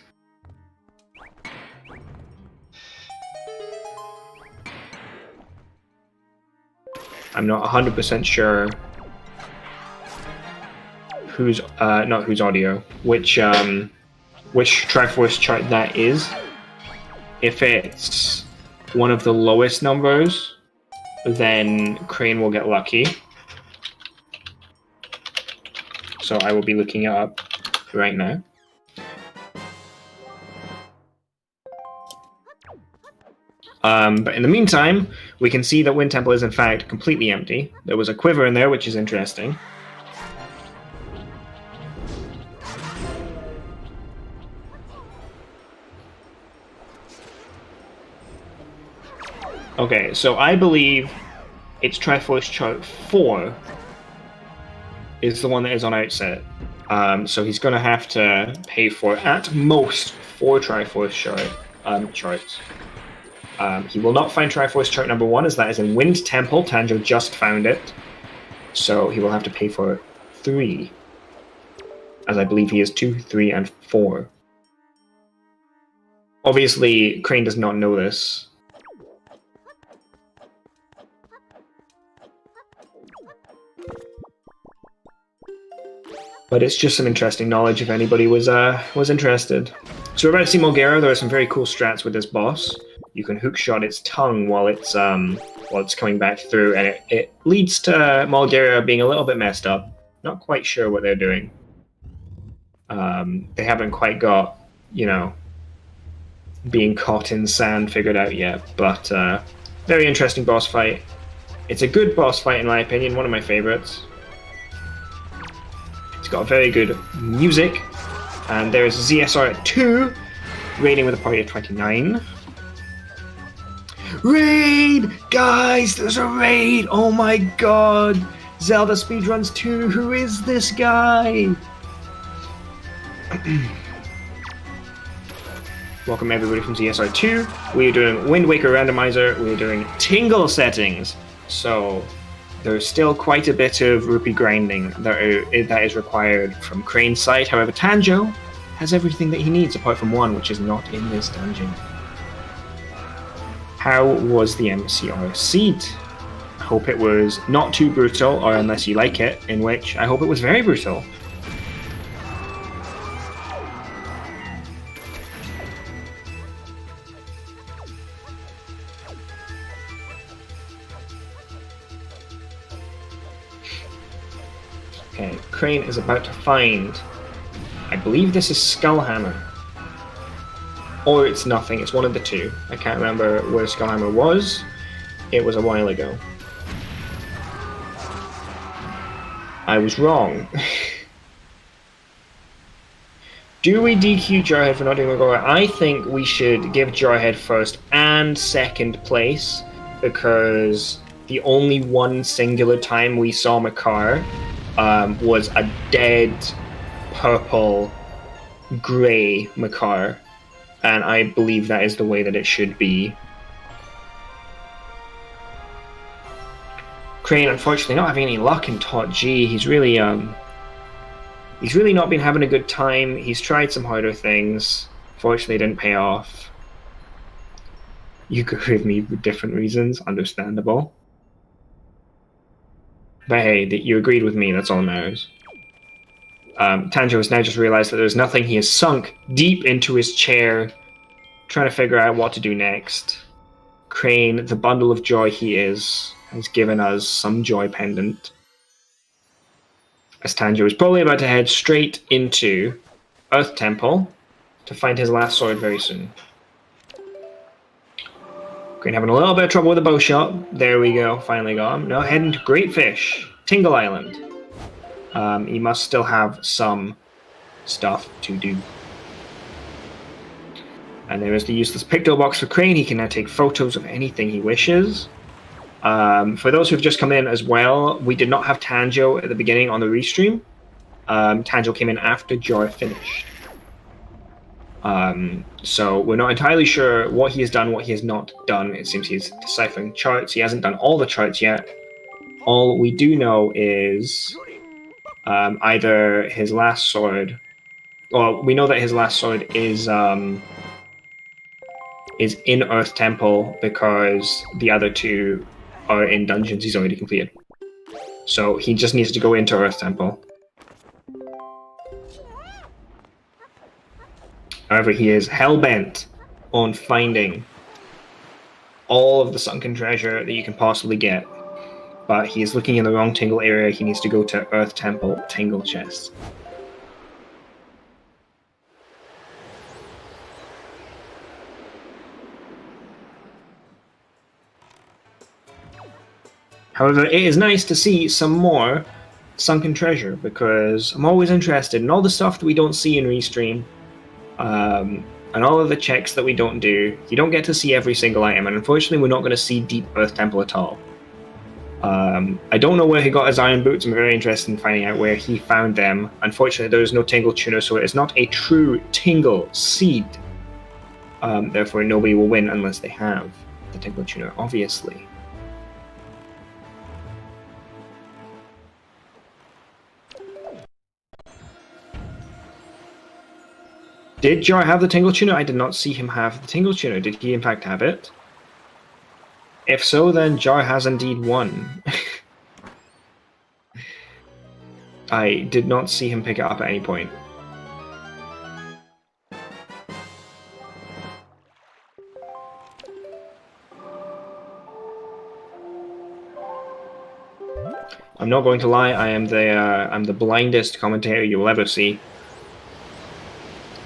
I'm not 100% sure whose not whose audio, which Triforce chart that is. If it's one of the lowest numbers, then Crane will get lucky. So I will be looking it up right now. But in the meantime, we can see that Wind Temple is in fact completely empty. There was a quiver in there, which is interesting. Okay, so I believe it's Triforce chart 4 is the one that is on outset. So he's going to have to pay for at most 4 Triforce charts. He will not find Triforce chart number 1, as that is in Wind Temple. Tanjo just found it. So he will have to pay for 3. As I believe he is 2, 3, and 4. Obviously, Crane does not know this. But it's just some interesting knowledge if anybody was interested. So we're about to see Mulgera. There are some very cool strats with this boss. You can hookshot its tongue while it's coming back through, and it leads to Mulgera being a little bit messed up. Not quite sure what they're doing. They haven't quite got, being caught in sand figured out yet. But very interesting boss fight. It's a good boss fight in my opinion, one of my favorites. It's got very good music, and there is a ZSR at 2, raiding with a party of 29. Raid! Guys, there's a raid! Oh my god! ZeldaSpeedRuns 2, who is this guy? Welcome everybody from ZSR 2. We are doing Wind Waker Randomizer, we are doing Tingle settings. So there's still quite a bit of rupee grinding that is required from Crane's side. However, Tanjo has everything that he needs apart from one, which is not in this dungeon. How was the MCR seed? I hope it was not too brutal, or unless you like it, in which I hope it was very brutal. Okay, Crane is about to find, I believe this is Skullhammer. Or it's nothing, it's one of the two. I can't remember where Skullhammer was. It was a while ago. I was wrong. Do we DQ Jarhead for not doing Magora? I think we should give Jarhead first and second place, because the only one singular time we saw Makar was a dead purple grey Makar, and I believe that is the way that it should be. Crane, unfortunately, not having any luck in Taunt G. He's really not been having a good time. He's tried some harder things. Fortunately, it didn't pay off. You could agree with me for different reasons. Understandable. But hey, you agreed with me. That's all that matters. Tanjo has now just realized that there's nothing. He has sunk deep into his chair, trying to figure out what to do next. Crane, the bundle of joy he is, has given us some joy pendant. as Tanjo is probably about to head straight into Earth Temple to find his last sword very soon. Crane having a little bit of trouble with the bow shot. There we go, finally got him. Now heading to Great Fish, Tingle Island. He must still have some stuff to do. And there is the useless picto box for Crane. He can now take photos of anything he wishes. For those who've just come in as well, we did not have Tanjo at the beginning on the restream. Tanjo came in after Joy finished. So we're not entirely sure what he has done, what he has not done. It seems he's deciphering charts. He hasn't done all the charts yet. All we do know is either his last sword... Well, we know that his last sword is in Earth Temple because the other two are in dungeons he's already completed. So he just needs to go into Earth Temple. However, he is hell-bent on finding all of the sunken treasure that you can possibly get. But he is looking in the wrong Tingle area. He needs to go to Earth Temple Tingle Chest. However, it is nice to see some more sunken treasure, because I'm always interested in all the stuff that we don't see in Restream, and all of the checks that we don't do. You don't get to see every single item, and unfortunately we're not going to see Deep Earth Temple at all. I don't know where he got his iron boots. I'm very interested in finding out where he found them. Unfortunately, there is no Tingle Tuner, so it is not a true Tingle Seed. Therefore, nobody will win unless they have the Tingle Tuner, obviously. Did Jar have the Tingle Tuner? I did not see him have the Tingle Tuner. Did he in fact have it? If so, then Jar has indeed won. I did not see him pick it up at any point. I'm not going to lie, I'm the blindest commentator you will ever see.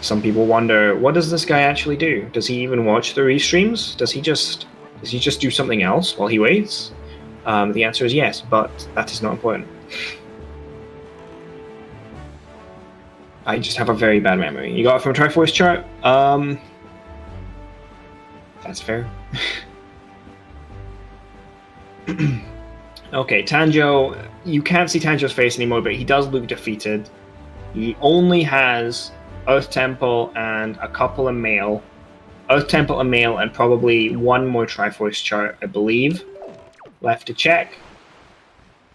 Some people wonder, what does this guy actually do? Does he even watch the restreams? Does he just do something else while he waits? The answer is yes, but that is not important. I just have a very bad memory. You got it from a Triforce chart? That's fair. Okay, Tanjo, you can't see Tanjo's face anymore, but he does look defeated. He only has Earth Temple and a couple of mail. Earth Temple and mail, and probably one more Triforce chart, I believe, left to check.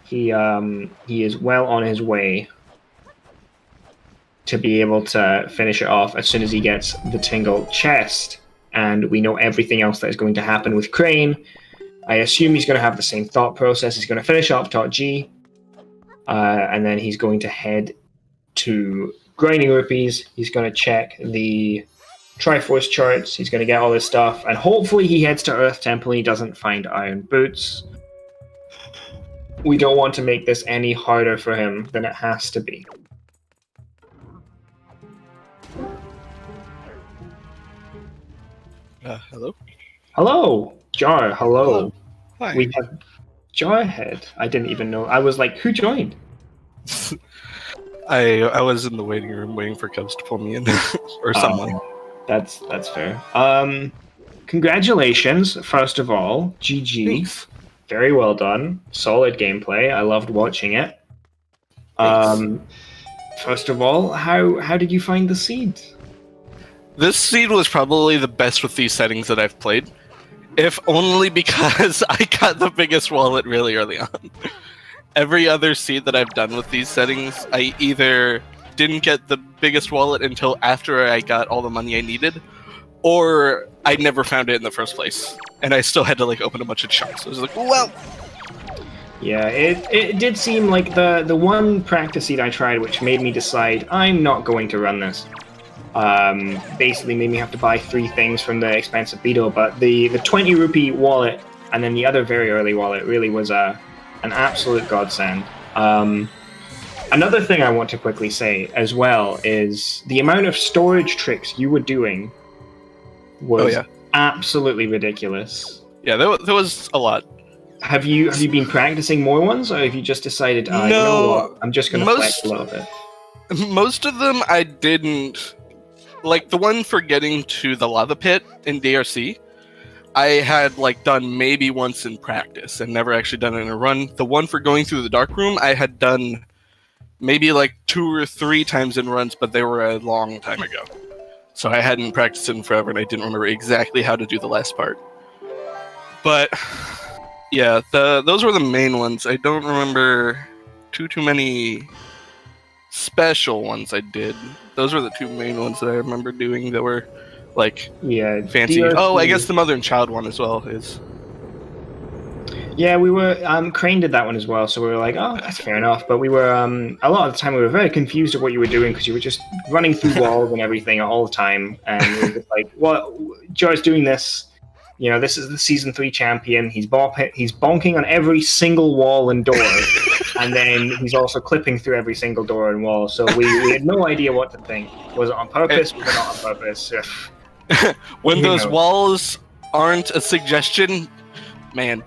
He is well on his way to be able to finish it off as soon as he gets the Tingle chest, and we know everything else that is going to happen with Crane. I assume he's going to have the same thought process. He's going to finish up Tot G, and then he's going to head to Grinding Rupees. He's going to check the Triforce charts. He's going to get all this stuff, and hopefully he heads to Earth Temple and he doesn't find Iron Boots. We don't want to make this any harder for him than it has to be. Hello? Hello! Jar, hello. Hi. We have Jarhead. I didn't even know. I was like, who joined? I was in the waiting room waiting for Cubs to pull me in. Or someone. That's fair. Congratulations, first of all. GG. Thanks. Very well done. Solid gameplay. I loved watching it. First of all, how did you find the seed? This seed was probably the best with these settings that I've played. If only because I got the biggest wallet really early on. Every other seed that I've done with these settings, I either didn't get the biggest wallet until after I got all the money I needed, or I never found it in the first place. And I still had to like open a bunch of chunks. So I was like, well... Yeah, it did seem like the one practice seed I tried, which made me decide I'm not going to run this. Basically made me have to buy 3 things from the expensive Beetle, but the 20 rupee wallet and then the other very early wallet really was an absolute godsend. And Another thing I want to quickly say as well is the amount of storage tricks you were doing was absolutely ridiculous. Yeah, there was a lot. Have you been practicing more ones, or have you just decided, No, you know what, I'm just going to flex a little bit? Most of them I didn't. Like, the one for getting to the lava pit in DRC, I had, like, done maybe once in practice and never actually done it in a run. The one for going through the dark room, I had done maybe, like, 2 or 3 times in runs, but they were a long time ago. So I hadn't practiced it in forever, and I didn't remember exactly how to do the last part. But, yeah, those were the main ones. I don't remember too many special ones I did. Those were the 2 main ones that I remember doing that were, like, fancy. DRC. Oh, I guess the mother and child one as well is. Yeah, we were. Crane did that one as well, so we were like, oh, that's fair enough. But we were, a lot of the time, we were very confused at what you were doing because you were just running through walls and everything all the time. And we were just like, well, Joe's doing this. You know, this is the Season 3 champion. He's bonking on every single wall and door. And then he's also clipping through every single door and wall. So we had no idea what to think. Was it on purpose? Was it not on purpose? When those walls aren't a suggestion, man.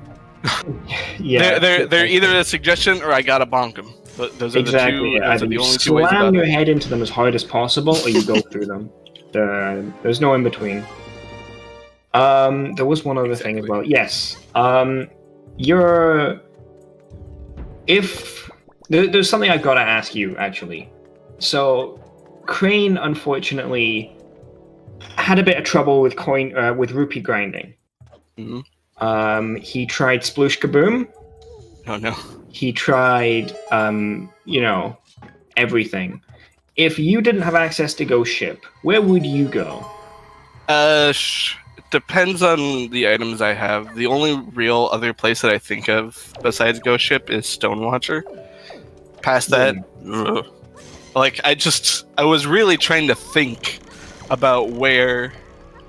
Yeah, they're either a suggestion or I gotta bonk them. Those are the two. Yeah. Those are the you only 2 ways slam about your it. head into them as hard as possible, or you go through them. There's no in between. There was one other thing as well. Yes. There's something I've got to ask you actually. So, Crane unfortunately had a bit of trouble with with rupee grinding. Mm-hmm. He tried Sploosh Kaboom. Oh no. He tried, everything. If you didn't have access to Ghost Ship, where would you go? Depends on the items I have. The only real other place that I think of besides Ghost Ship is Stonewatcher. Past that, like I was really trying to think about where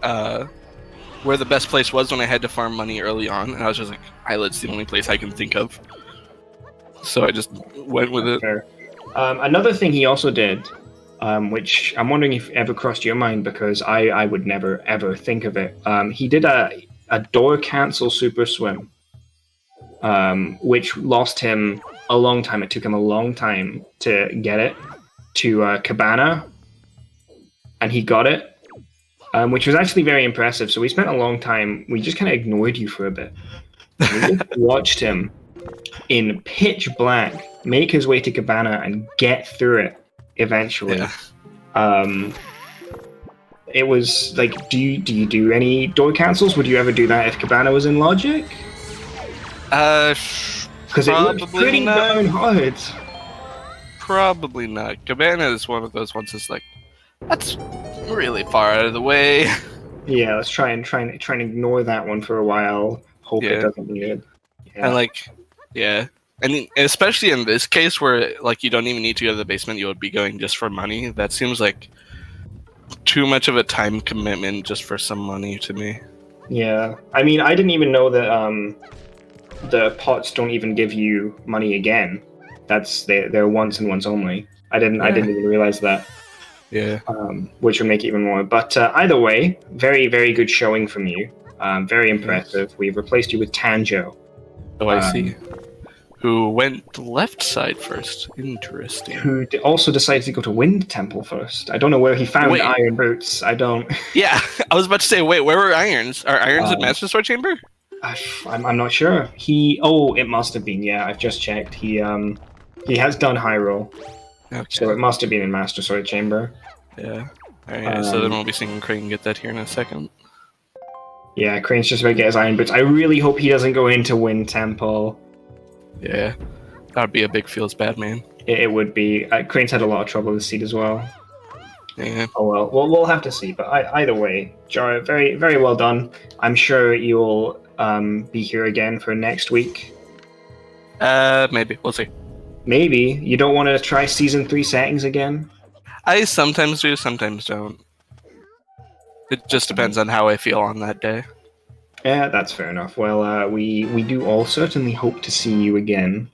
the best place was when I had to farm money early on, and I was just like, Islet's the only place I can think of. So I just went with it. Fair. Another thing he also did, which I'm wondering if it ever crossed your mind, because I would never ever think of it. He did a door cancel super swim, which lost him a long time. It took him a long time to get it to Cabana, and he got it, which was actually very impressive. So we spent a long time. We just kind of ignored you for a bit. We just watched him in pitch black make his way to Cabana and get through it eventually. Yeah. It was like, do you do any door cancels? Would you ever do that if Cabana was in Logic? Because it looked pretty darn hard. Probably not. Cabana is one of those ones that's like, that's really far out of the way. Yeah, let's try and ignore that one for a while. Hope it doesn't need it. Yeah. And like, yeah. I mean, especially in this case where like you don't even need to go to the basement, you would be going just for money. That seems like too much of a time commitment just for some money to me. Yeah, I mean, I didn't even know that the pots don't even give you money again. They're once and once only. I didn't even realize that. Yeah. Which would make it even more. But either way, very very good showing from you. Very impressive. We've replaced you with Tanjo. Oh, I see. Who went left side first. Interesting. Who also decided to go to Wind Temple first. I don't know where he found iron boots. I don't... Yeah, I was about to say, wait, where were irons? Are irons in Master Sword Chamber? I'm not sure. It must have been, yeah, I've just checked. He has done Hyrule. Okay. So it must have been in Master Sword Chamber. Yeah. Alright, so then we'll be seeing Crane get that here in a second. Yeah, Crane's just about to get his iron boots. I really hope he doesn't go into Wind Temple. Yeah, that would be a big feels bad, man. It would be. Crane's had a lot of trouble with seed as well. Yeah. Oh well, we'll have to see. But either way, Jar, very very well done. I'm sure you'll be here again for next week. Maybe we'll see. Maybe you don't want to try Season 3 settings again. I sometimes do, sometimes don't. It just depends on how I feel on that day. Yeah, that's fair enough. Well, we do all certainly hope to see you again.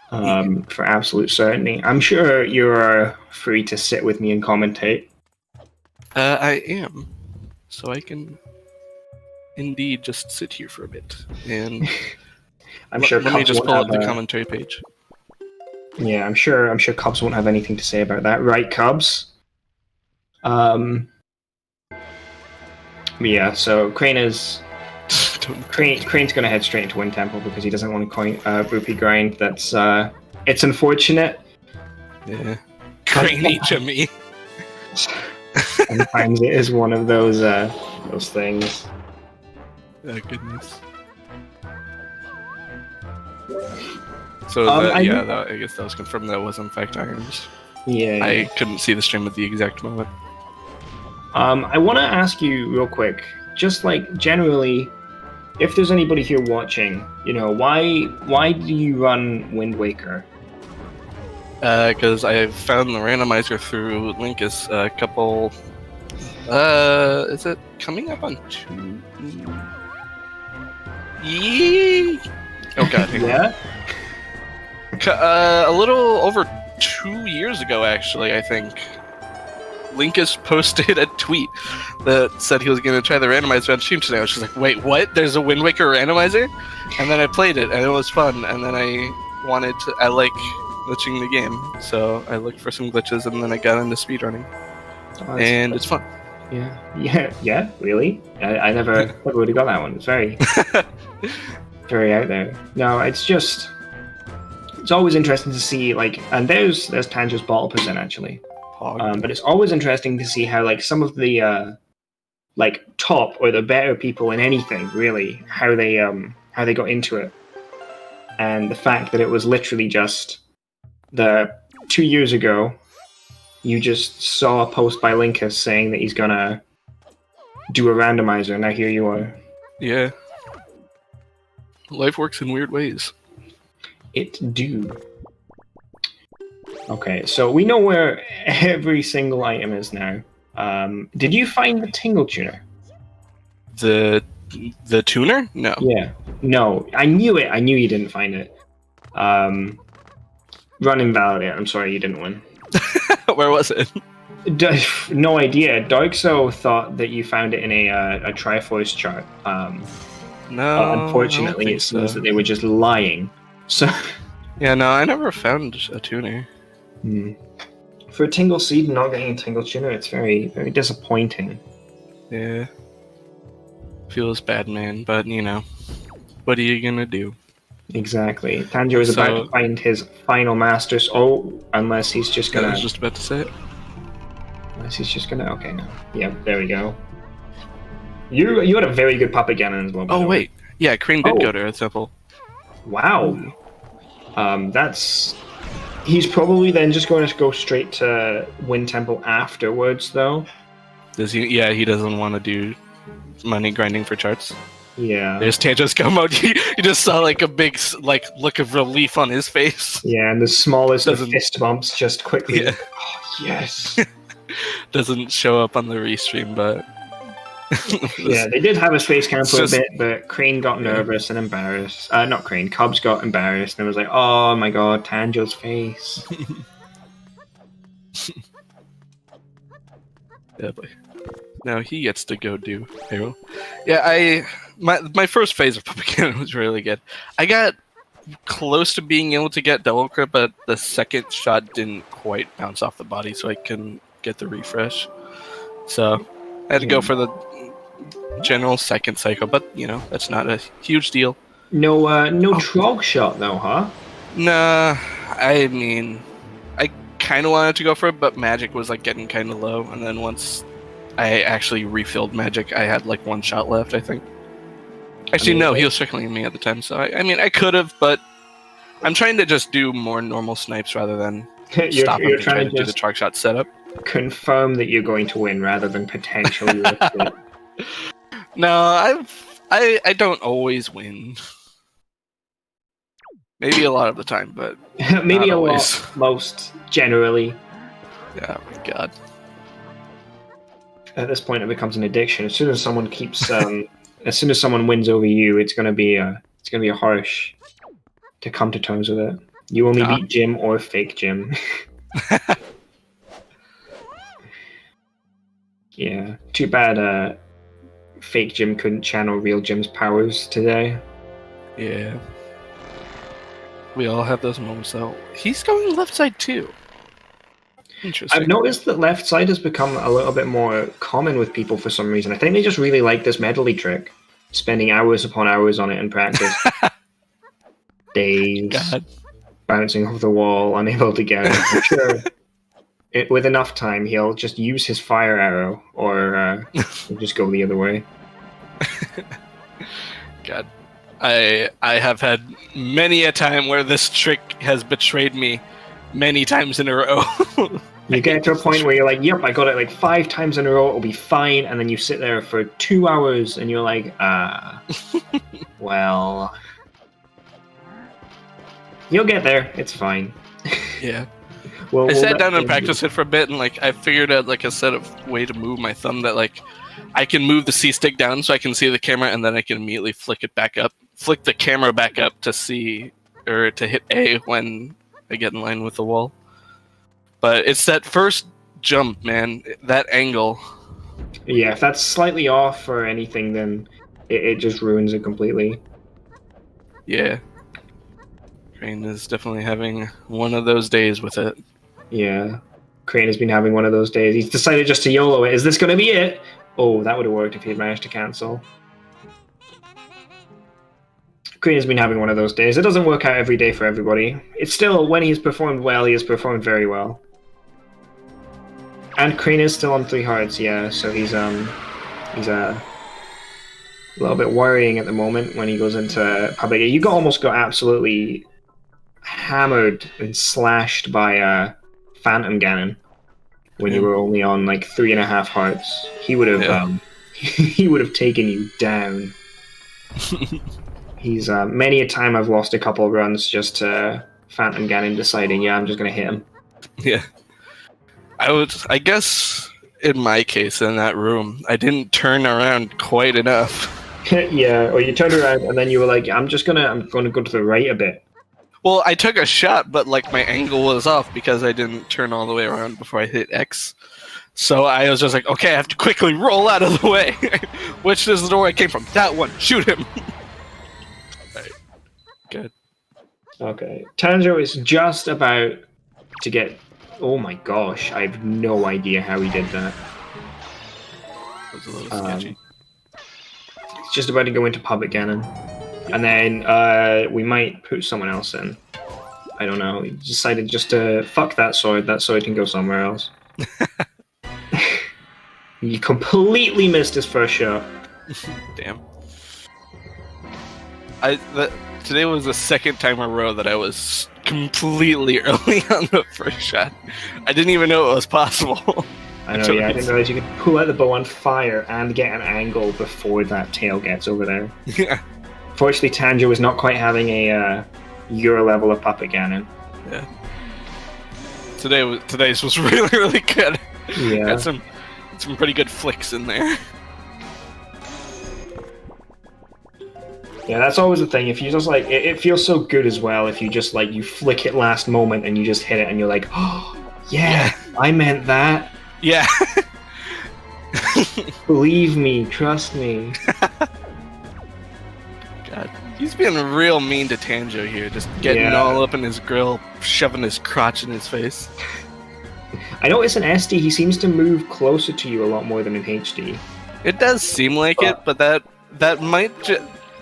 For absolute certainty. I'm sure you're free to sit with me and commentate. I am. So I can indeed just sit here for a bit. And I'm sure let me Cubs just won't pull up have the commentary page. Yeah, I'm sure Cubs won't have anything to say about that, right, Cubs? Yeah, so Crane's gonna head straight into Wind Temple because he doesn't want to rupee grind. That's it's unfortunate. Yeah. Crane HME. Sometimes it is one of those things. Oh, goodness. So, I guess that was confirmed that was in fact Irons. Yeah. I couldn't see the stream at the exact moment. I want to ask you real quick, just like generally, if there's anybody here watching, why do you run Wind Waker? Because I found the randomizer through Linkus a couple. Is it coming up on 2? Yee! Oh god. Yeah. A little over 2 years ago, actually, I think. Linkus posted a tweet that said he was going to try the randomizer on stream today. I was just like, wait, what? There's a Wind Waker randomizer? And then I played it, and it was fun. And then I like glitching the game. So I looked for some glitches, and then I got into speedrunning. And it's fun. Yeah, really? I never would have got that one. It's very, very out there. No, it's always interesting to see, and there's Tanger's bottle percent, actually. But it's always interesting to see how, some of the, top or the better people in anything, really, how they got into it. And the fact that it was literally just 2 years ago, you just saw a post by Linkus saying that he's gonna do a randomizer, and now here you are. Yeah. Life works in weird ways. It do. Okay, so we know where every single item is now. Did you find the Tingle tuner? The tuner? No. Yeah. No, I knew it. I knew you didn't find it. Run invalidate. I'm sorry, you didn't win. Where was it? No idea. Darkso thought that you found it in a Triforce chart. No. Unfortunately, it seems that they were just lying. So. Yeah, no, I never found a tuner. For a Tingle Seed not getting a Tingle tuner, it's very, very disappointing. Yeah. Feels bad, man, but what are you gonna do? Exactly. Tanjiro is about to find his final masters. Unless he's just gonna. I was just about to say it. Unless he's just gonna. Okay, no. Yeah, there we go. You had a very good puppet cannon as well. Oh wait, yeah, Crane did go to Earth Temple. Wow. He's probably then just going to go straight to Wind Temple afterwards, though. Does he? Yeah, he doesn't want to do money grinding for charts. Yeah. There's Tanjo's come out. You just saw a big look of relief on his face. Yeah, and the smallest of fist bumps just quickly. Yeah. Oh, yes. Doesn't show up on the restream, but. Yeah, they did have a space cam for a bit, but Crane got nervous and embarrassed. Not Crane, Cubs got embarrassed and was like, oh my god, Tanjo's face. Yeah, but now he gets to go do Hero. Yeah, my first phase of Puppet Cannon was really good. I got close to being able to get double crit, but the second shot didn't quite bounce off the body, so I couldn't get the refresh. So I had to go for the general second cycle, but that's not a huge deal. No Trog shot though, huh? Nah, I mean, I kind of wanted to go for it, but magic was getting kind of low, and then once I actually refilled magic, I had one shot left, I think. Actually, no, he was circling me at the time, so I could have, but I'm trying to just do more normal snipes rather than stop him and try to do the Trog shot setup. Confirm that you're going to win rather than potentially risk it. No, I don't always win. Maybe a lot of the time, but maybe not a always. lot, most generally. Yeah, oh my god. At this point, it becomes an addiction. As soon as someone keeps, as soon as someone wins over you, it's gonna be a harsh to come to terms with it. You only beat Jim or fake Jim. Yeah, too bad fake Jim couldn't channel real Jim's powers today. Yeah. We all have those moments, though. He's going left side, too. Interesting. I've noticed that left side has become a little bit more common with people for some reason. I think they just really like this medley trick. Spending hours upon hours on it in practice. Days. God. Bouncing off the wall, unable to get it. I'm sure with enough time, he'll just use his fire arrow, or he'll just go the other way. God. I have had many a time where this trick has betrayed me many times in a row. You get to a point where you're like, yep, I got it like 5 times in a row, it'll be fine, and then you sit there for 2 hours and you're like, well, you'll get there, it's fine. Yeah. Well, I sat down and practiced it for a bit, and like I figured out like a set of way to move my thumb that like I can move the C stick down so I can see the camera, and then I can immediately flick the camera back up to see or to hit A when I get in line with the wall. But it's that first jump, man, that angle. Yeah, if that's slightly off or anything, then it just ruins it completely. Yeah. Crane is definitely having one of those days with it. Yeah. Crane has been having one of those days. He's decided just to YOLO it. Is this going to be it? Oh, that would have worked if he had managed to cancel. Crane has been having one of those days. It doesn't work out every day for everybody. It's still, when he's performed well, he has performed very well. And Crane is still on 3 hearts, yeah, so he's a little bit worrying at the moment when he goes into public. You almost got absolutely hammered and slashed by Phantom Ganon when you were only on like 3.5 hearts. He would have he would have taken you down. He's many a time I've lost a couple of runs just to Phantom Ganon deciding, yeah, I'm just gonna hit him. Yeah. I guess in my case in that room, I didn't turn around quite enough. Yeah, or you turned around and then you were like, I'm gonna go to the right a bit. Well, I took a shot, but like my angle was off because I didn't turn all the way around before I hit X. So I was just like, okay, I have to quickly roll out of the way. Which is the door I came from. That one, shoot him. Alright. Good. Okay. Tanjo is just about to get... Oh my gosh, I have no idea how he did that. That was a little sketchy. He's just about to go into Public Ganon. And then we might put someone else in. I don't know. He decided just to fuck that sword. That sword can go somewhere else. He completely missed his first shot. Damn. Today was the second time in a row that I was completely early on the first shot. I didn't even know it was possible. I know, yeah. I didn't realize you could pull out the bow on fire and get an angle before that tail gets over there. Yeah. Fortunately, Tanjo was not quite having a your level of Puppet Ganon. Yeah. Today's was really, really good. Yeah. Had some pretty good flicks in there. Yeah, that's always the thing. If you just like, it feels so good as well if you just like, you flick it last moment and you just hit it and you're like, oh, yeah. I meant that. Yeah. Believe me, trust me. God, he's being real mean to Tanjo here, just getting all up in his grill, shoving his crotch in his face. I notice in SD he seems to move closer to you a lot more than in HD. It does seem like it, but that might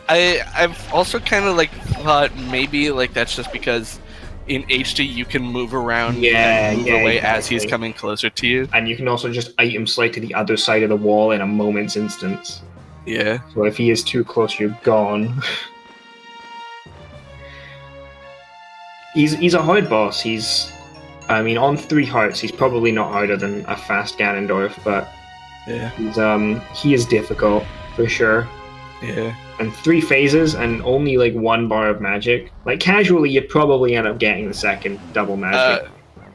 I've also kind of like thought maybe like that's just because in HD you can move around and move away as he's coming closer to you. And you can also just item slide to the other side of the wall in a moment's instance. Yeah. So if he is too close, you're gone. He's a hard boss. I mean, on 3 hearts, he's probably not harder than a fast Ganondorf, but he is difficult for sure. Yeah. And 3 phases and only like 1 bar of magic. Like casually, you'd probably end up getting the second double magic.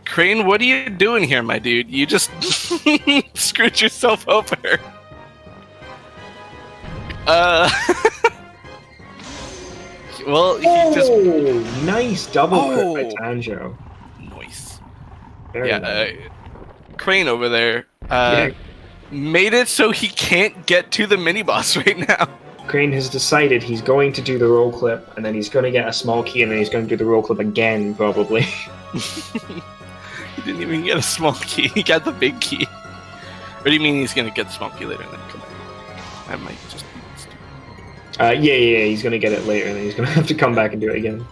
Crane, what are you doing here, my dude? You just screwed yourself over. Well, he just nice double crit by Oh. Tanjo. nice. Very Yeah, nice. Crane over there Yeah. made it so he can't get to the mini boss right now. Crane has decided he's going to do the roll clip, and then he's going to get a small key, and then he's going to do the roll clip again, probably. He didn't even get a small key. He got the big key. Or do you mean he's gonna get the small key later and then come back? I might just be stupid. Yeah, he's going to get it later, and then he's going to have to come back and do it again.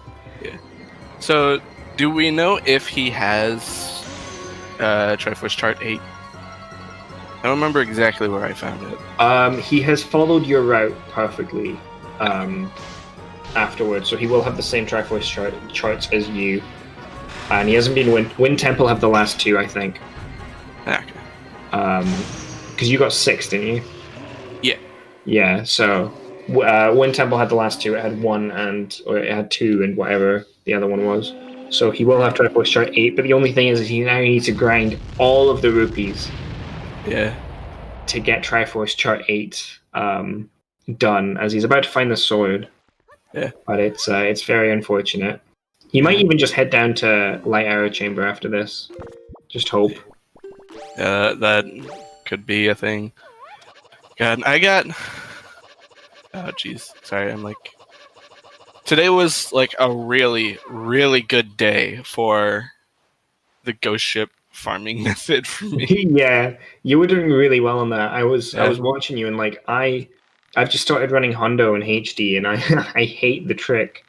So, do we know if he has Triforce Chart 8? I don't remember exactly where I found it. He has followed your route perfectly afterwards, so he will have the same Triforce charts as you. And he hasn't been Wind Temple have the last two, I think. Okay. Because you got 6, didn't you? Yeah. Yeah, so Wind Temple had the last two. It had 1 or it had 2 and whatever the other one was. So he will have Triforce Chart 8, but the only thing is he now needs to grind all of the rupees. Yeah. To get Triforce Chart 8 done, as he's about to find the sword. Yeah. But it's very unfortunate. He might even just head down to Light Arrow Chamber after this. Just hope. That could be a thing. God, I got... Oh, jeez. Sorry, I'm like... Today was like a really, really good day for the ghost ship farming method for me. Yeah, you were doing really well on that. I was watching you, and like I've just started running Hondo in HD, and I I hate the trick.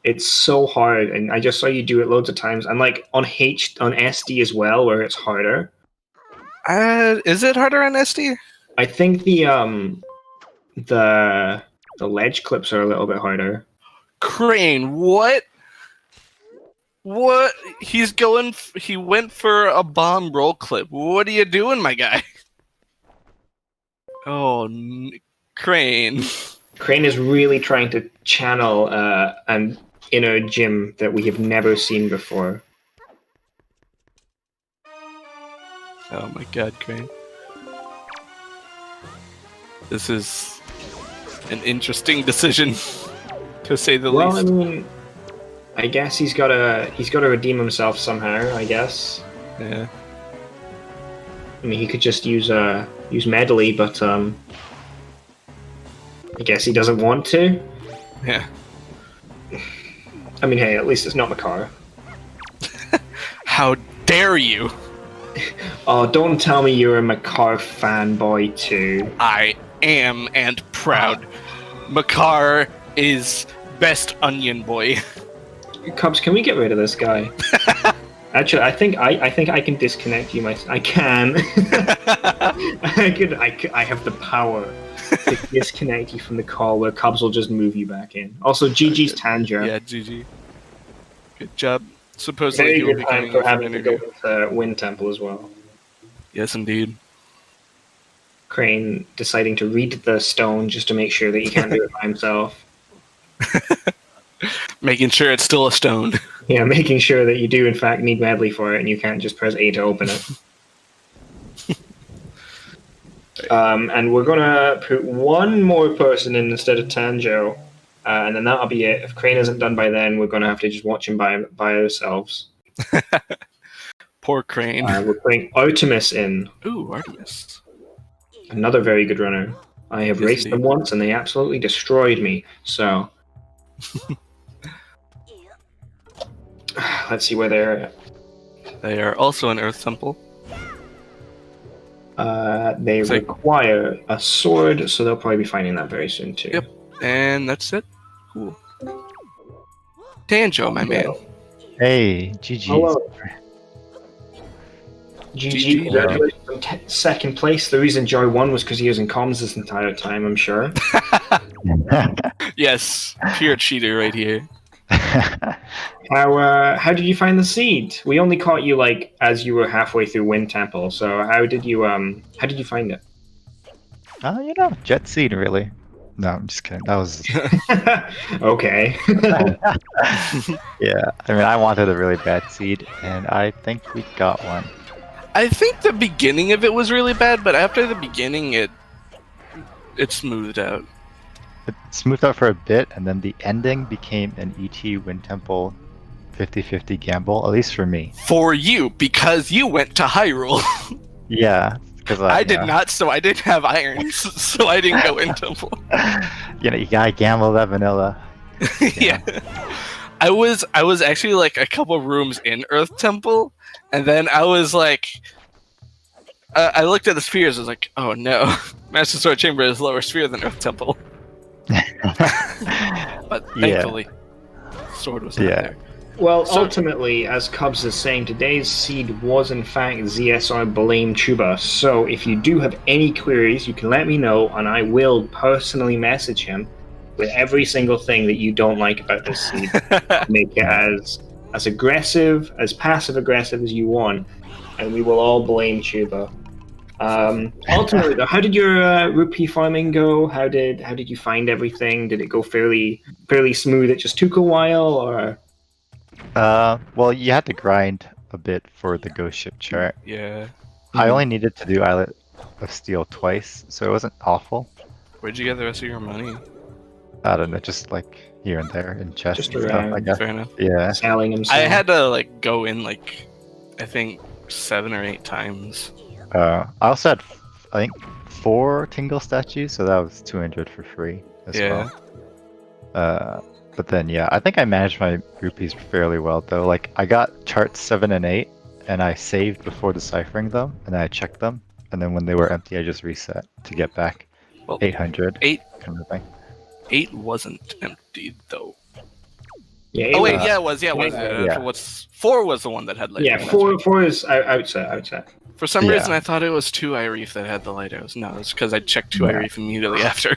It's so hard, and I just saw you do it loads of times. And like on SD as well, where it's harder. Is it harder on SD? I think the ledge clips are a little bit harder. Crane, what? What? He went for a bomb roll clip. What are you doing, my guy? Oh, Crane. Crane is really trying to channel an inner Jim that we have never seen before. Oh my god, Crane. This is an interesting decision, to say the Well, least. I mean, I guess he's got to redeem himself somehow. I guess. Yeah. I mean, he could just use Medley, but I guess he doesn't want to. Yeah. I mean, hey, at least it's not Makar. How dare you? Oh, don't tell me you're a Makar fanboy too. I am and proud. Makar is best onion boy. Cubs, can we get rid of this guy? Actually, I think I can disconnect you. I can. I have the power to disconnect you from the call, where Cubs will just move you back in. Also, GG's Tanjiro. Yeah, GG. Good job. Supposedly Very he will good be time coming for in from having to go interview. with Wind Temple as well. Yes, indeed. Crane deciding to read the stone just to make sure that he can't do it by himself. Making sure it's still a stone. Yeah, making sure that you do in fact need Medley for it, and you can't just press A to open it. And we're gonna put one more person in instead of Tanjo, and then that'll be it. If Crane isn't done by then, we're gonna have to just watch him by ourselves. Poor Crane. We're putting Artemis in, Ooh, Artemis. another very good runner. I have Yes, raced them indeed. once, and they absolutely destroyed me. So let's see where they're at. They are also an Earth Temple. They It's like- require a sword, so they'll probably be finding that very soon too. Yep. And that's it. Cool. Tanjo, my man. Hey, GG. Hello. GG, GG. congratulations on second place. The reason Joy won was because he was in comms this entire time, I'm sure. Yes, pure cheater right here. How did you find the seed? We only caught you like as you were halfway through Wind Temple. So how did you find it? Jet Seed, really. No, I'm just kidding. That was... Okay. Yeah, I mean, I wanted a really bad seed, and I think we got one. I think the beginning of it was really bad, but after the beginning, it smoothed out. it smoothed out for a bit, and then the ending became an ET Wind Temple 50-50 gamble, at least for me. For you, because you went to Hyrule. Yeah, because I did not, so I didn't have irons, so I didn't go in Temple. You gotta gamble that vanilla. Yeah. I was actually like a couple rooms in Earth Temple, and then I was like, I looked at the spheres. I was like, oh no, Master Sword Chamber is lower sphere than Earth Temple. But thankfully, Sword was not there. Well, ultimately, as Cubs is saying, today's seed was in fact ZSR Blame Chuba. So if you do have any queries, you can let me know, and I will personally message him with every single thing that you don't like about this seed. Make it as aggressive, as passive aggressive as you want, and we will all blame Chuba. Ultimately, though, how did your rupee farming go? How did you find everything? Did it go fairly smooth? It just took a while, or? Well, you had to grind a bit for the ghost ship chart. Yeah. I only needed to do Islet of Steel twice, so it wasn't awful. Where'd you get the rest of your money? I don't know, just like here and there in chests Just and stuff, around. I guess. Fair enough. Yeah. Selling himself. I had to like go in like I think 7 or 8 times. I also had, I think, 4 Tingle Statues, so that was 200 for free as Yeah. well. But then, yeah, I think I managed my rupees fairly well, though. Like, I got charts 7 and 8, and I saved before deciphering them, and then I checked them, and then when they were empty, I just reset to get back Well, 800 8 kind of thing. 8 wasn't emptied though. Yeah, Oh wait, was- yeah, it was. Yeah, Yeah. What's 4 was the one that had light. Yeah, arrows. four is outside. For some Yeah. reason, I thought it was 2 Iref that had the light arrows. No, it's because I checked 2 Yeah. Iref immediately after.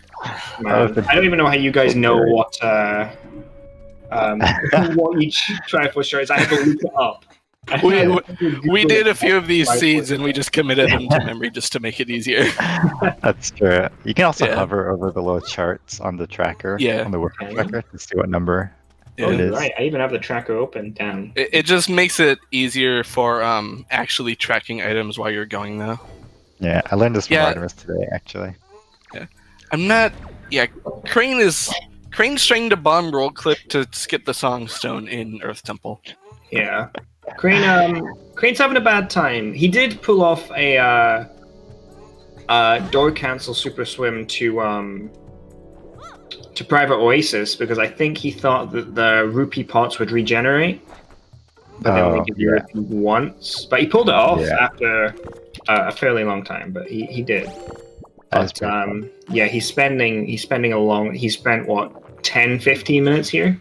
Man, I don't even know how you guys know what each Triforce shirt is. I had to look it up. We did a few of these seeds, and we just committed them to memory just to make it easier. That's true. You can also Yeah. hover over the little charts on the tracker, Yeah. on the worker Okay. tracker, to see what number Oh, it you're is. right. I even have the tracker open. Damn. It just makes it easier for actually tracking items while you're going though. Yeah, I learned this from Yeah. Artemis today, actually. I'm not. Yeah, Crane's trying to bomb roll clip to skip the song stone in Earth Temple. Yeah. Crane's having a bad time. He did pull off a door cancel super swim to Private Oasis because I think he thought that the rupee pots would regenerate. But they only did it once. But he pulled it off Yeah. after a fairly long time, but he did. That is But pretty cool. yeah, he spent what 10, 15 minutes here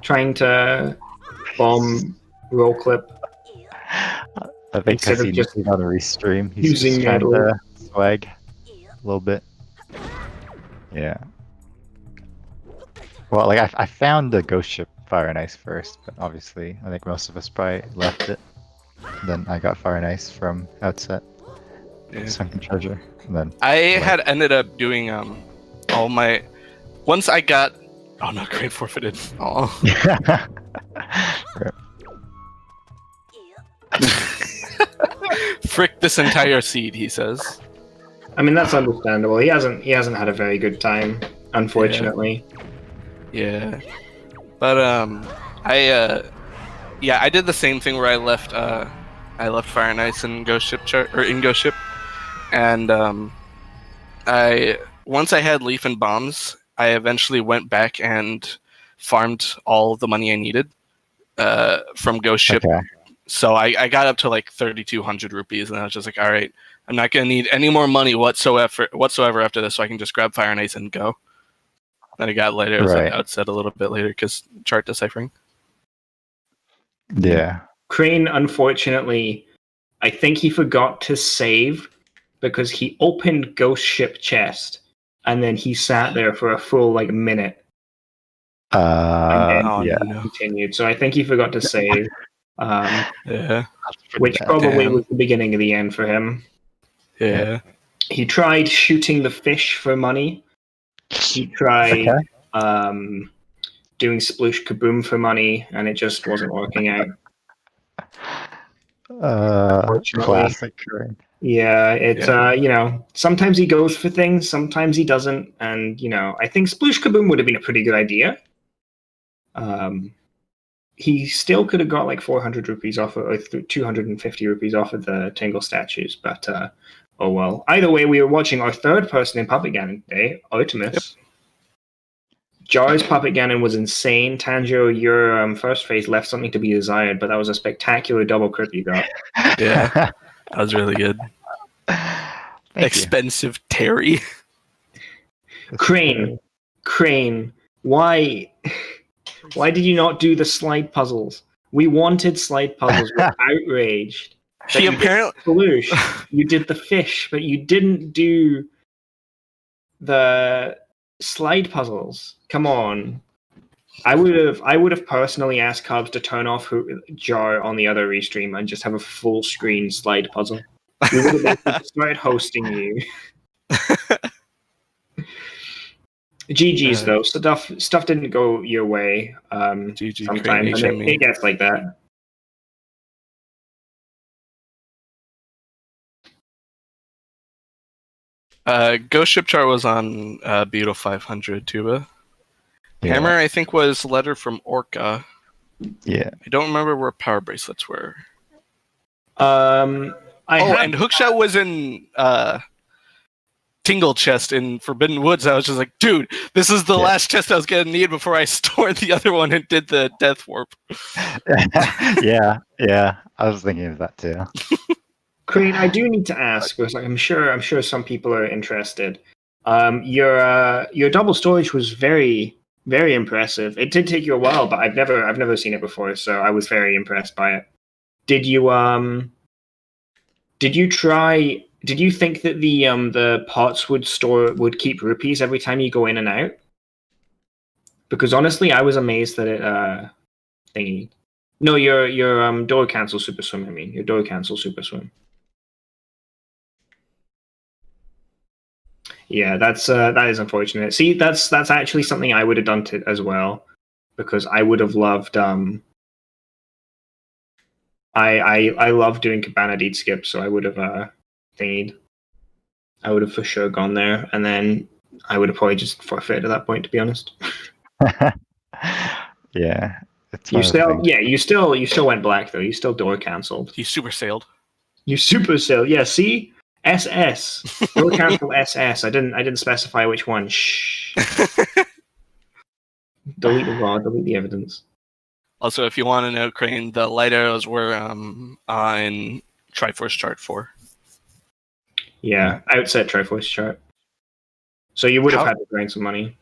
trying to bomb roll clip. I think instead because of he just knows how to restream, he's using just trying metal. to swag a little bit. Yeah. Well, like I found the ghost ship Fire and Ice first, but obviously I think most of us probably left it. Then I got Fire and Ice from Outset, Yeah. Sunken Treasure, and then I had ended up doing all my once I got. Oh no, Crane forfeited. Oh. Frick this entire seed, he says. I mean, that's understandable. He hasn't had a very good time, unfortunately. Yeah. But I did the same thing where I left Fire and Ice in Ghost Ship in Ghost Ship. And once I had Leaf and Bombs, I eventually went back and farmed all the money I needed from Ghost Ship. Okay. So I got up to like 3,200 rupees, and I was just like, all right, I'm not going to need any more money whatsoever after this, so I can just grab Fire and Ice and go. Then I got later, it was Right. outset a little bit later because chart deciphering. Yeah. Crane, unfortunately, I think he forgot to save because he opened Ghost Ship chest and then he sat there for a full minute and Oh, yeah. no. continued. So I think he forgot to save, Yeah, which bad. probably Damn. was the beginning of the end for him. yeah. He tried shooting the fish for money. He tried Okay. doing Sploosh Kaboom for money, and it just wasn't working out. Unfortunately. Classic Crane. Yeah, it's sometimes he goes for things, sometimes he doesn't, and I think Sploosh Kaboom would have been a pretty good idea. He still could have got like 400 rupees off of, or 250 rupees off of the Tingle Statues, but oh well. Either way, we were watching our third person in Puppet Ganon today, Artemis. Yep. Jar's Puppet Ganon was insane. Tanjiro, your first phase left something to be desired, but that was a spectacular double crit you got. Yeah, that was really good. Expensive Terry. Crane, why did you not do the slide puzzles? We wanted slide puzzles. We're outraged. She apparently you did the fish, but you didn't do the slide puzzles. Come on. I would have personally asked Cubs to turn off Jar on the other restream and just have a full screen slide puzzle. We would have started hosting you. GG's though. Stuff didn't go your way. GG sometimes it gets like that. Ghost Ship Chart was on Beetle 500 Tuba. Yeah. Hammer, I think, was Letter from Orca. Yeah. I don't remember where Power Bracelets were. And Hookshot was in Tingle Chest in Forbidden Woods. I was just like, dude, this is the last chest I was going to need before I stored the other one and did the Death Warp. yeah. I was thinking of that too. Crane, I do need to ask, because I'm sure some people are interested. Your double storage was very, very impressive. It did take you a while, but I've never seen it before, so I was very impressed by it. Did you think that the pots would keep rupees every time you go in and out? Because honestly, I was amazed that it thingy. No, your door cancel super swim. I mean, your door cancel super swim. Yeah, that is unfortunate. See, that's actually something I would have done as well, because I would have loved. I love doing Cabana Deed skip, so I would have thingied. I would have for sure gone there, and then I would have probably just forfeited at that point, to be honest. Yeah. You still went black though. You still door cancelled. You super sailed. You super sailed. Yeah. See, SS door cancel SS. I didn't specify which one. Shh. Delete the raw. Delete the evidence. Also, if you want to know, Crane, the light arrows were in Triforce Chart 4. Yeah, outset Triforce Chart. So you would have had to grind some money.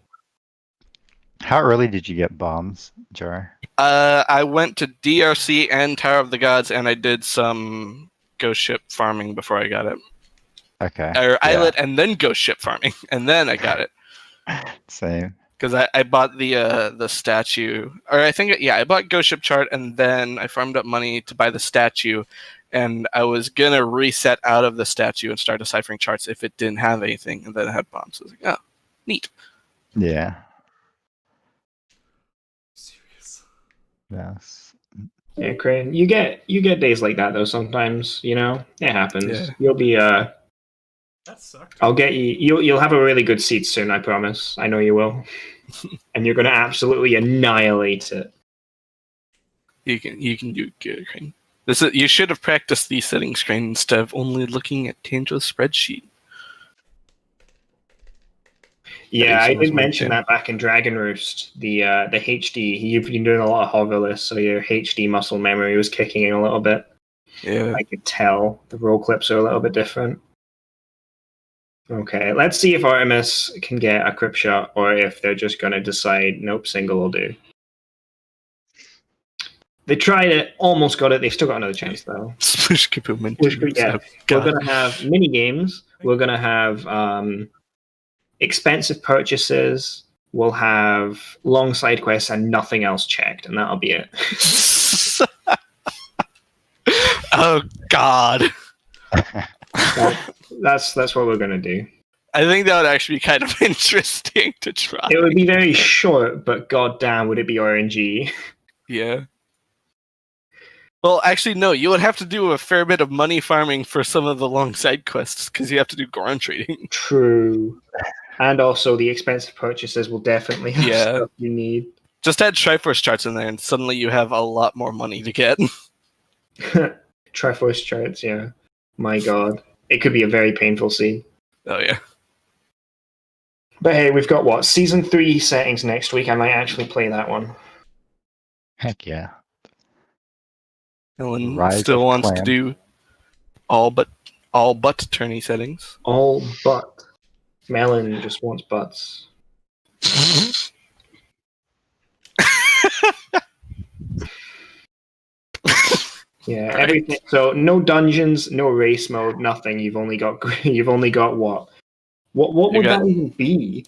How early did you get bombs, Jar? I went to DRC and Tower of the Gods, and I did some Ghost Ship farming before I got it. Okay. Or Islet and then Ghost Ship farming, and then I got it. Same. Because I bought the statue, or I think I bought Ghost Ship Chart, and then I farmed up money to buy the statue, and I was gonna reset out of the statue and start deciphering charts if it didn't have anything, and then it had bombs. So I was like, oh, neat. Yeah. Serious. Yes. Yeah, Crane. You get days like that though. Sometimes, it happens. Yeah. You'll be That sucked. I'll get you. You'll have a really good seat soon. I promise. I know you will. And you're gonna absolutely annihilate it. You can do good, Crane. You should have practiced these settings, Crane, instead of only looking at Tanjo's spreadsheet. Yeah, I did mention that back in Dragon Roost. The HD. You've been doing a lot of hoverless, so your HD muscle memory was kicking in a little bit. Yeah, I could tell the roll clips are a little bit different. Okay, let's see if Artemis can get a crypt shot, or if they're just going to decide, nope, single will do. They tried it, almost got it. They've still got another chance, though. Yeah, we're going to have mini games. We're going to have expensive purchases. We'll have long side quests and nothing else checked, and that'll be it. Oh God. That's what we're gonna do. I think that would actually be kind of interesting to try. It would be very short, but goddamn, would it be RNG? Yeah. Well, actually, no. You would have to do a fair bit of money farming for some of the long side quests because you have to do Goron trading. True. And also, the expensive purchases will definitely have Yeah. stuff you need. Just add Triforce charts in there, and suddenly you have a lot more money to get. Triforce charts, yeah. My god. It could be a very painful scene. Oh yeah. But hey, we've got what? Season 3 settings next week. I might actually play that one. Heck yeah. Ellen Rise still of wants to Clan. do all but tourney settings. All but. Melon just wants butts. Yeah, Right. everything. So no dungeons, no race mode, nothing. You've only got what? What You would got- that even be?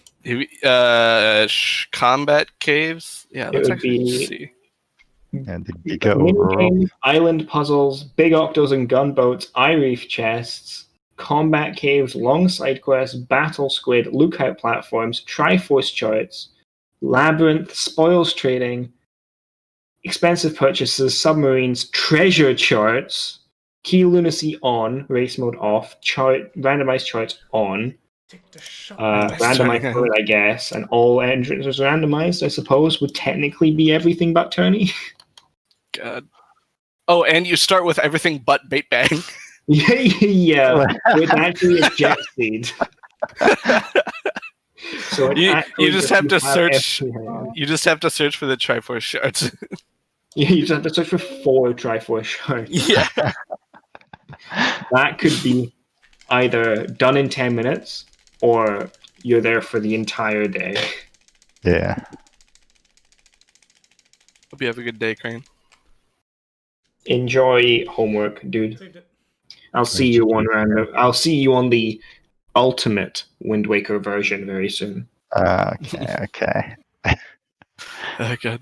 Combat caves. Yeah, It let's would actually be- see. And the Giga Mini overall. games, island puzzles, big octos and gunboats, eye reef chests, combat caves, long side quests, battle squid, lookout platforms, Triforce charts, labyrinth, spoils trading, expensive purchases, submarines, treasure charts, key lunacy on, race mode off, randomized charts on, randomized Sorry. mode, I guess, and all entrances randomized, I suppose, would technically be everything but tourney. God. Oh, and you start with everything but bait bag. Yeah, with actually a jet seed. So it You actually just have to search. everything. You just have to search for the Triforce shards. Yeah, you just have to search for 4 Triforce shards. Yeah. That could be either done in 10 minutes or you're there for the entire day. Yeah. Hope you have a good day, Crane. Enjoy homework, dude. Saved it. I'll see you I'll see you on the ultimate Wind Waker version very soon. Okay. Oh god.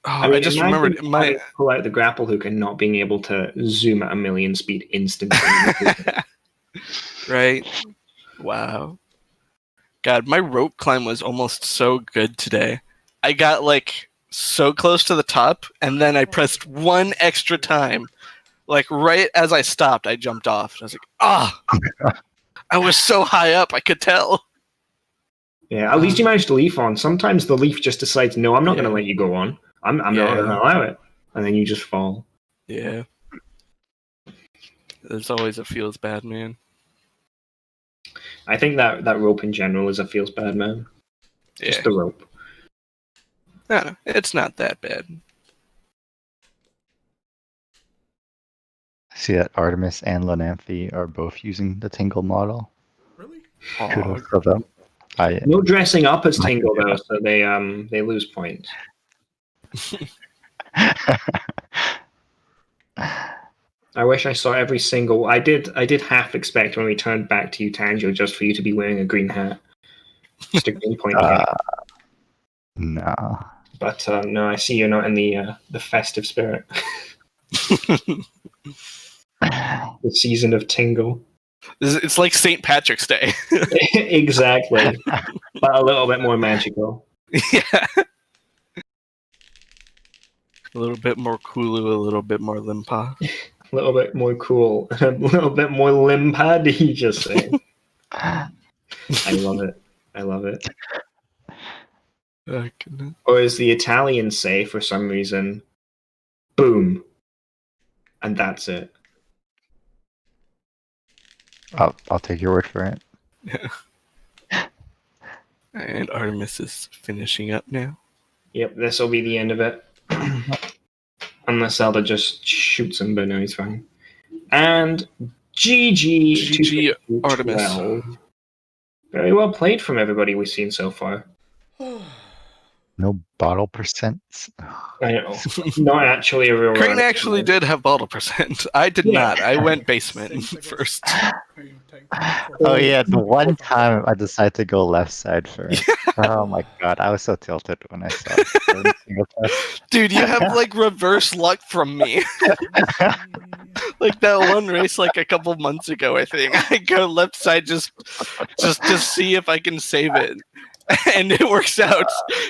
Oh, I I, mean, just imagine remembered my. having to pull out the grapple hook and not being able to zoom at 1,000,000 speed instantly. Right. Wow. God, my rope climb was almost so good today. I got like so close to the top, and then I pressed one extra time. Like right as I stopped, I jumped off. I was like, ah! I was so high up, I could tell. Yeah, at least you managed to leaf on. Sometimes the leaf just decides, no, I'm not going to Yeah. let you go on. I'm not Yeah. going to allow it. And then you just fall. Yeah. There's always a feels bad, man. I think that rope in general is a feels bad, man. Just Yeah. the rope. No, it's not that bad. I see that Artemis and Lanamphy are both using the Tingle model. Really? Kudos to them. No dressing up as Tingle, though, so they lose points. I wish I saw every single. I did half expect when we turned back to you, Tanjo, just for you to be wearing a green hat. Just a green point hat. No. But no, I see you're not in the festive spirit. The season of Tingle. It's like St. Patrick's Day. Exactly. But a little bit more magical. Yeah. A little bit more Kulu, a little bit more Limpa. A little bit more cool. A little bit more limpa, did you just say? I love it. I love it. Oh, goodness. Or as the Italians say for some reason, boom. And that's it. I'll take your word for it. And Artemis is finishing up now. Yep, this will be the end of it. Unless Zelda just shoots him, but no, he's fine. And GG, GG, to Artemis. 12. Very well played from everybody we've seen so far. No bottle percents. I know. Not actually a real Crane run. actually did have bottle percent. I did Yeah. not. I went basement first. Oh yeah, the one time I decided to go left side first. Oh my god, I was so tilted when I saw it. Single test. Dude, you have like reverse luck from me. Like that one race like a couple months ago, I think. I go left side just to see if I can save it. And it works out.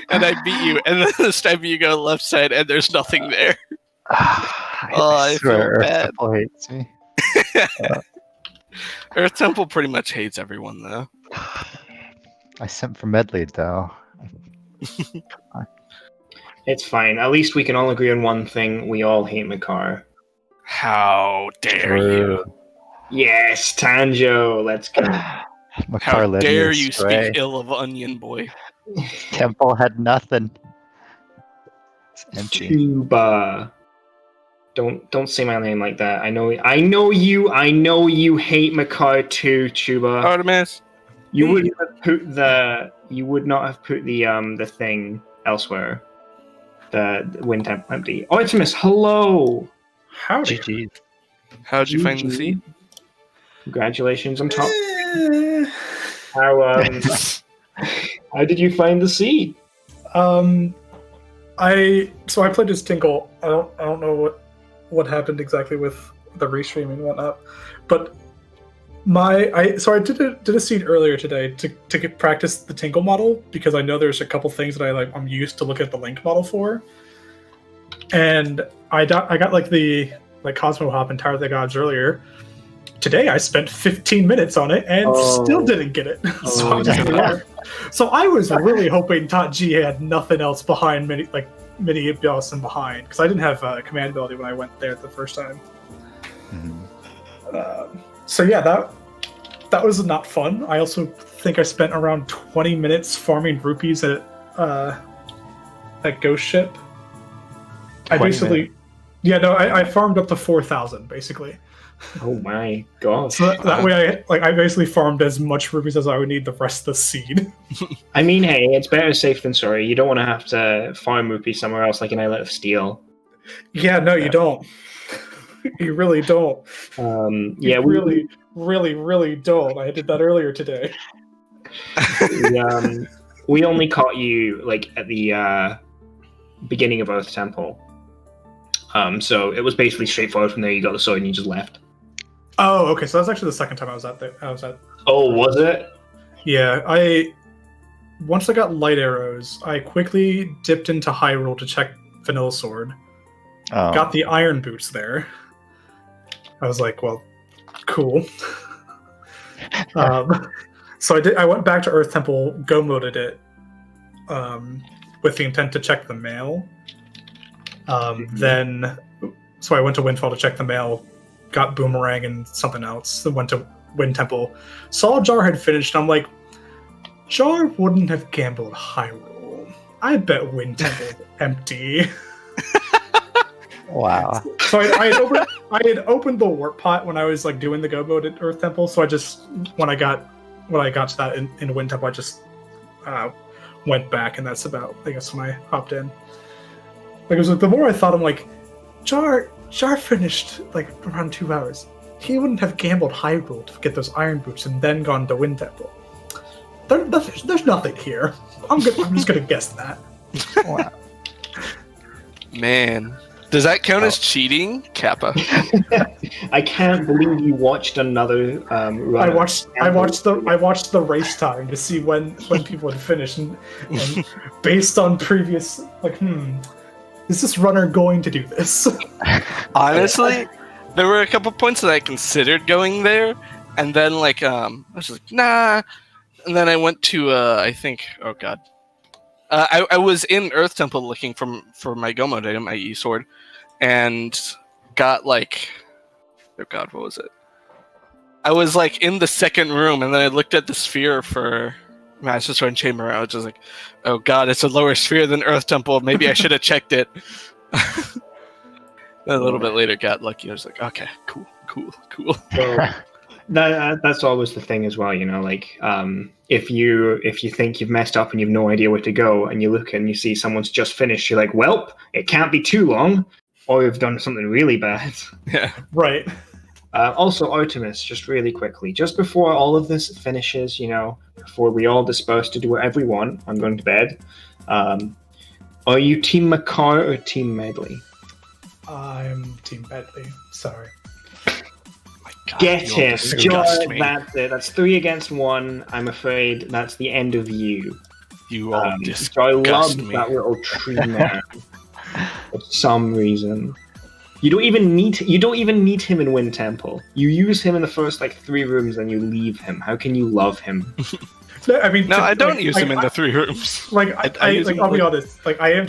And I beat you. And then this time you go left side and there's nothing there. I feel swear, bad. Temple hates me. Earth Temple pretty much hates everyone, though. I sent for Medley though. It's fine. At least we can all agree on one thing. We all hate Makar. How dare you? Yes, Tanjo. Let's go. Makar How led me dare you astray. speak ill of Onion Boy? Temple had nothing. It's empty. Tuba. Don't say my name like that. I know you hate Makar too, Tuba. Artemis. You would not have put the thing elsewhere. The wind temp empty. Artemis, hello. Howdy. GG. How'd you find the seed? Congratulations on top. How did you find the seed? I played as Tingle. I don't know what happened exactly with the restream and whatnot, but I did a seed earlier today to practice the Tingle model, because I know there's a couple things that I'm used to looking at the Link model for, and I got like the Cosmo Hop and Tower of the Gods earlier. Today I spent 15 minutes on it and still didn't get it. So I was really hoping G had nothing else behind Mini Boss and behind, because I didn't have command ability when I went there the first time. So yeah, that was not fun. I also think I spent around 20 minutes farming rupees at Ghost Ship. I farmed up to 4,000 basically. Oh my god! So that way, I basically farmed as much rupees as I would need the rest of the seed. I mean, hey, it's better safe than sorry. You don't want to have to farm rupees somewhere else, like an Islet of Steel. Yeah, no, you don't. You really don't. Yeah, we really don't. I did that earlier today. We only caught you at the beginning of Earth Temple. So it was basically straightforward from there. You got the sword and you just left. Oh, okay. So that's actually the second time I was at there. Oh, was it? Yeah, once I got light arrows, I quickly dipped into Hyrule to check Vanilla Sword. Oh. Got the iron boots there. I was like, well, cool. So I went back to Earth Temple, go moded it, with the intent to check the mail. So I went to Windfall to check the mail, got Boomerang and something else, then went to Wind Temple. Saw Jar had finished, and I'm like, Jar wouldn't have gambled Hyrule. I bet Wind Temple's empty. Wow. So I had opened the warp pot when I was doing the go mode at Earth Temple, so I just when I got to that in Wind Temple, I just went back, and that's about, I guess, when I hopped in. It was the more I thought, I'm like, Jar finished around 2 hours. He wouldn't have gambled Hyrule to get those iron boots and then gone to Wind Temple. There's nothing here. I'm just gonna guess that. Wow. Man, does that count as cheating, Kappa? I can't believe you watched another run. I watched the race time to see when people had finished, and based on previous is this runner going to do this? Honestly, there were a couple points that I considered going there, and then I was just like, nah. And then I went to I think, oh god, I was in Earth Temple looking for my Gomo item, my E sword, and got oh god, what was it? I was in the second room, and then I looked at the sphere for Master Sword and Chamber. I was just like, oh god, it's a lower sphere than Earth Temple. Maybe I should have checked it. Then a little bit later, got lucky. I was like, okay, cool. So, that's always the thing as well, if you think you've messed up and you've no idea where to go, and you look and you see someone's just finished, you're like, welp, it can't be too long, or you've done something really bad. Yeah, right. Also, Artemis, just really quickly, just before all of this finishes, before we all disperse to do whatever we want, I'm going to bed. Are you Team Makar or Team Medley? I'm Team Medley. Sorry. God, Get him! disgust me. That's it. That's 3 against 1. I'm afraid that's the end of you. You all So I love disgust me. that little tree man for some reason. You don't even need him in Wind Temple. You use him in the first like 3 rooms, and you leave him. How can you love him? I mean, No, I don't use him in the 3 rooms. I'll be honest. Like, I am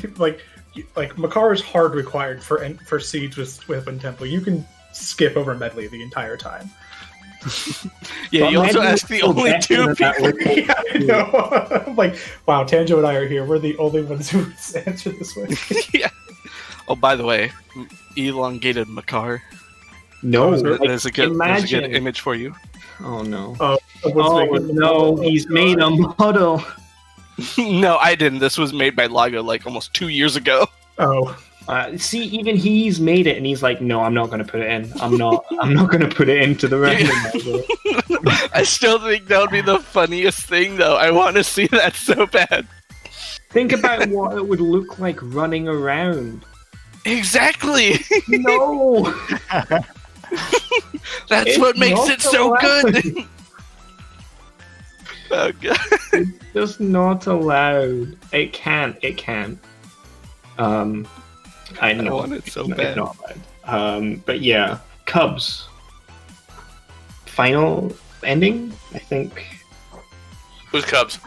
like Makar is hard required for Siege with Wind Temple. You can skip over Medley the entire time. Yeah, you also asked the only 2 people. Yeah, I know. I'm like, wow, Tanjo and I are here. We're the only ones who answered this way. Yeah. Oh, by the way, elongated Makar. No, There's a good image for you. Oh no! Oh no! He's made a model. No, I didn't. This was made by Lago like almost 2 years ago. Oh. See, even he's made it, and he's like, "No, I'm not going to put it in. I'm not going to put it into the randomizer." I still think that would be the funniest thing, though. I want to see that so bad. Think about what it would look like running around. Exactly. No. That's It's what makes not it so allowed. good. Oh god. It's just not allowed. It can't. I know. I want it so It's bad. not allowed. But yeah, Cubs. Final ending, I think. Who's Cubs?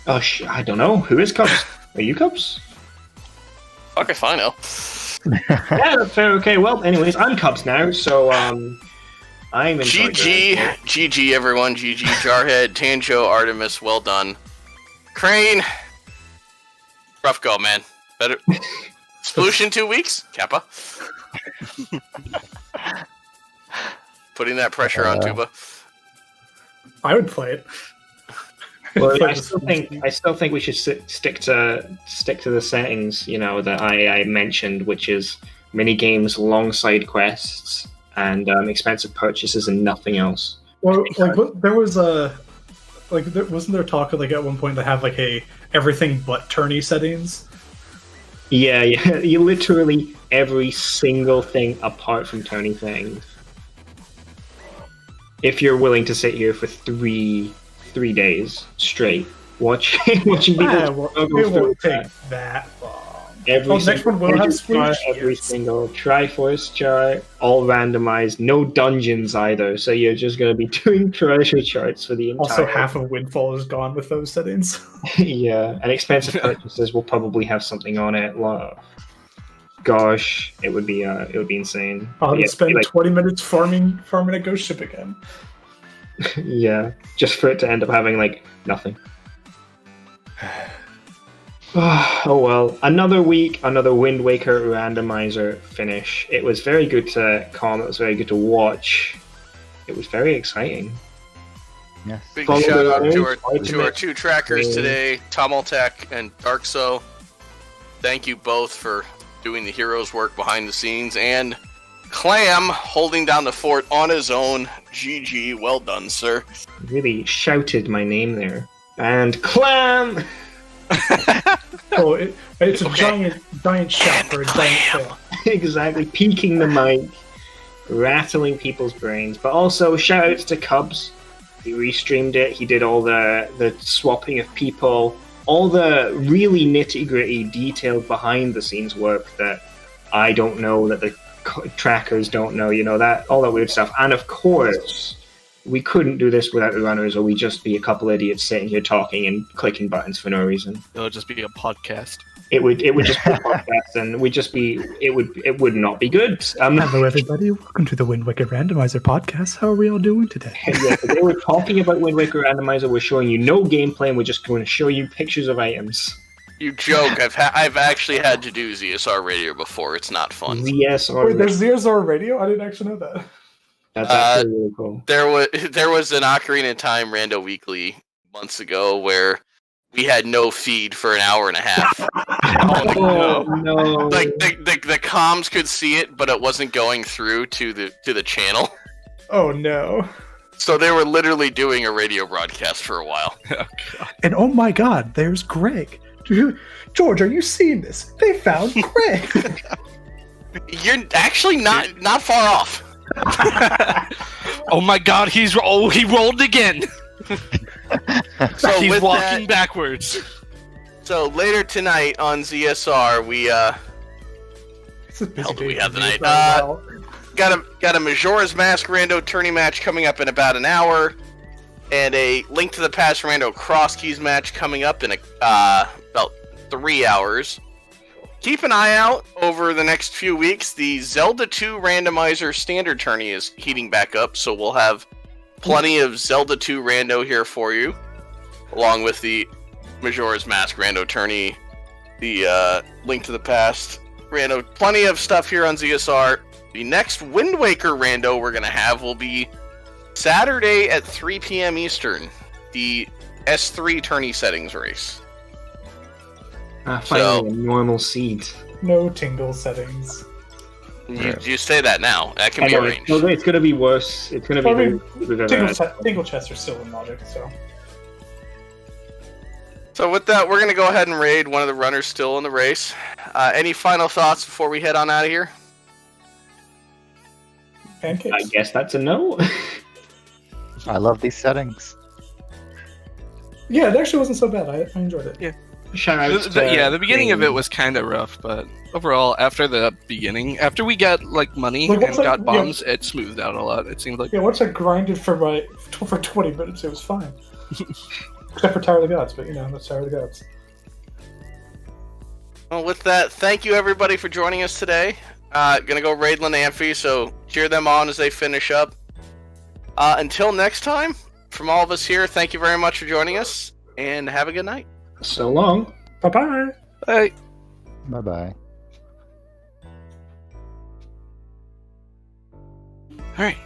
Oh, I don't know. Who is Cubs? Are you Cubs? Fuck if I know. Yeah, that's fair. Okay, well, anyways, I'm Cubs now, so I'm in charge. GG everyone, GG Jarhead, Tanjo, Artemis, well done. Crane, rough go, man. Better. Sploosh in 2 weeks, Kappa. Putting that pressure on Tuba. I would play it. Well, I still think we should stick to the settings, that I mentioned, which is mini games, long side quests, and expensive purchases, and nothing else. Well, there was wasn't there talk of at one point to have a everything but tourney settings? Yeah, you literally every single thing apart from tourney things. If you're willing to sit here for 3 days straight, watching people It won't take that long. Next one will have Sploosh. Every single Triforce chart, all randomized, no dungeons either. So you're just going to be doing treasure charts for the entire. Also, half of Windfall is gone with those settings. Yeah, and expensive purchases will probably have something on it. Gosh, it would be insane. I'll spend 20 minutes farming a ghost ship again. Yeah, just for it to end up having nothing. Oh well, another week, another Wind Waker randomizer finish. It was very good to comment. It was very good to watch. It was very exciting. Yes. Big shout out to our 2 trackers today, Tomoltek and Darkso. Thank you both for doing the hero's work behind the scenes, and Clam holding down the fort on his own. GG, well done, sir. Really shouted my name there. And Clam! It's a giant shout for a giant fail. Exactly, peaking the mic, rattling people's brains. But also, shout outs to Cubs. He restreamed it, he did all the swapping of people, all the really nitty-gritty, detailed behind-the-scenes work that I don't know, that the trackers don't know, that all that weird stuff. And of course, we couldn't do this without the runners, or we'd just be a couple idiots sitting here talking and clicking buttons for no reason. It'll just be a podcast. It would just be a podcast, and it would not be good. Hello, everybody. Welcome to the Wind Waker Randomizer podcast. How are we all doing today? Yeah, they were talking about Wind Waker Randomizer. We're showing you no gameplay, and we're just going to show you pictures of items. You joke. I've actually had to do ZSR radio before. It's not fun. ZSR. Wait, there's ZSR radio? I didn't actually know that. That's actually really cool. There was an Ocarina of Time Rando Weekly months ago where we had no feed for an hour and a half. Oh no! Like the comms could see it, but it wasn't going through to the channel. Oh no! So they were literally doing a radio broadcast for a while. And oh my God, there's Greg. George, are you seeing this? They found Greg. You're actually not far off. Oh my God, he rolled again. So he's walking backwards. So later tonight on ZSR, It's a busy hell do we day have for me, tonight? but, well, Got a Majora's Mask Rando tourney match coming up in about an hour, and a Link to the Past Rando Cross Keys match coming up in about 3 hours. Keep an eye out over the next few weeks. The Zelda 2 Randomizer Standard Tourney is heating back up, so we'll have plenty of Zelda 2 Rando here for you, along with the Majora's Mask Rando Tourney, the Link to the Past Rando. Plenty of stuff here on ZSR. The next Wind Waker Rando we're going to have will be Saturday at 3 p.m. Eastern, the S3 tourney settings race. Finally, a normal seat. no tingle settings. You say that now. That can be arranged. It's going to be worse. It's going to be... I mean, the tingle chests are still in Logic, so. So with that, we're going to go ahead and raid one of the runners still in the race. Any final thoughts before we head on out of here? Pancakes. I guess that's a no. I love these settings. Yeah, it actually wasn't so bad. I enjoyed it. Yeah. Shout out to The beginning of it Jane. was kind of rough, but overall, after the beginning, after we got like money Like, and what's got that- bombs, it smoothed out a lot. It seemed like Yeah, once I grinded for 20 minutes, it was fine. Except for Tower of the Gods, but that's Tower of the Gods. Well, with that, thank you everybody for joining us today. Gonna go raid Amphi, so cheer them on as they finish up. Until next time, from all of us here, thank you very much for joining us, and have a good night. So long. Bye-bye! hey. Bye bye. All right.